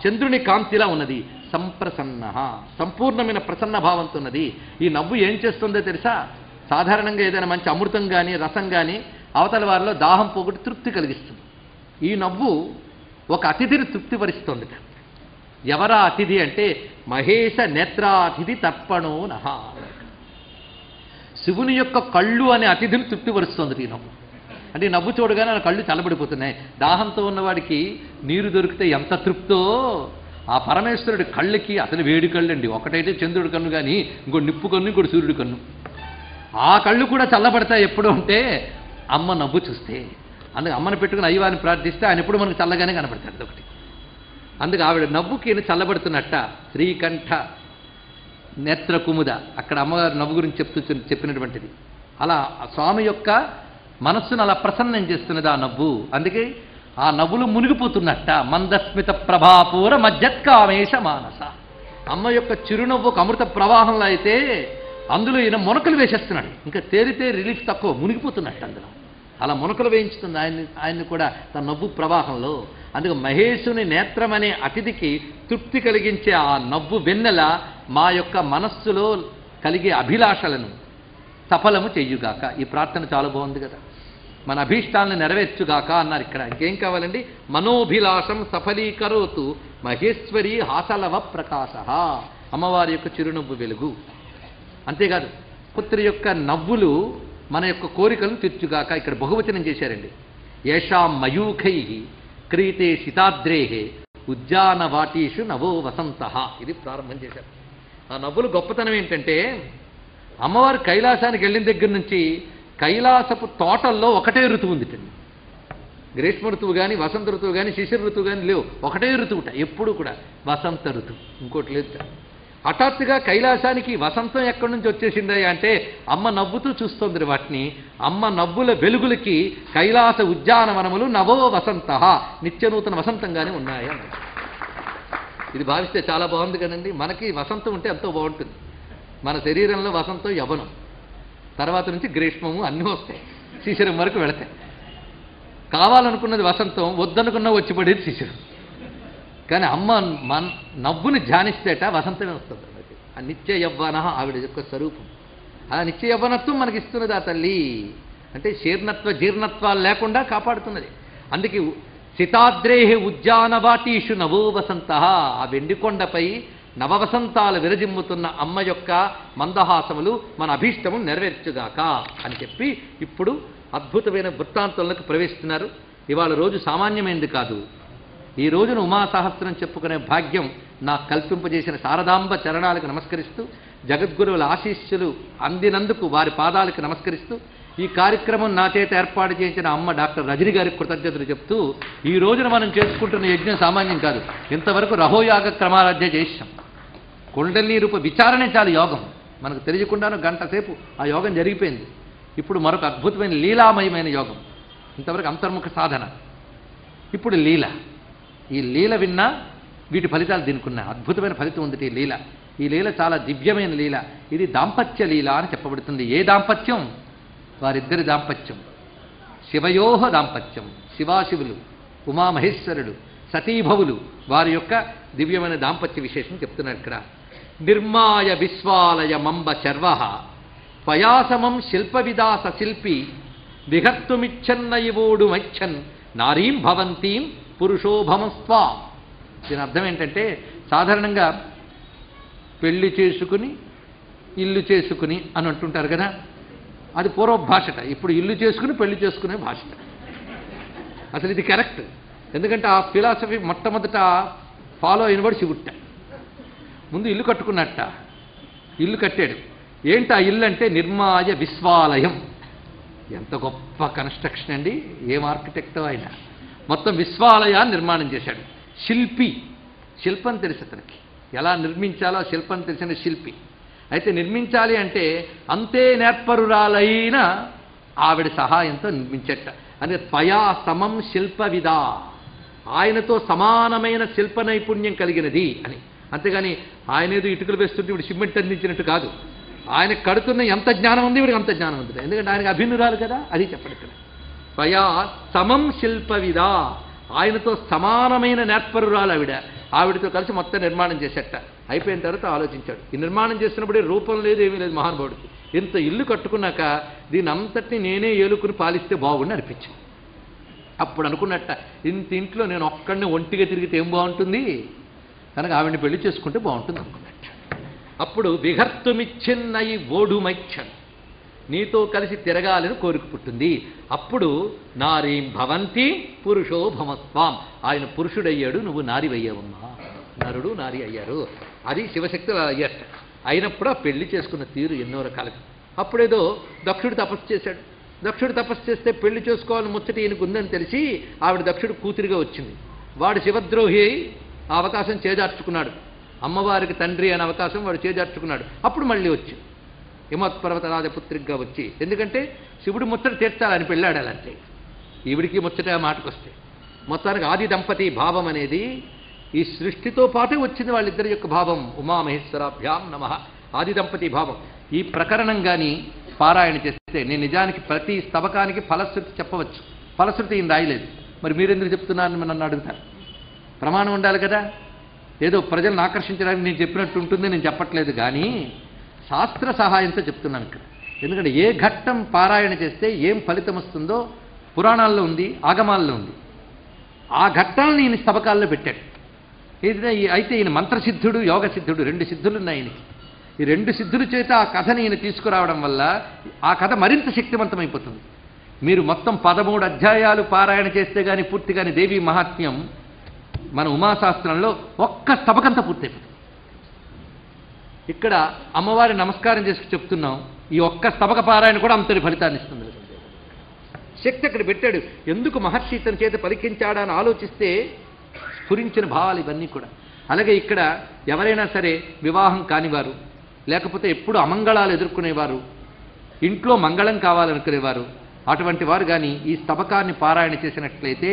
చంద్రుని కాంతిలా ఉన్నది. సంప్రసన్న, సంపూర్ణమైన ప్రసన్న భావంతో ఉన్నది. ఈ నవ్వు ఏం చేస్తుందో తెలుసా? సాధారణంగా ఏదైనా మంచి అమృతం కానీ రసం కానీ అవతల వారిలో దాహం పోగొట్టి తృప్తి కలిగిస్తుంది. ఈ నవ్వు ఒక అతిథిని తృప్తిపరుస్తోంది. ఎవరా అతిథి అంటే మహేశ నేత్రాతిథి తర్పణో నః. శివుని యొక్క కళ్ళు అనే అతిథిని తృప్తిపరుస్తోంది ఈ నవ్వు. అంటే ఈ నవ్వు చూడగానే నా కళ్ళు చల్లబడిపోతున్నాయి. దాహంతో ఉన్నవాడికి నీరు దొరికితే ఎంత తృప్తో, ఆ పరమేశ్వరుడి కళ్ళకి అసలు వేడి కళ్ళు అండి. ఒకటైతే చంద్రుడి కన్ను కానీ ఇంకోటి నిప్పు కన్ను, ఇంకోటి సూర్యుడి కన్ను. ఆ కళ్ళు కూడా చల్లబడతాయి ఎప్పుడు అంటే అమ్మ నవ్వు చూస్తే. అందుకే అమ్మను పెట్టుకుని అయ్యవారిని ప్రార్థిస్తే ఆయన ఎప్పుడు మనకు చల్లగానే కనబడతాడు. అదొకటి. అందుకే ఆవిడ నవ్వుకి చల్లబడుతున్నట్ట. శ్రీకంఠ నేత్ర కుముద, అక్కడ అమ్మగారు నవ్వు గురించి చెప్పినటువంటిది. అలా స్వామి యొక్క మనస్సును అలా ప్రసన్నం చేస్తున్నది ఆ నవ్వు. అందుకే ఆ నవ్వులు మునిగిపోతున్నట్ట. మందస్మిత ప్రభాపూర మధ్యత్కామేశ మానస. అమ్మ యొక్క చిరునవ్వు ఒక అమృత ప్రవాహంలో అయితే అందులో ఈయన మునకలు వేసేస్తున్నాడు. ఇంకా తేలితే రిలీఫ్ తక్కువ, మునిగిపోతున్నట్టు అందులో. అలా మునకలు వేయించుతుంది ఆయన్ని కూడా తన నవ్వు ప్రవాహంలో. అందుకే మహేశుని నేత్రం అనే అతిథికి తృప్తి కలిగించే ఆ నవ్వు వెన్నెల మా యొక్క మనస్సులో కలిగే అభిలాషలను సఫలము చెయ్యుగాక. ఈ ప్రార్థన చాలా బాగుంది కదా. మన అభీష్టాలను నెరవేర్చుగాక అన్నారు ఇక్కడ. ఇంకేం కావాలండి? మనోభిలాషం సఫలీకరోతు మహేశ్వరి హాసలవ ప్రకాశ. అమ్మవారి యొక్క చిరునవ్వు వెలుగు. అంతేకాదు పుత్రి యొక్క నవ్వులు మన యొక్క కోరికలను తీర్చుగాక. ఇక్కడ బహువచనం చేశారండి. ఏషాం మయూఖై క్రీతే శితాద్రేహే ఉద్యానవాటీషు నవో వసంత. ఇది ప్రారంభం చేశారు. ఆ నవ్వులు గొప్పతనం ఏంటంటే అమ్మవారు కైలాసానికి వెళ్ళిన దగ్గర నుంచి కైలాసపు తోటల్లో ఒకటే ఋతువు ఉందిటండి. గ్రీష్మ ఋతువు కానీ, వసంత ఋతువు కానీ, శిశిర ఋతువు కానీ లేవు. ఒకటే ఋతువుట ఎప్పుడు కూడా, వసంత ఋతువు, ఇంకోటి లేదు. హఠాత్తుగా కైలాసానికి వసంతం ఎక్కడి నుంచి వచ్చేసిందా అంటే అమ్మ నవ్వుతూ చూస్తోంది వాటిని. అమ్మ నవ్వుల వెలుగులకి కైలాస ఉద్యానవనములు నవో వసంత, నిత్యనూతన వసంతంగానే ఉన్నాయి. ఇది భావిస్తే చాలా బాగుంది కదండి. మనకి వసంతం ఉంటే ఎంతో బాగుంటుంది. మన శరీరంలో వసంతం యవనం, తర్వాత నుంచి గ్రీష్మము అన్నీ వస్తాయి, శిశిరం వరకు వెళతాయి. కావాలనుకున్నది వసంతం, వద్దనుకున్న వచ్చి పడేది శిశిరం. కానీ అమ్మ నవ్వుని ధ్యానిస్తేట వసంతమే వస్తుంది. ఆ నిత్య యవ్వన ఆవిడ యొక్క స్వరూపం. ఆ నిత్య యవ్వనత్వం మనకి ఇస్తున్నది ఆ తల్లి. అంటే శీర్ణత్వ జీర్ణత్వాలు లేకుండా కాపాడుతున్నది. అందుకే శితాద్రేహి ఉద్యానవాటీషు నవో వసంత. ఆ వెండికొండపై నవవసంతాలు విరజిమ్ముతున్న అమ్మ యొక్క మందహాసములు మన అభీష్టము నెరవేర్చుగాక అని చెప్పి ఇప్పుడు అద్భుతమైన వృత్తాంతంలోకి ప్రవేశిస్తున్నారు. ఇవాళ రోజు సామాన్యమైనది కాదు. ఈ రోజున ఉమాసహస్రం చెప్పుకునే భాగ్యం నాకు కల్పింపజేసిన శారదాంబ చరణాలకు నమస్కరిస్తూ, జగద్గురువుల ఆశీస్సులు అందినందుకు వారి పాదాలకు నమస్కరిస్తూ, ఈ కార్యక్రమం నా చేత ఏర్పాటు చేయించిన అమ్మ డాక్టర్ రజని గారికి కృతజ్ఞతలు చెప్తూ, ఈ రోజున మనం చేసుకుంటున్న యజ్ఞం సామాన్యం కాదు. ఇంతవరకు రహోయాగ క్రమారాధ్య చేసాం. కుండలిని రూప విచారణే చాలు యోగం. మనకు తెలియకుండాను గంట సేపు ఆ యోగం జరిగిపోయింది. ఇప్పుడు మరొక అద్భుతమైన లీలామయమైన యోగం. ఇంతవరకు అంతర్ముఖ సాధన, ఇప్పుడు లీల. ఈ లీల విన్నా వీటి ఫలితాలు దీనికున్న అద్భుతమైన ఫలితం ఉంది. ఈ లీల, ఈ లీల చాలా దివ్యమైన లీల. ఇది దాంపత్య లీల అని చెప్పబడుతుంది. ఏ దాంపత్యం? వారిద్దరి దాంపత్యం. శివయోహ దాంపత్యం. శివాశివులు, ఉమామహేశ్వరుడు, సతీభవులు వారి యొక్క దివ్యమైన దాంపత్య విశేషం చెప్తున్నారు ఇక్కడ. నిర్మాయ విశ్వాలయ మంబ శర్వ త్వయాసమం శిల్పవిదాస శిల్పి విహర్తుమిచ్చన్నయివోడు మచ్చన్ నారీం భవంతీం పురుషోభమస్వా. దీని అర్థం ఏంటంటే, సాధారణంగా పెళ్లి చేసుకుని ఇల్లు చేసుకుని అని అంటుంటారు కదా, అది పూర్వ భాషట. ఇప్పుడు ఇల్లు చేసుకుని పెళ్లి చేసుకునే భాషట. అసలు ఇది కరెక్ట్. ఎందుకంటే ఆ ఫిలాసఫీ మొట్టమొదట ఫాలో అయినవాడు శివుట్ట. ముందు ఇల్లు కట్టుకున్నట్ట, ఇల్లు కట్టాడు. ఏంటి ఆ ఇల్లు అంటే నిర్మాయ విశ్వాలయం. ఎంత గొప్ప కన్స్ట్రక్షన్ అండి! ఏం ఆర్కిటెక్టో ఆయన. మొత్తం విశ్వాలయాన్ని నిర్మాణం చేశాడు. శిల్పి, శిల్పం తెలుసు అతనికి, ఎలా నిర్మించాలో శిల్పం తెలిసిన శిల్పి. అయితే నిర్మించాలి అంటే అంతే నేర్పరురాలైన ఆవిడ సహాయంతో నిర్మించట. అంటే త్వయా సమం శిల్పవిదా, ఆయనతో సమానమైన శిల్ప నైపుణ్యం కలిగినది అని. అంతేగాని ఆయన ఏదో ఇటుకలు వేస్తుంటే ఇప్పుడు సిమెంట్ అందించినట్టు కాదు. ఆయన కడుతున్న ఎంత జ్ఞానం ఉంది, ఇవిడికి అంత జ్ఞానం ఉంది. ఎందుకంటే ఆయనకు అభిన్నురాలు కదా, అది చెప్పండి ఇక్కడ. త్వయా సమం శిల్పవిదా, ఆయనతో సమానమైన నేర్పరురాలు ఆవిడ. ఆవిడతో కలిసి మొత్తం నిర్మాణం చేసేట. అయిపోయిన తర్వాత ఆలోచించాడు. ఈ నిర్మాణం చేసినప్పుడే రూపం లేదు, ఏమీ లేదు మహానుభావుడికి. ఇంత ఇల్లు కట్టుకున్నాక దీని అంతటిని నేనే ఏలుకుని పాలిస్తే బాగుండి అనిపించింది. అప్పుడు అనుకున్నట్ట, ఇంత ఇంట్లో నేను ఒక్కడిని ఒంటిగా తిరిగితే ఏం బాగుంటుంది, కనుక ఆవిడని పెళ్లి చేసుకుంటే బాగుంటుంది అనుకున్నట్ట. అప్పుడు విహర్తుమిచ్చిన్నయి ఓడుమైచ్చన్, నీతో కలిసి తిరగాలని కోరిక పుట్టింది. అప్పుడు నారీం భవంతి పురుషో భమస్వాం, ఆయన పురుషుడయ్యాడు, నువ్వు నారివయ్యావమ్మా. నరుడు నారి అయ్యారు. అది శివశక్తులు అయ్యారు. అయినప్పుడు ఆ పెళ్లి చేసుకున్న తీరు ఎన్నో రకాలుగా. అప్పుడేదో దక్షుడు తపస్సు చేశాడు. దక్షుడు తపస్సు చేస్తే పెళ్లి చేసుకోవాలని ముచ్చట ఈయనకు ఉందని తెలిసి ఆవిడ దక్షుడు కూతురిగా వచ్చింది. వాడు శివద్రోహి అయి ఆ అవకాశం చేజార్చుకున్నాడు. అమ్మవారికి తండ్రి అనే అవకాశం వాడు చేజార్చుకున్నాడు. అప్పుడు మళ్ళీ వచ్చి హిమత్పర్వత రాజపుత్రిగా వచ్చి, ఎందుకంటే శివుడు ముచ్చట తీర్చాలని పెళ్ళాడాలంటే, ఈవిడికి ముచ్చట మాటకొస్తే. మొత్తానికి ఆది దంపతి భావం అనేది ఈ సృష్టితో పాటే వచ్చింది వాళ్ళిద్దరి యొక్క భావం. ఉమామహేశ్వరాభ్యాం నమః. ఆది దంపతి భావం. ఈ ప్రకరణం కానీ పారాయణ చేస్తే, నేను నిజానికి ప్రతి స్తవకానికి ఫలశ్రుతి చెప్పవచ్చు, ఫలశ్రుతి ఈయన రాయలేదు. మరి మీరెందుకు చెప్తున్నారని నన్ను అడుగుతారు. ప్రమాణం ఉండాలి కదా. ఏదో ప్రజలను ఆకర్షించడానికి నేను చెప్పినట్టు ఉంటుంది నేను చెప్పట్లేదు, కానీ శాస్త్ర సహాయంతో చెప్తున్నాను ఇక్కడ. ఎందుకంటే ఏ ఘట్టం పారాయణ చేస్తే ఏం ఫలితం వస్తుందో పురాణాల్లో ఉంది, ఆగమాల్లో ఉంది. ఆ ఘట్టాలను ఈయన స్తవకాల్లో పెట్టాడు. అయితే ఈయన మంత్రసిద్ధుడు, యోగసిద్ధుడు, 2 సిద్ధులున్నాయి ఆయనకి. ఈ 2 సిద్ధుల చేత ఆ కథని ఈయన తీసుకురావడం వల్ల ఆ కథ మరింత శక్తివంతమైపోతుంది. మీరు మొత్తం 13 అధ్యాయాలు పారాయణ చేస్తే కానీ పూర్తి కానీ దేవీ మహాత్మ్యం మన ఉమాశాస్త్రంలో ఒక్క స్తవకంతా పూర్తయిపోతుంది. ఇక్కడ అమ్మవారి నమస్కారం చేసి చెప్తున్నాం, ఈ ఒక్క స్తవక పారాయణ కూడా అంతటి ఫలితాన్ని ఇస్తుంది. శక్తి అక్కడ పెట్టాడు. ఎందుకు మహర్షి తన చేత పలికించాడా అని ఆలోచిస్తే స్ఫురించిన భావాలు ఇవన్నీ కూడా. అలాగే ఇక్కడ ఎవరైనా సరే వివాహం కానివారు, లేకపోతే ఎప్పుడు అమంగళాలు ఎదుర్కొనేవారు, ఇంట్లో మంగళం కావాలనుకునేవారు, అటువంటి వారు కానీ ఈ స్తవకాన్ని పారాయణ చేసినట్లయితే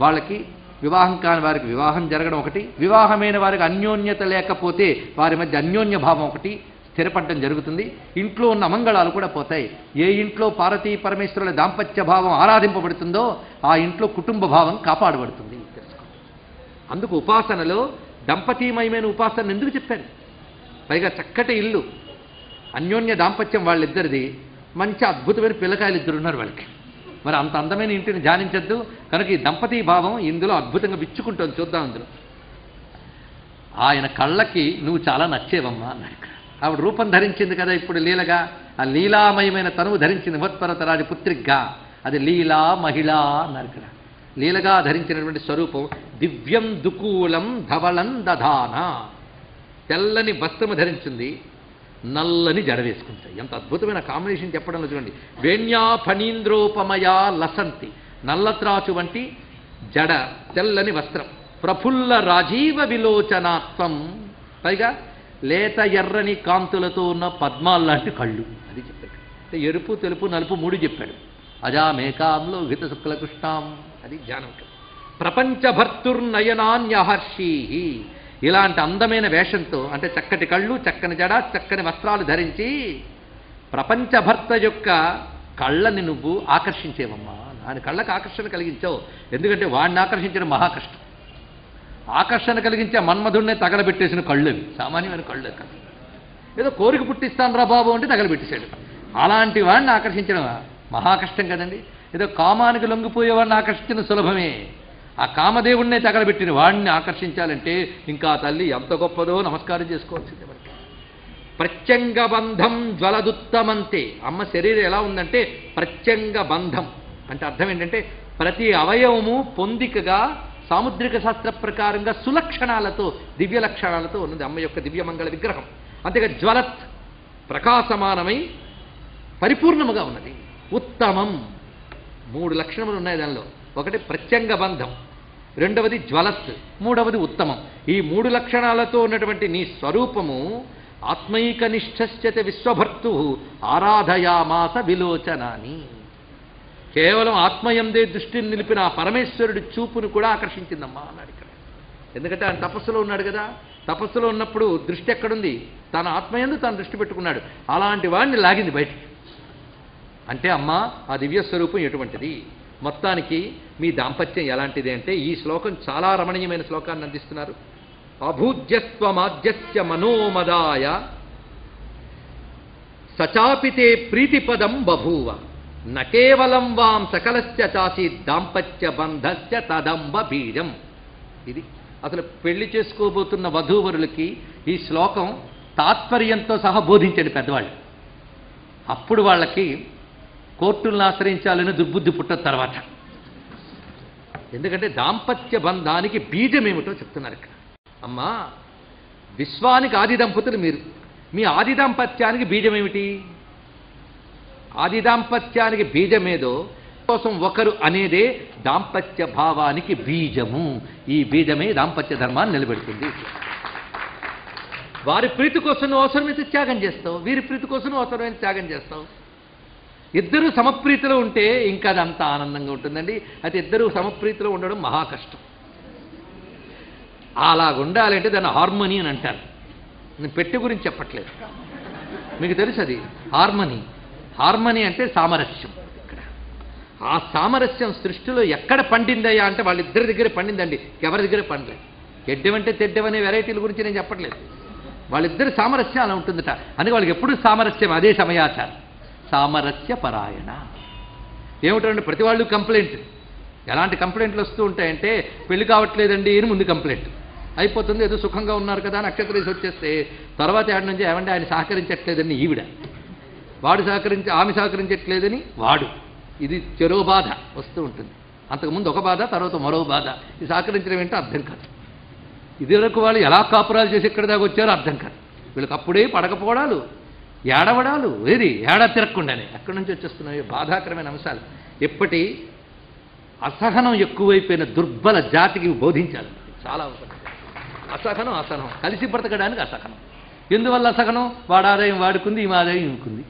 వాళ్ళకి వివాహం కాని వారికి వివాహం జరగడం ఒకటి, వివాహమైన వారికి అన్యోన్యత లేకపోతే వారి మధ్య అన్యోన్య భావం ఒకటి స్థిరపడడం జరుగుతుంది. ఇంట్లో ఉన్న అమంగళాలు కూడా పోతాయి. ఏ ఇంట్లో పార్వతీ పరమేశ్వరుల దాంపత్య భావం ఆరాధింపబడుతుందో ఆ ఇంట్లో కుటుంబ భావం కాపాడబడుతుంది. అందుకు ఉపాసనలో దంపతీమయమైన ఉపాసన ఎందుకు చెప్పారు? పైగా చక్కటి ఇల్లు, అన్యోన్య దాంపత్యం వాళ్ళిద్దరిది, మంచి అద్భుతమైన పిల్లకాయలు 2 ఉన్నారు వాళ్ళకి. మరి అంత అందమైన ఇంటిని ధ్యానించద్దు. కనుక ఈ దంపతీ భావం ఇందులో అద్భుతంగా విచ్చుకుంటుంది. చూద్దాం. అందులో ఆయన కళ్ళకి నువ్వు చాలా నచ్చేవమ్మా అన్నాడు. ఆవిడ రూపం ధరించింది కదా ఇప్పుడు లీలగా, ఆ లీలామయమైన తనువు ధరించింది హిమత్పర్వతరాజ పుత్రిగా. అది లీలా మహిళ అన్నారు ఇక్కడ. లీలగా ధరించినటువంటి స్వరూపం దివ్యం దుకూలం ధవళం దధాన, తెల్లని వస్త్రము ధరించింది, నల్లని జడ వేసుకుంటాయి. ఎంత అద్భుతమైన కాంబినేషన్ చెప్పడంలో చూడండి. వేణ్యా ఫణీంద్రోపమయా లసంతి, నల్లత్రాచు వంటి జడ, తెల్లని వస్త్రం, ప్రఫుల్ల రాజీవ విలోచనాత్వం, పైగా లేత ఎర్రని కాంతులతో ఉన్న పద్మాల్ లాంటి కళ్ళు. అది చెప్పాడు. అంటే ఎరుపు, తెలుపు, నలుపు 3 చెప్పాడు. అజామేకాంలో హిత శుక్లకృష్ణాం, అది ధ్యానం. ప్రపంచభర్తుర్నయనాన్యహర్షీ, ఇలాంటి అందమైన వేషంతో, అంటే చక్కటి కళ్ళు, చక్కని జడ, చక్కని వస్త్రాలు ధరించి ప్రపంచభర్త యొక్క కళ్ళని నువ్వు ఆకర్షించేవమ్మా. ఆయన కళ్ళకు ఆకర్షణ కలిగించావు. ఎందుకంటే వాడిని ఆకర్షించడం మహా కష్టం. ఆకర్షణ కలిగించే మన్మధుడినే తగలబెట్టేసిన కళ్ళు అవి, సామాన్యమైన కళ్ళు కాదు. ఏదో కోరిక పుట్టిస్తాను రా బాబు అంటే తగలబెట్టేశాడు. అలాంటి వాడిని ఆకర్షించడం మహా కష్టం కదండి. ఏదో కామానికి లొంగిపోయేవాడిని ఆకర్షించడం సులభమే. ఆ కామదేవుణ్ణే తగలబెట్టిన వాడిని ఆకర్షించాలంటే ఇంకా తల్లి ఎంత గొప్పదో నమస్కారం చేసుకోవాల్సిందే మనకి. ప్రత్యంగ బంధం జ్వలదుత్తమంతే. అమ్మ శరీరం ఎలా ఉందంటే ప్రత్యంగ బంధం అంటే అర్థం ఏంటంటే ప్రతి అవయవము పొందికగా సాముద్రిక శాస్త్ర ప్రకారంగా సులక్షణాలతో దివ్య లక్షణాలతో ఉన్నది అమ్మ యొక్క దివ్యమంగళ విగ్రహం. అంతేగా జ్వలత్ ప్రకాశమానమై పరిపూర్ణముగా ఉన్నది. ఉత్తమం 3 లక్షణములు ఉన్నాయి దానిలో. ఒకటి ప్రత్యంగ బంధం, రెండవది జ్వలత్, మూడవది ఉత్తమం. ఈ 3 లక్షణాలతో ఉన్నటువంటి నీ స్వరూపము ఆత్మైకనిష్ఠశ్చ విశ్వభర్తు ఆరాధయామాస విలోచనాని. కేవలం ఆత్మయందే దృష్టిని నిలిపిన ఆ పరమేశ్వరుడి చూపును కూడా ఆకర్షించిందమ్మా అన్నాడు ఇక్కడ. ఎందుకంటే ఆయన తపస్సులో ఉన్నాడు కదా. తపస్సులో ఉన్నప్పుడు దృష్టి ఎక్కడుంది? తన ఆత్మయందు తాను దృష్టి పెట్టుకున్నాడు. అలాంటి వాడిని లాగింది బయటికి. అంటే అమ్మ ఆ దివ్య స్వరూపం ఎటువంటిది? మొత్తానికి మీ దాంపత్యం ఎలాంటిది అంటే ఈ శ్లోకం చాలా రమణీయమైన శ్లోకాన్ని అందిస్తున్నారు. అభూజ్యస్వమాజ్యస్య మనోమదాయ సచాపితే ప్రీతిపదం బభూవ నకేవలం వాం సకలస్య చాసి దాంపత్య బంధస్య తదంబ బీజం. ఇది అసలు పెళ్లి చేసుకోబోతున్న వధూవరులకి ఈ శ్లోకం తాత్పర్యంతో సహా బోధించండి పెద్దవాళ్ళు. అప్పుడు వాళ్ళకి కోర్టులను ఆశ్రయించాలని దుర్బుద్ధి పుట్టిన తర్వాత. ఎందుకంటే దాంపత్య బంధానికి బీజం ఏమిటో చెప్తున్నారు ఇక్కడ. అమ్మా విశ్వానికి ఆది దంపతులు మీరు, మీ ఆది దాంపత్యానికి బీజం ఏమిటి? ఆది దాంపత్యానికి బీజమేదో కోసం ఒకరు అనేదే దాంపత్య భావానికి బీజము. ఈ బీజమే దాంపత్య ధర్మాన్ని నిలబెడుతుంది. వారి ప్రీతి కోసం నువ్వు అవసరమైతే త్యాగం చేస్తావు, వీరి ప్రీతి కోసం నువ్వు అవసరమైన త్యాగం చేస్తావు. ఇద్దరు సమప్రీతిలో ఉంటే ఇంకా అది అంత ఆనందంగా ఉంటుందండి. అయితే ఇద్దరు సమప్రీతిలో ఉండడం మహా కష్టం. అలాగుండాలంటే దాన్ని హార్మోని అని అంటారు. నేను పెట్టి గురించి చెప్పట్లేదు, మీకు తెలుసు అది హార్మోని. హార్మోని అంటే సామరస్యం. ఇక్కడ ఆ సామరస్యం సృష్టిలో ఎక్కడ పండిందయ్యా అంటే వాళ్ళిద్దరి దగ్గర పండిందండి, ఎవరి దగ్గర పండలేదు. ఎడ్డమంటే తెడ్డమనే వెరైటీల గురించి నేను చెప్పట్లేదు. వాళ్ళిద్దరి సామరస్యం అలా ఉంటుందట. అందుకే వాళ్ళకి ఎప్పుడు సామరస్యం, అదే సమయాచారం. సామరస్య పరాయణ. ఏమిటంటే ప్రతి వాళ్ళు కంప్లైంట్. ఎలాంటి కంప్లైంట్లు వస్తూ ఉంటాయంటే పెళ్లి కావట్లేదండి అని ముందు కంప్లైంట్ అయిపోతుంది. ఏదో సుఖంగా ఉన్నారు కదా నక్షత్రం వేసి వచ్చేస్తే తర్వాత ఏడు నుంచి ఏమంటే ఆయన సహకరించట్లేదని ఈవిడ, వాడు ఆమె సహకరించట్లేదని వాడు. ఇది చెరో బాధ వస్తూ ఉంటుంది. అంతకుముందు ఒక బాధ, తర్వాత మరో బాధ. ఇది సహకరించడం ఏంటో అర్థం కాదు. ఇదివరకు వాళ్ళు ఎలా కాపురాలు చేసి ఎక్కడి దాకా వచ్చారో అర్థం కాదు. వీళ్ళకి అప్పుడే పడకపోవడాలు, ఏడవడాలు, ఏది ఏడా తిరగకుండానే అక్కడి నుంచి వచ్చేస్తున్నాయి బాధాకరమైన అంశాలు. ఎప్పటి అసహనం ఎక్కువైపోయిన దుర్బల జాతికి బోధించాలి. చాలా అవసరం. అసహనం అసహనం కలిసి బ్రతకడానికి అసహనం. ఎందువల్ల అసహనం? వాడి ఆదాయం వాడుకుంది, ఈమె ఆదాయం ఇంకుంది.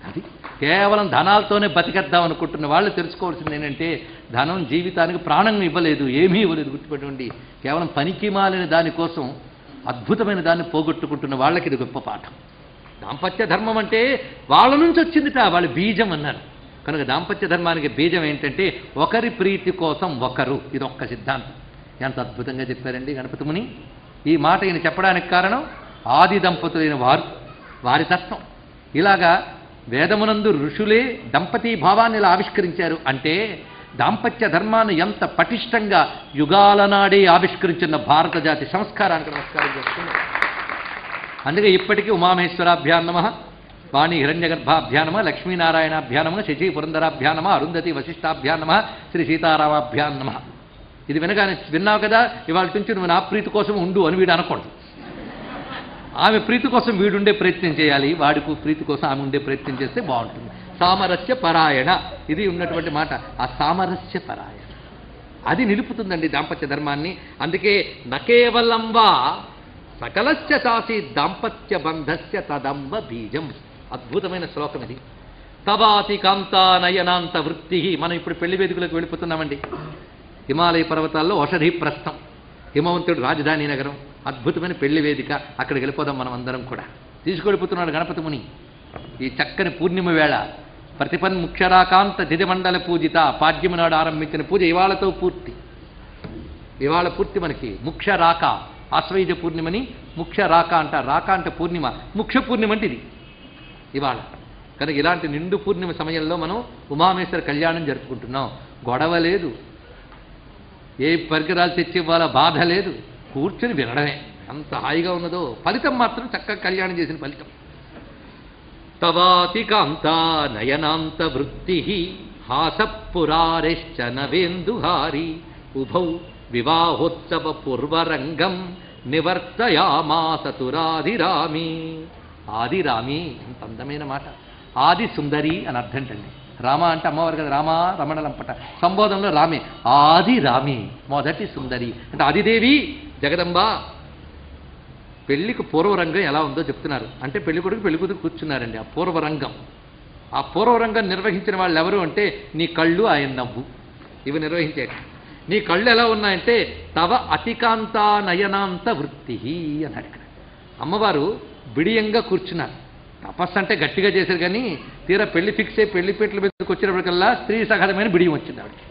అది కేవలం ధనాలతోనే బతికేద్దాం అనుకుంటున్న వాళ్ళు తెలుసుకోవాల్సింది ఏంటంటే ధనం జీవితానికి ప్రాణం ఇవ్వలేదు, ఏమీ ఇవ్వలేదు. గుర్తుపెట్టుకోండి. కేవలం పనికి మాలిన దానికోసం అద్భుతమైన దాన్ని పోగొట్టుకుంటున్న వాళ్ళకి ఇది గొప్ప పాఠం. దాంపత్య ధర్మం అంటే వాళ్ళ నుంచి వచ్చిందిట, వాళ్ళ బీజం అన్నారు. కనుక దాంపత్య ధర్మానికి బీజం ఏంటంటే ఒకరి ప్రీతి కోసం ఒకరు. ఇది ఒక్క సిద్ధాంతం. ఎంత అద్భుతంగా చెప్పారండి గణపతి ముని. ఈ మాట ఈయన చెప్పడానికి కారణం ఆది దంపతులైన వారి తత్వం. ఇలాగా వేదమునందు ఋషులే దంపతీ భావాన్ని ఇలా ఆవిష్కరించారు. అంటే దాంపత్య ధర్మాన్ని ఎంత పటిష్టంగా యుగాల నాడే ఆవిష్కరించిన భారత జాతి సంస్కారానికి నమస్కారం చేస్తున్నారు. అందుకే ఇప్పటికీ ఉమామేశ్వరాభ్యాం నమః, వాణి హిరణ్యగర్భాభ్యాం నమః, లక్ష్మీనారాయణాభ్యాం నమః, శశి పురంధరాభ్యాం నమః, అరుంధతి వశిష్టాభ్యాం నమః, శ్రీ సీతారామాభ్యాం నమః. ఇది వినగానే విన్నావు కదా, ఇవాళ నుంచి నువ్వు నా ప్రీతి కోసం ఉండు అని వీడు అనకూడదు. ఆమె ప్రీతి కోసం వీడుండే ప్రయత్నం చేయాలి, వాడికి ప్రీతి కోసం ఆమె ఉండే ప్రయత్నం చేస్తే బాగుంటుంది. సామరస్య పరాయణ ఇది ఉన్నటువంటి మాట. ఆ సామరస్య పరాయణ అది నిలుపుతుందండి దాంపత్య ధర్మాన్ని. అందుకే నకేవలం వా సకలస్య చాసి దాంపత్య బంధస్య తదంబ బీజం. అద్భుతమైన శ్లోకం ఇది. తవాతి కాంతా నయనాంత వృత్తి. మనం ఇప్పుడు పెళ్లి వేదికలకు వెళ్ళిపోతున్నామండి. హిమాలయ పర్వతాల్లో ఔషధీ ప్రస్థం, హిమవంతుడు రాజధాని నగరం, అద్భుతమైన పెళ్లి వేదిక. అక్కడికి వెళ్ళిపోదాం మనం అందరం కూడా. తీసుకెళ్ళిపోతున్నాడు గణపతి ముని. ఈ చక్కని పూర్ణిమ వేళ ప్రతిపన్ ముఖ్యరాకాంత దిదిమండల పూజిత పాడ్యము నాడు ఆరంభించిన పూజ ఇవాళతో పూర్తి. ఇవాళ పూర్తి మనకి ముఖ్య రాక, ఆశ్వయుజ పూర్ణిమని ముఖ్య రాక అంటారు. రాక అంటే పూర్ణిమ, ముఖ్య పూర్ణిమ అంటే ఇది ఇవాళ. కనుక ఇలాంటి నిండు పూర్ణిమ సమయంలో మనం ఉమామేశ్వర కళ్యాణం జరుపుకుంటున్నాం. గొడవ లేదు, ఏ పరికరాలు తెచ్చి ఇవ్వాల బాధ లేదు, కూర్చుని వినడమే అంత హాయిగా ఉన్నదో. ఫలితం మాత్రం చక్కగా కళ్యాణం చేసిన ఫలితం. తవాతి కాంత నయనాంత వృత్తి హాసపురారేశ్చ నవేందుహారి ఉభౌ వివాహోత్సవ పూర్వరంగం నివర్తయామాస తురాదిరామి. ఆదిరామి ఎంత అందమైన మాట. ఆది సుందరి అని అర్థంటండి. రామ అంటే అమ్మవారు కదా, రామ రమణలంపట. సంబోధనలో రామే. ఆది రామి, మొదటి సుందరి అంటే ఆదిదేవి జగదంబ. పెళ్లికి పూర్వరంగం ఎలా ఉందో చెప్తున్నారు. అంటే పెళ్లి కొడుకు పెళ్లి కూతురు కూర్చున్నారండి. ఆ పూర్వరంగం, ఆ పూర్వరంగం నిర్వహించిన వాళ్ళు ఎవరు అంటే నీ కళ్ళు, ఆయన నవ్వు, ఇవి నిర్వహించేట. నీ కళ్ళు ఎలా ఉన్నాయంటే తవ అతికాంత నయనాంత వృత్తి అన్నాడు ఇక్కడ. అమ్మవారు బిడియంగా కూర్చున్నారు. తపస్సు అంటే గట్టిగా చేశారు, కానీ తీరా పెళ్లి ఫిక్స్ అయ్యి పెళ్లిపేటల మీదకి వచ్చినప్పటికల్లా స్త్రీ సహజమైన బిడియం వచ్చింది ఆవిడకి.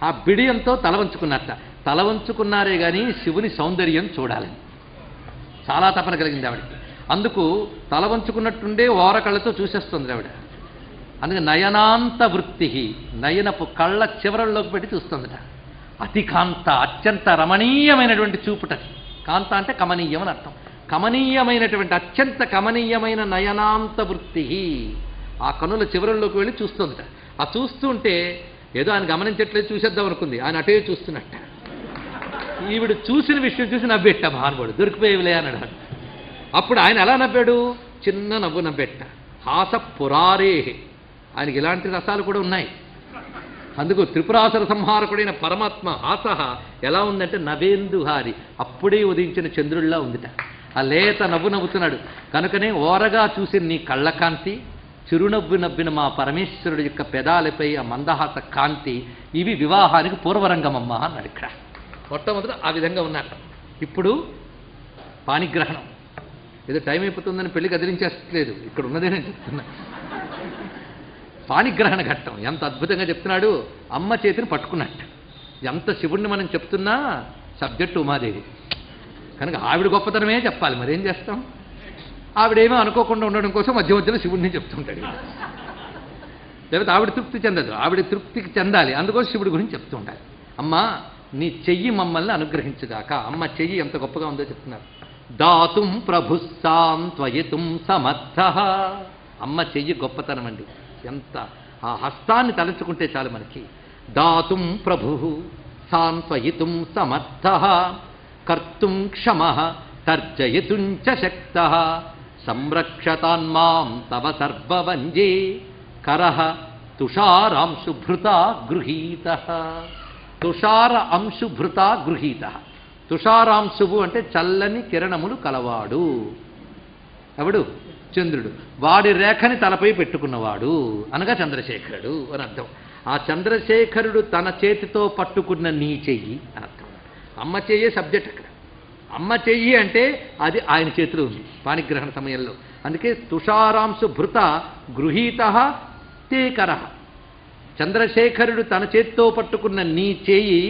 ఆ బిడియంతో తల వంచుకున్నట్ట. తల వంచుకున్నారే కానీ శివుని సౌందర్యం చూడాలని చాలా తపన కలిగింది ఆవిడకి. అందుకు తల వంచుకున్నట్టుండే ఓర కళ్ళతో చూసేస్తుంది ఆవిడ. అందుకే నయనాంత వృత్తి, నయనపు కళ్ళ చివరల్లోకి పెట్టి చూస్తుందట. అతికాంత, అత్యంత రమణీయమైనటువంటి చూపుటది. కాంత అంటే కమనీయం అని అర్థం. కమనీయమైనటువంటి, అత్యంత కమనీయమైన నయనాంత వృత్తి. ఆ కనుల చివరల్లోకి వెళ్ళి చూస్తుందట. ఆ చూస్తుంటే ఏదో ఆయన గమనించట్లేదు, చూసేద్దాం అనుకుంది. ఆయన అటే చూస్తున్నట్ట. ఈవిడ చూసిన విషయం చూసి నవ్వెట్ట. మహానుభావుడు దొరికిపోయేవిలే అన్నాడు. అప్పుడు ఆయన ఎలా నవ్వాడు? చిన్న నవ్వు నవ్వెట్ట. హాస పురారే. ఆయనకి ఇలాంటి రసాలు కూడా ఉన్నాయి. అందుకు త్రిపురాసుర సంహారకుడైన పరమాత్మ హాస ఎలా ఉందంటే నవేందుహారి, అప్పుడే ఉదయించిన చంద్రుడిలా ఉందిట. ఆ లేత నవ్వు నవ్వుతున్నాడు. కనుకనే ఓరగా చూసిన నీ కళ్ళకాంతి, చిరునవ్వు నవ్విన మా పరమేశ్వరుడి యొక్క పెదాలపై ఆ మందహాస కాంతి, ఇవి వివాహానికి పూర్వరంగమమ్మ అన్నాడు ఇక్కడ. మొట్టమొదట ఆ విధంగా ఉన్నారు. ఇప్పుడు పాణిగ్రహణం. ఏదో టైం అయిపోతుందని పెళ్లి కదిలించేస్తలేదు, ఇక్కడ ఉన్నదే నేను చెప్తున్నా. పాణిగ్రహణ ఘట్టం ఎంత అద్భుతంగా చెప్తున్నాడు. అమ్మ చేతిని పట్టుకున్నట్టు. ఎంత శివుణ్ణి మనం చెప్తున్నా సబ్జెక్టు ఉమాదేవి కనుక ఆవిడ గొప్పతనమే చెప్పాలి. మరేం చేస్తాం? ఆవిడేమో అనుకోకుండా ఉండడం కోసం మధ్య మధ్యలో శివుడిని చెప్తుంటాడు. లేకపోతే ఆవిడ తృప్తి చెందదు, ఆవిడ తృప్తికి చెందాలి. అందుకోసం శివుడి గురించి చెప్తూ ఉండాలి. అమ్మ నీ చెయ్యి మమ్మల్ని అనుగ్రహించుగాక. అమ్మ చెయ్యి ఎంత గొప్పగా ఉందో చెప్తున్నారు. దాతుం ప్రభుస్సాం త్వయితుం సమర్థ. అమ్మ చెయ్యి గొప్పతనం అండి. ఎంత ఆ హస్తాన్ని తలంచుకుంటే చాలు మనకి. దాతుం ప్రభు సాంత్వయితుం సమర్థ కర్తుం క్షమః తర్జయితుం చ శక్తః సంరక్షతాన్మాం తవ సర్వవంజే కరః తుషారాంశుభృతా గృహీతః. తుషార అంశుభృతా గృహీతః. తుషారాంశువు అంటే చల్లని కిరణములు కలవాడు. ఎవడు? చంద్రుడు. వాడి రేఖని తలపై పెట్టుకున్నవాడు అనగా చంద్రశేఖరుడు అని అర్థం. ఆ చంద్రశేఖరుడు తన చేతితో పట్టుకున్న నీ చెయ్యి అని అర్థం. అమ్మ చెయ్యే సబ్జెక్ట్ అక్కడ. అమ్మ చెయ్యి అంటే అది ఆయన చేతిలో ఉంది పాణిగ్రహణ సమయంలో. అందుకే తుషారాంశు భృత గృహీత తే కరః. చంద్రశేఖరుడు తన చేతితో పట్టుకున్న నీ చేయి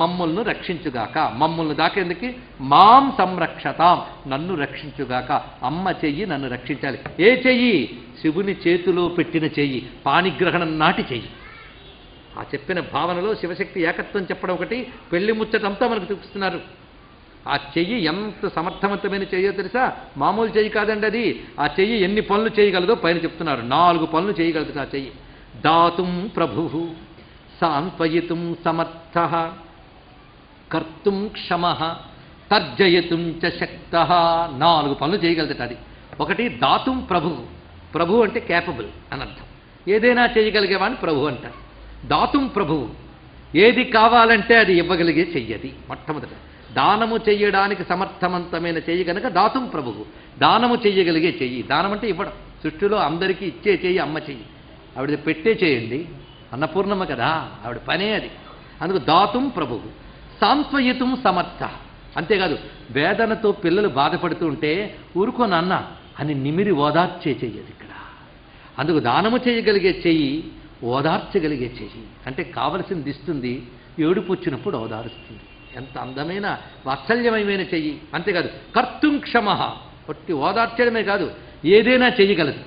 మమ్ములను రక్షించుగాక. మమ్ములను దాకేందుకు మాం సంరక్షతాం, నన్ను రక్షించుగాక. అమ్మ చెయ్యి నన్ను రక్షించాలి. ఏ చెయ్యి? శివుని చేతిలో పెట్టిన చెయ్యి, పాణిగ్రహణం నాటి చెయ్యి. ఆ చెప్పిన భావనలో శివశక్తి ఏకత్వం చెప్పడం ఒకటి, పెళ్లి ముచ్చటంతా మనకు చూపిస్తున్నారు. ఆ చెయ్యి ఎంత సమర్థవంతమైన చెయ్యో తెలుసా? మామూలు చెయ్యి కాదండి అది. ఆ చెయ్యి ఎన్ని పనులు చేయగలదో పైన చెప్తున్నారు. 4 పనులు చేయగలదు ఆ చెయ్యి. దాతుం ప్రభు సాంత్వయితుం సమర్థ కర్తుం క్షమః తర్జయితుం చ శక్తః. 4 పనులు చేయగలదట అది. ఒకటి దాతుం ప్రభు. ప్రభు అంటే క్యాపబుల్ అని అర్థం. ఏదైనా చేయగలిగేవాడిని ప్రభు అంటారు. దాతుం ప్రభువు, ఏది కావాలంటే అది ఇవ్వగలిగే చెయ్యది. మొట్టమొదట దానము చెయ్యడానికి సమర్థవంతమైన చెయ్యి కనుక దాతుం ప్రభువు, దానము చెయ్యగలిగే చెయ్యి. దానం అంటే ఇవ్వడం. సృష్టిలో అందరికీ ఇచ్చే చెయ్యి అమ్మ చెయ్యి. ఆవిడ పెట్టే చేయండి, అన్నపూర్ణమ్మ కదా, ఆవిడ పనే అది. అందుకు దాతుం ప్రభువు. సాంత్వయితుం సమర్థ. అంతేకాదు, వేదనతో పిల్లలు బాధపడుతూ ఉంటే ఊరుకో నాన్న అని నిమిరి ఓదార్చే చెయ్యది ఇక్కడ. అందుకు దానము చేయగలిగే చెయ్యి, ఓదార్చగలిగే చెయ్యి. అంటే కావలసింది ఇస్తుంది, ఏడుపు వచ్చినప్పుడు ఓదారుస్తుంది. ఎంత అందమైన వాత్సల్యమయమైన చెయ్యి. అంతేకాదు కర్తుం క్షమః, ఒట్టి ఓదార్చడమే కాదు, ఏదైనా చేయగలదు,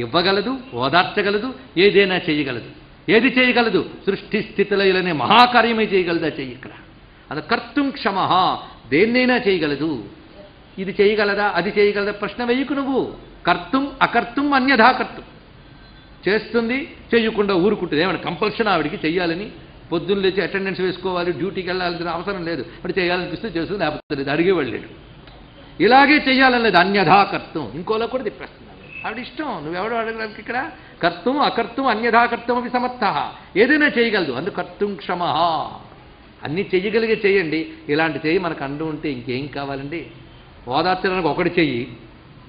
ఇవ్వగలదు, ఓదార్చగలదు, ఏదైనా చేయగలదు. ఏది చేయగలదు? సృష్టి స్థితిలయులనే మహాకార్యమే చేయగలదు ఆ చెయ్యి. ఇక్కడ అది కర్తుం క్షమః, దేన్నైనా చేయగలదు. ఇది చేయగలదా, అది చేయగలదా ప్రశ్న వేయకు నువ్వు. కర్తుం అకర్తుం అన్యథా కర్తుం, చేస్తుంది చేయకుండా ఊరుకుంటుంది. ఏమైనా కంపల్షన్ ఆవిడికి చెయ్యాలని, పొద్దున్న లేచి అటెండెన్స్ వేసుకోవాలి, డ్యూటీకి వెళ్ళాల్సిన అవసరం లేదు, మరి చేయాలనిపిస్తే చేస్తుంది, లేకపోతే లేదు, అడిగేవాళ్ళు లేడు. ఇలాగే చెయ్యాలని లేదు, అన్యథా కర్తం. ఇంకోలో కూడా తిప్పేస్తున్నాను, ఆవిడ ఇష్టం, నువ్వెవడో అడగడానికి. ఇక్కడ కర్తం అకర్తం అన్యథా కర్తం అవి సమర్థ, ఏదైనా చేయగలదు. అందుకు కర్తుం క్షమః, అన్నీ చెయ్యగలిగే చెయ్యండి. ఇలాంటి చెయ్యి మనకు అంటూ ఉంటే ఇంకేం కావాలండి? ఓదార్చడానికి ఒకటి చెయ్యి,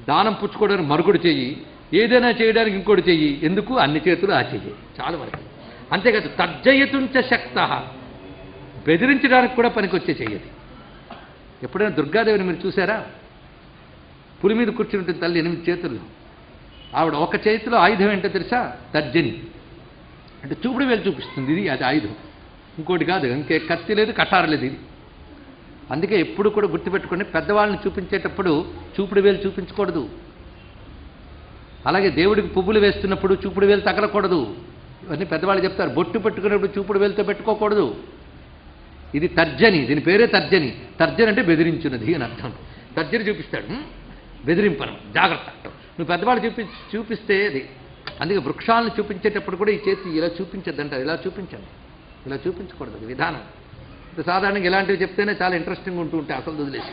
దానం పుచ్చుకోవడానికి మరొకటి చెయ్యి, ఏదైనా చేయడానికి ఇంకోటి చెయ్యి. ఎందుకు? అన్ని చేతులు ఆ చెయ్యి చాలు మనకి. అంతేకాదు తర్జయతుంచ శక్తః, బెదిరించడానికి కూడా పనికొచ్చే చెయ్యది. ఎప్పుడైనా దుర్గాదేవిని మీరు చూసారా? పులి మీద కూర్చుని ఉంటుంది తల్లి, 8 చేతుల్లో. ఆవిడ ఒక చేతిలో ఆయుధం ఏంటో తెలుసా? తర్జని, అంటే చూపుడు వేలు చూపిస్తుంది, ఇది అది ఆయుధం, ఇంకోటి కాదు. ఇంకే కత్తి లేదు, కటారు లేదు ఇది. అందుకే ఎప్పుడు కూడా గుర్తుపెట్టుకుని, పెద్దవాళ్ళని చూపించేటప్పుడు చూపుడు వేలు చూపించకూడదు. అలాగే దేవుడికి పువ్వులు వేస్తున్నప్పుడు చూపుడు వేలు తగలకూడదు. ఇవన్నీ పెద్దవాళ్ళు చెప్తారు. బొట్టు పెట్టుకున్నప్పుడు చూపుడు వేలుతో పెట్టుకోకూడదు. ఇది తర్జని, దీని పేరే తర్జని. తర్జని అంటే బెదిరించున్నది అని అర్థం. తర్జని చూపిస్తాడు, బెదిరింపను, జాగ్రత్త. నువ్వు పెద్దవాళ్ళు చూపిస్తే అది. అందుకే వృక్షాలను చూపించేటప్పుడు కూడా ఈ చేతి ఇలా చూపించద్దంటారు. ఇలా చూపించండి, ఇలా చూపించకూడదు, అది విధానం. సాధారణంగా ఇలాంటివి చెప్తేనే చాలా ఇంట్రెస్టింగ్ ఉంటూ ఉంటాయి, అసలు వదిలేసి.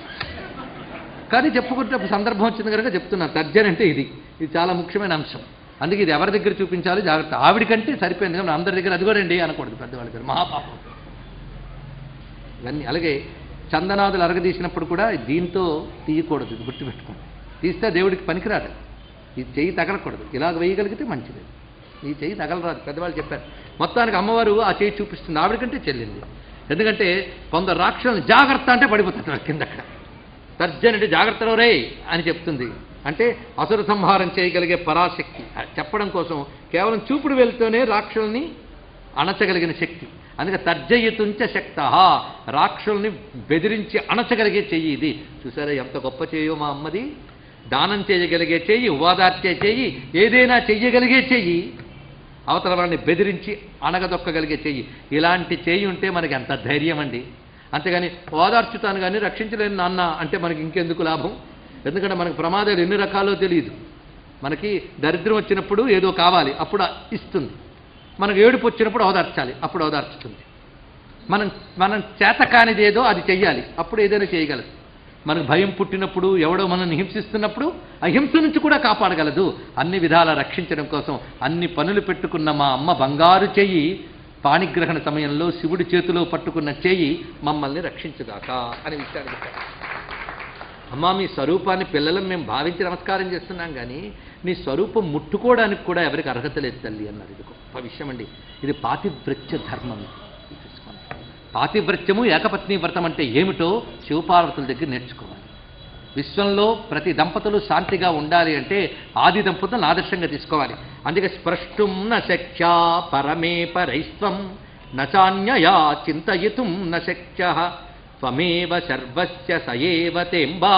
కానీ చెప్పుకుంటే సందర్భం వచ్చింది కనుక చెప్తున్నాను. తర్జని అంటే ఇది చాలా ముఖ్యమైన అంశం. అందుకే ఇది ఎవరి దగ్గర చూపించాలి, జాగ్రత్త. ఆవిడికంటే సరిపోయింది కానీ అందరి దగ్గర అది కూడా అండి అనకూడదు, పెద్దవాళ్ళ దగ్గర మహాపాపం ఇవన్నీ. అలాగే చందనాదులు అరగదీసినప్పుడు కూడా దీంతో తీయకూడదు, ఇది గుర్తుపెట్టుకోండి. తీస్తే దేవుడికి పనికిరాదు. ఈ చెయ్యి తగలకూడదు. ఇలాగ వేయగలిగితే మంచిది, ఈ చెయ్యి తగలరాదు, పెద్దవాళ్ళు చెప్పారు. మొత్తానికి అమ్మవారు ఆ చెయ్యి చూపిస్తుంది, ఆవిడకంటే చెల్లింది. ఎందుకంటే కొందరు రాక్షసులను జాగ్రత్త అంటే పడిపోతారు కింద. అక్కడ తర్జని అంటే జాగ్రత్తలో రే అని చెప్తుంది. అంటే అసుర సంహారం చేయగలిగే పరాశక్తి చెప్పడం కోసం కేవలం చూపుడు వెళ్తూనే రాక్షసుల్ని అణచగలిగిన శక్తి. అందుకే తర్జయితుంచ శక్తః, రాక్షసుల్ని బెదిరించి అణచగలిగే చెయ్యి ఇది. చూసారా ఎంత గొప్ప చెయ్యో మా అమ్మది. దానం చేయగలిగే చెయ్యి, ఓదార్చే చెయ్యి, ఏదైనా చెయ్యగలిగే చెయ్యి, అవతల వాళ్ళని బెదిరించి అణగదొక్కగలిగే చెయ్యి. ఇలాంటి చెయ్యి ఉంటే మనకి ఎంత ధైర్యం అండి. అంతేగాని ఓదార్చుతాను కానీ రక్షించలేను నాన్న అంటే మనకి ఇంకెందుకు లాభం? ఎందుకంటే మనకు ప్రమాదాలు ఎన్ని రకాలో తెలియదు. మనకి దరిద్రం వచ్చినప్పుడు ఏదో కావాలి, అప్పుడు ఇస్తుంది. మనకు ఏడుపు వచ్చినప్పుడు ఓదార్చాలి, అప్పుడు ఓదార్చుతుంది. మనం చేత కానిది ఏదో అది చెయ్యాలి, అప్పుడు ఏదైనా చేయగలదు. మనకు భయం పుట్టినప్పుడు, ఎవడో మనల్ని హింసిస్తున్నప్పుడు ఆ హింస నుంచి కూడా కాపాడగలదు. అన్ని విధాలా రక్షించడం కోసం అన్ని పనులు పెట్టుకున్న మా అమ్మ బంగారు చెయ్యి పాణిగ్రహణ సమయంలో శివుడి చేతిలో పట్టుకున్న చెయ్యి మమ్మల్ని రక్షించుగాక అనే విషయాన్ని చెప్పారు. అమ్మ మీ స్వరూపాన్ని పిల్లలను మేము భావించి నమస్కారం చేస్తున్నాం కానీ నీ స్వరూపం ముట్టుకోవడానికి కూడా ఎవరికి అర్హత లేదు తల్లి అన్నారు. ఇది గొప్ప విషయం అండి. ఇది పాతివ్రత్య ధర్మం. పాతివ్రత్యము ఏకపత్ని వ్రతం అంటే ఏమిటో శివపార్వతుల దగ్గర నేర్చుకోవాలి. విశ్వంలో ప్రతి దంపతులు శాంతిగా ఉండాలి అంటే ఆది దంపతులను ఆదర్శంగా తీసుకోవాలి. అందుకే స్పృష్టం న శక్యా పరమే పరైస్త్వం నాన్యయా చింతయితుం న శక్యః త్వమేవ సర్వస్య సయేవ తేంబా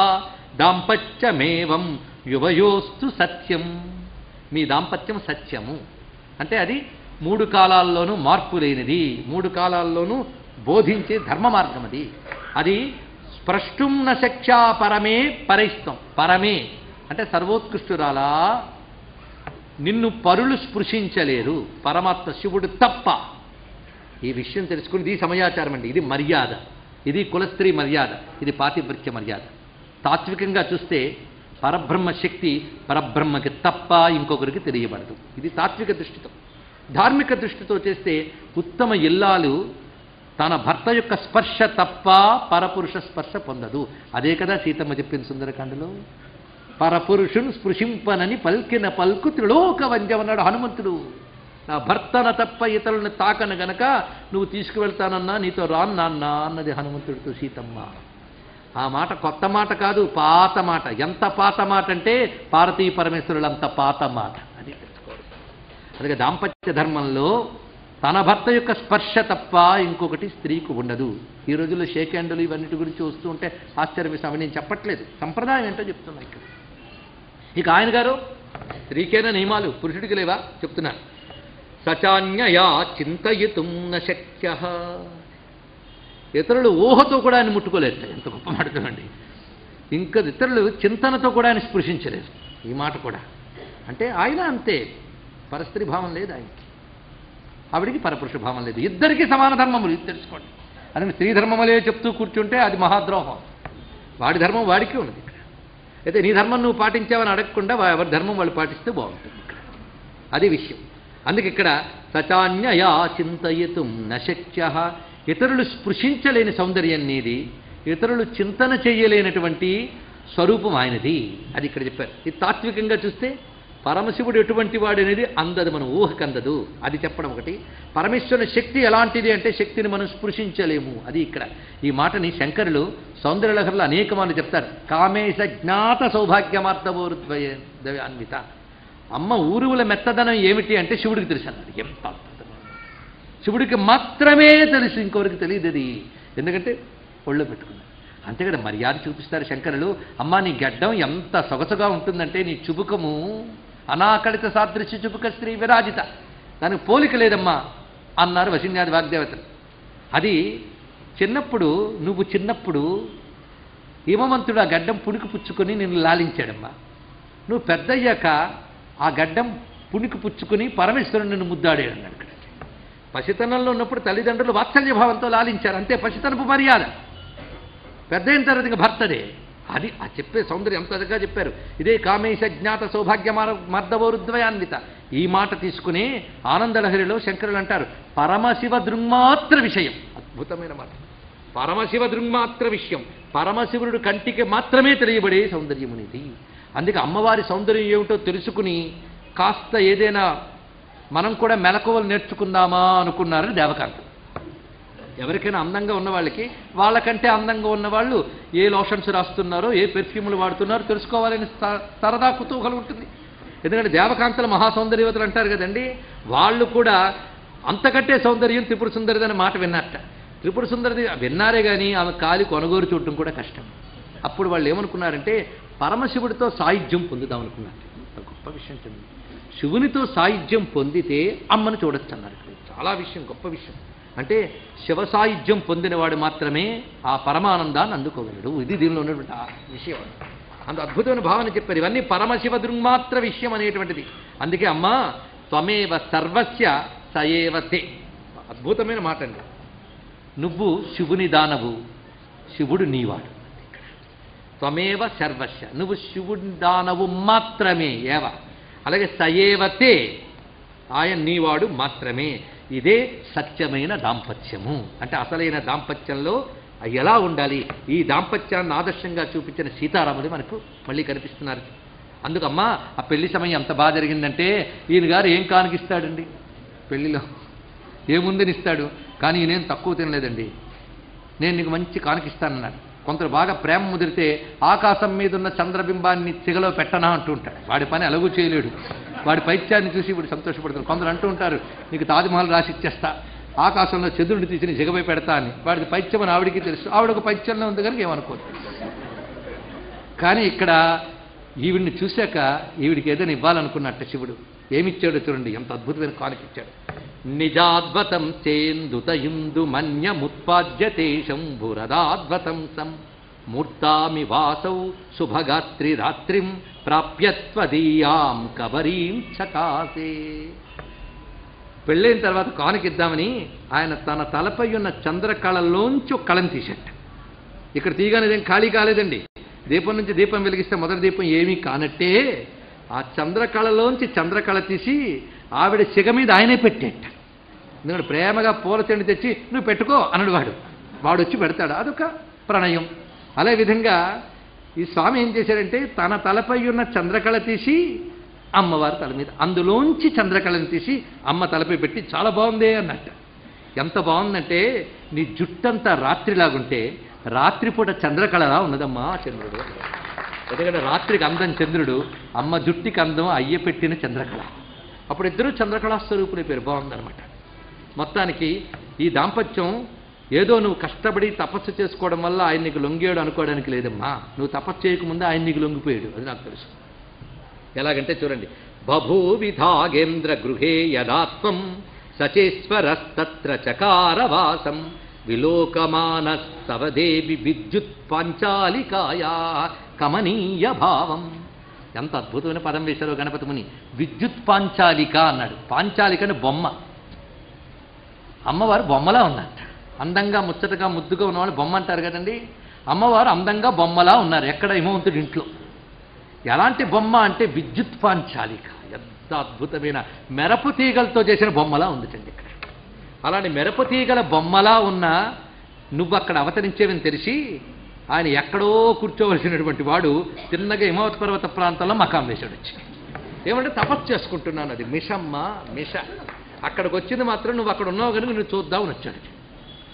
దాంపత్యమేవం యువయోస్తు సత్యం. మీ దాంపత్యం సత్యము అంటే అది 3 కాలాల్లోనూ మార్పు లేనిది, 3 కాలాల్లోనూ బోధించే ధర్మ మార్గం అది. అది స్పృష్టం న శక్యా పరమే పరైస్తం. పరమే అంటే సర్వోత్కృష్టురాలా, నిన్ను పరులు స్పృశించలేరు, పరమాత్మ శివుడు తప్ప. ఈ విషయం తెలుసుకుని ఇది సమయాచారం అండి. ఇది మర్యాద, ఇది కులస్త్రీ మర్యాద, ఇది పాతివ్రత్య మర్యాద. తాత్వికంగా చూస్తే పరబ్రహ్మ శక్తి పరబ్రహ్మకి తప్ప ఇంకొకరికి తెలియబడదు. ఇది తాత్విక దృష్టితో. ధార్మిక దృష్టితో చేస్తే ఉత్తమ ఇల్లాలు తన భర్త యొక్క స్పర్శ తప్ప పరపురుష స్పర్శ పొందదు. అదే కదా సీతమ్మ చెప్పింది సుందరకాండలో. పరపురుషుని స్పృశింపనని పల్కిన పల్కు త్రిలోక వంజమన్నాడు హనుమంతుడు. నా భర్తన తప్ప ఇతరులను తాకను గనక నువ్వు తీసుకువెళ్తానన్నా నీతో రాను నాన్న అన్నది హనుమంతుడితో సీతమ్మ. ఆ మాట కొత్త మాట కాదు, పాత మాట. ఎంత పాత మాట అంటే పార్వతీ పరమేశ్వరులు అంత పాత మాట. అది తెలుసుకోవాలి. అందుకే దాంపత్య ధర్మంలో తన భర్త యొక్క స్పర్శ తప్ప ఇంకొకటి స్త్రీకి ఉండదు. ఈ రోజుల్లో షేక్ హ్యాండ్లు ఇవన్నిటి గురించి వస్తూ ఉంటే ఆశ్చర్యమేసి నేను చెప్పట్లేదు, సంప్రదాయం ఏంటో చెప్తున్నా ఇక్కడ. ఇక ఆయన గారు స్త్రీకైనా నియమాలు పురుషుడికి లేవా చెప్తున్నారు. సచాన్యయా చింతయితుం న శక్య. ఇతరులు ఊహతో కూడా ఆయన ముట్టుకోలేదు. ఎంత గొప్ప మాట చూడండి. ఇంకా ఇతరులు చింతనతో కూడా ఆయన స్పృశించలేదు. ఈ మాట కూడా అంటే ఆయన అంతే, పరస్త్రీ భావం లేదు ఆయనకి, ఆవిడికి పరపురుష భావం లేదు. ఇద్దరికీ సమాన ధర్మములు, ఇది తెలుసుకోండి. అని స్త్రీ ధర్మములే చెప్తూ కూర్చుంటే అది మహాద్రోహం. వాడి ధర్మం వాడికి ఉన్నది ఇక్కడ. అయితే నీ ధర్మం నువ్వు పాటించావని అడగకుండా ఎవరి ధర్మం వాళ్ళు పాటిస్తే బాగుంటుంది ఇక్కడ. అది విషయం. అందుకే ఇక్కడ సచాన్యయా చింతయితుం నశక్య. ఇతరులు స్పృశించలేని సౌందర్యం నీది, ఇతరులు చింతన చేయలేనటువంటి స్వరూపం ఆయనది. అది ఇక్కడ చెప్పారు. ఇది తాత్వికంగా చూస్తే పరమశివుడు ఎటువంటి వాడు అనేది అందదు, మనం ఊహకందదు. అది చెప్పడం ఒకటి. పరమేశ్వరుని శక్తి ఎలాంటిది అంటే శక్తిని మనం స్పృశించలేము. అది ఇక్కడ ఈ మాటని శంకరులు సౌందర్యలహరిలో అనేక మంది చెప్తారు. కామేశ జ్ఞాత సౌభాగ్యమార్తవోరుద్వయాన్విత. అమ్మ ఊరువుల మెత్తదనం ఏమిటి అంటే శివుడికి తెలుసు అన్నాడు. ఎంత అద్భుతమైన శివుడికి మాత్రమే తెలుసు, ఇంకొకరికి తెలియదు అది. ఎందుకంటే ఒళ్ళో పెట్టుకున్నాడు. అంతేకాదు మర్యాద చూపిస్తారు శంకరులు. అమ్మ నీ గడ్డం ఎంత సొగసుగా ఉంటుందంటే నీ చుబుకము అనాకళిత సాదృశ్య చుబుక స్త్రీ విరాజిత, దానికి పోలిక లేదమ్మా అన్నారు వశిన్యాది వాగ్దేవతలు. అది చిన్నప్పుడు నువ్వు చిన్నప్పుడు హిమవంతుడు ఆ గడ్డం పుణికి పుచ్చుకొని నిన్ను లాలించాడమ్మా. నువ్వు పెద్దయ్యాక ఆ గడ్డం పుణికి పుచ్చుకొని పరమేశ్వరుడు నిన్ను ముద్దాడాడు అన్నాడు. ఇక్కడ పసితనంలో ఉన్నప్పుడు తల్లిదండ్రులు వాత్సల్యభావంతో లాలించారు, అంతే పసితనపు మర్యాద. పెద్ద అయిన తర్వాత ఇంకా భర్తదే. అది ఆ చెప్పే సౌందర్యం ఎంత చక్కగా చెప్పారు. ఇదే కామేశ జ్ఞాత సౌభాగ్య మర్దవోరుద్వయాన్విత. ఈ మాట తీసుకుని ఆనందలహరిలో శంకరులు అంటారు పరమశివ దృంమాత్ర విషయం. అద్భుతమైన మాట. పరమశివ దృంమాత్ర విషయం, పరమశివుడు కంటికి మాత్రమే తెలియబడే సౌందర్యమునిది. అందుకే అమ్మవారి సౌందర్యం ఏమిటో తెలుసుకుని కాస్త ఏదైనా మనం కూడా మెలకువలు నేర్చుకుందామా అనుకున్నారని దేవకాంతం. ఎవరికైనా అందంగా ఉన్న వాళ్ళకి వాళ్ళకంటే అందంగా ఉన్నవాళ్ళు ఏ లోషన్స్ రాస్తున్నారో ఏ పెర్ఫ్యూములు వాడుతున్నారో తెలుసుకోవాలని సరదా కుతూహలం ఉంటుంది. ఎందుకంటే దేవకాంతల మహాసౌందర్యవతులు అంటారు కదండి, వాళ్ళు కూడా అంతకంటే సౌందర్యం త్రిపుర సుందరిది అనే మాట విన్నట్ట. త్రిపుర సుందరిది విన్నారే కానీ ఆమె కాలి కొనుగోలు చూడటం కూడా కష్టం. అప్పుడు వాళ్ళు ఏమనుకున్నారంటే పరమశివుడితో సాయుధ్యం పొందుదామనుకున్నారు. అంత గొప్ప విషయం చెంది శివునితో సాయుధ్యం పొందితే అమ్మను చూడొచ్చు అన్నారు. చాలా విషయం, గొప్ప విషయం. అంటే శివ సాయుధ్యం పొందినవాడు మాత్రమే ఆ పరమానందాన్ని అందుకోగలడు. ఇది దీనిలో ఉన్నటువంటి ఆ విషయం. అంత అద్భుతమైన భావన చెప్పారు. ఇవన్నీ పరమశివ దృంమాత్ర విషయం అనేటువంటిది. అందుకే అమ్మ త్వమేవ సర్వస్య సయేవతే. అద్భుతమైన మాట అండి. నువ్వు శివుని దానవు, శివుడు నీవాడు. త్వమేవ సర్వస్య, నువ్వు శివుని దానవు మాత్రమే. ఏవ అలాగే సయేవతే, ఆయన నీవాడు మాత్రమే. ఇదే సత్యమైన దాంపత్యము. అంటే అసలైన దాంపత్యంలో ఎలా ఉండాలి, ఈ దాంపత్యాన్ని ఆదర్శంగా చూపించిన సీతారాములు మనకు మళ్ళీ కనిపిస్తున్నారు. అందుకమ్మా ఆ పెళ్లి సమయం ఎంత బాగా జరిగిందంటే ఈయన గారు ఏం కానుకిస్తాడండి పెళ్లిలో, ఏముందనిస్తాడు. కానీ ఈయనేం తక్కువ తినలేదండి. నేను నీకు మంచి కానుకిస్తానన్నాడు. కొందరు బాగా ప్రేమ ముదిరితే ఆకాశం మీద ఉన్న చంద్రబింబాన్ని సిగలో పెట్టనా అంటూ ఉంటాడు. వాడి పని ఎలాగూ చేయలేడు. వాడి పైత్యాన్ని చూసి ఇప్పుడు సంతోషపడతారు. కొందరు అంటూ ఉంటారు నీకు తాజ్మహల్ రాసి ఇచ్చేస్తా, ఆకాశంలో చంద్రుడిని తీసి జిగపై పెడతా అని. వాడిది పైత్యం అని ఆవిడికి తెలుసు. ఆవిడ ఒక పైత్యంలో ఉంది కనుక ఏమనుకోదు. కానీ ఇక్కడ ఈవిడిని చూశాక ఈవిడికి ఏదైనా ఇవ్వాలనుకున్నట్ట శివుడు ఏమిచ్చాడో చూడండి, ఎంత అద్భుతమైన కానుకిచ్చాడు. నిజాద్వతం చేందుతయుందు మన్యముత్పాద్యతే శంభురదాద్వతం సం మూర్తామి వాసౌ శుభగాత్రి రాత్రిం ప్రాప్యత్వదీయాం కబరీం చకాసే. పెళ్ళైన తర్వాత కానుకిద్దామని ఆయన తన తలపై ఉన్న చంద్రకళలోంచి ఒక కళను తీసేట. ఇక్కడ తీయగానేదేం ఖాళీ కాలేదండి. దీపం నుంచి దీపం వెలిగిస్తే మొదటి దీపం ఏమీ కానట్టే ఆ చంద్రకళలోంచి చంద్రకళ తీసి ఆవిడ సిగ మీద ఆయనే పెట్టేట. ఎందుకంటే ప్రేమగా పూల చెండి తెచ్చి నువ్వు పెట్టుకో అన్నాడు వాడు. వాడు వచ్చి పెడతాడు. అదొక ప్రణయం. అదే విధంగా ఈ స్వామి ఏం చేశారంటే తన తలపై ఉన్న చంద్రకళ తీసి అమ్మవారి తల మీద, అందులోంచి చంద్రకళను తీసి అమ్మ తలపై పెట్టి చాలా బాగుందే అన్నట్ట. ఎంత బాగుందంటే నీ జుట్టంతా రాత్రిలాగుంటే రాత్రిపూట చంద్రకళలా ఉన్నదమ్మా చంద్రుడు. ఎందుకంటే రాత్రికి అందం చంద్రుడు, అమ్మ జుట్టికి అందం అయ్య పెట్టిన చంద్రకళ. అప్పుడు ఇద్దరూ చంద్రకళా స్వరూపులే పేరు. బాగుందనమాట. మొత్తానికి ఈ దాంపత్యం ఏదో నువ్వు కష్టపడి తపస్సు చేసుకోవడం వల్ల ఆయన నీకు లొంగాడు అనుకోవడానికి లేదమ్మా. నువ్వు తపస్సు చేయకముందే ఆయన నీకు లొంగిపోయాడు, అది నాకు తెలుసు. ఎలాగంటే చూడండి, బభూవిధాగేంద్ర గృహే యదాత్మం సచేశ్వరస్తత్ర చకారవాసం విలోకమాన సవదేవి విద్యుత్ పాంచాలికాయా కమనీయ భావం. ఎంత అద్భుతమైన పదం వేశారో గణపతి ముని. విద్యుత్ పాంచాలిక అన్నాడు. పాంచాలికని బొమ్మ, అమ్మవారు బొమ్మలా ఉన్నట్ట. అందంగా ముచ్చటగా ముద్దుగా ఉన్నవాళ్ళు బొమ్మ అంటారు కదండి. అమ్మవారు అందంగా బొమ్మలా ఉన్నారు ఎక్కడ? హిమవంతుడి ఇంట్లో. ఎలాంటి బొమ్మ అంటే విద్యుత్ పాంచాలిక. ఎంత అద్భుతమైన మెరపు తీగలతో చేసిన బొమ్మలా ఉందిటండి ఇక్కడ. అలాంటి మెరపు తీగల బొమ్మలా ఉన్న నువ్వు అక్కడ అవతరించేవని తెలిసి ఆయన ఎక్కడో కూర్చోవలసినటువంటి వాడు తిన్నగా హిమవత్ పర్వత ప్రాంతంలో మకాం వేశాడు వచ్చి. ఏమంటే తపస్సు చేసుకుంటున్నాను, అది మిషమ్మ మిష. అక్కడికి వచ్చింది మాత్రం నువ్వు అక్కడ ఉన్నావు కనుక నువ్వు చూద్దామని వచ్చాడు.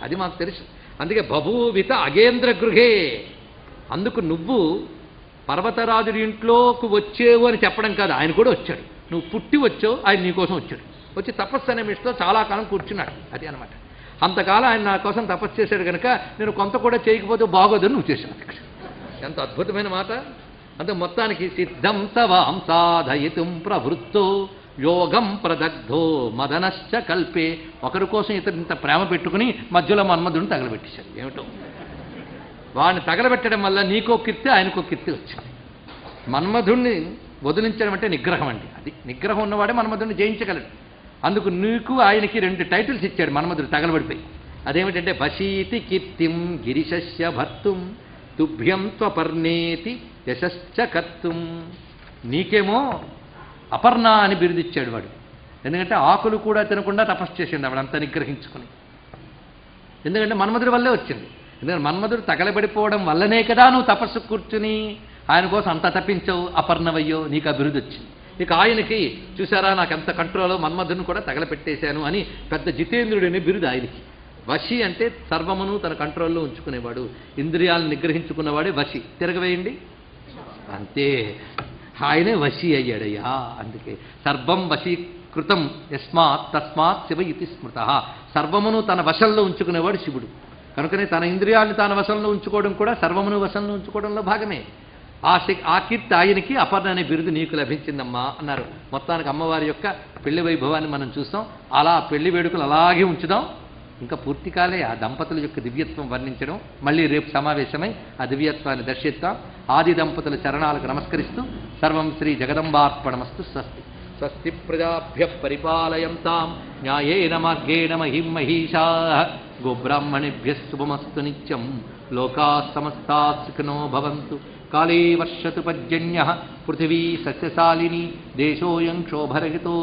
అది మాకు తెలుసు. అందుకే బభూవిత అగేంద్ర గృహే. అందుకు నువ్వు పర్వతరాజుడి ఇంట్లోకి వచ్చేవు అని చెప్పడం కాదు, ఆయన కూడా వచ్చాడు. నువ్వు పుట్టి వచ్చావు, ఆయన నీకోసం వచ్చాడు. వచ్చి తపస్సు అనే మిషలో చాలా కాలం కూర్చున్నాడు. అది అనమాట. అంతకాలం ఆయన నా కోసం తపస్సు చేశాడు కనుక నేను కొంత కూడా చేయకపోతే బాగోదని నువ్వు చేశావు. ఎంత అద్భుతమైన మాట. అంటే మొత్తానికి సిద్ధం తవాం సాధయితుం ప్రవృత్తో యోగం ప్రదగ్ధో మదనశ్చ కల్పే. ఒకరి కోసం ఇతను ఇంత ప్రేమ పెట్టుకుని మధ్యలో మన్మధుడిని తగలబెట్టేశాడు. ఏమిటో వాడిని తగలబెట్టడం వల్ల నీకో కీర్తి ఆయనకో కీర్తి వచ్చింది. మన్మధుడిని వదిలించడం అంటే నిగ్రహం అండి. అది నిగ్రహం ఉన్నవాడే మన్మధుడిని జయించగలడు. అందుకు నీకు ఆయనకి 2 టైటిల్స్ ఇచ్చాడు మన్మధుడు తగలబడిపోయి. అదేమిటంటే వశీతి కీర్తిం గిరిశస్య భర్తుం తుభ్యం త్వపర్ణేతి యశశ్చ కర్తుం. నీకేమో అపర్ణ అని బిరుదిచ్చాడు వాడు. ఎందుకంటే ఆకులు కూడా తినకుండా తపస్సు చేసిండు ఆవిడంతా నిగ్రహించుకుని. ఎందుకంటే మన్మధుడి వల్లే వచ్చింది. ఎందుకంటే మన్మధుడు తగలబడిపోవడం వల్లనే కదా నువ్వు తపస్సు కూర్చుని ఆయన కోసం అంత తప్పించావు, అపర్ణవయ్యో, నీకు అభివృద్ధి వచ్చింది. ఇక ఆయనకి చూసారా నాకు ఎంత కంట్రోలో, మన్మధుడిని కూడా తగలపెట్టేశాను అని పెద్ద జితేంద్రుడిని బిరుదు ఆయనకి. వశి అంటే సర్వమును తన కంట్రోల్లో ఉంచుకునేవాడు, ఇంద్రియాలను నిగ్రహించుకున్నవాడే వశి. తిరగవేయండి అంతే, ఆయనే వశి అయ్యాడయ్యా. అందుకే సర్వం వశీకృతం యస్మాత్ తస్మాత్ శివ ఇతి స్మృత. సర్వమును తన వశంలో ఉంచుకునేవాడు శివుడు. కనుకనే తన ఇంద్రియాలను తన వశంలో ఉంచుకోవడం కూడా సర్వమును వశంలో ఉంచుకోవడంలో భాగమే. ఆ కీర్తి ఆయనకి అపర్ణ అనే బిరుదు నీకు లభించిందమ్మా అన్నారు. మొత్తానికి అమ్మవారి యొక్క పెళ్లి వైభవాన్ని మనం చూస్తాం. అలా పెళ్లి వేడుకలు అలాగే ఉంచుదాం. ఇంకా పూర్తి కాలే ఆ దంపతుల యొక్క దివ్యత్వం వర్ణించడం. మళ్ళీ రేపు సమావేశమై ఆ దివ్యత్వాన్ని దర్శిస్తాం. ఆది దంపతుల చరణాలకు నమస్కరిస్తూ సర్వం శ్రీ జగదంబార్పణమస్తు. స్వస్తి స్వస్తి ప్రజాభ్య పరిపాలయంతాం న్యాయేన మార్గేణ మహిం మహిషాః. గోబ్రాహ్మణేభ్యः శుభమస్తు నిత్యం. లోకాः సమస్తాः సుఖినో భవంతు. కాళే వర్షతు పర్జన్యః. పృథివీ సస్యశాలినీ. దేశోऽयं క్షోభరహితో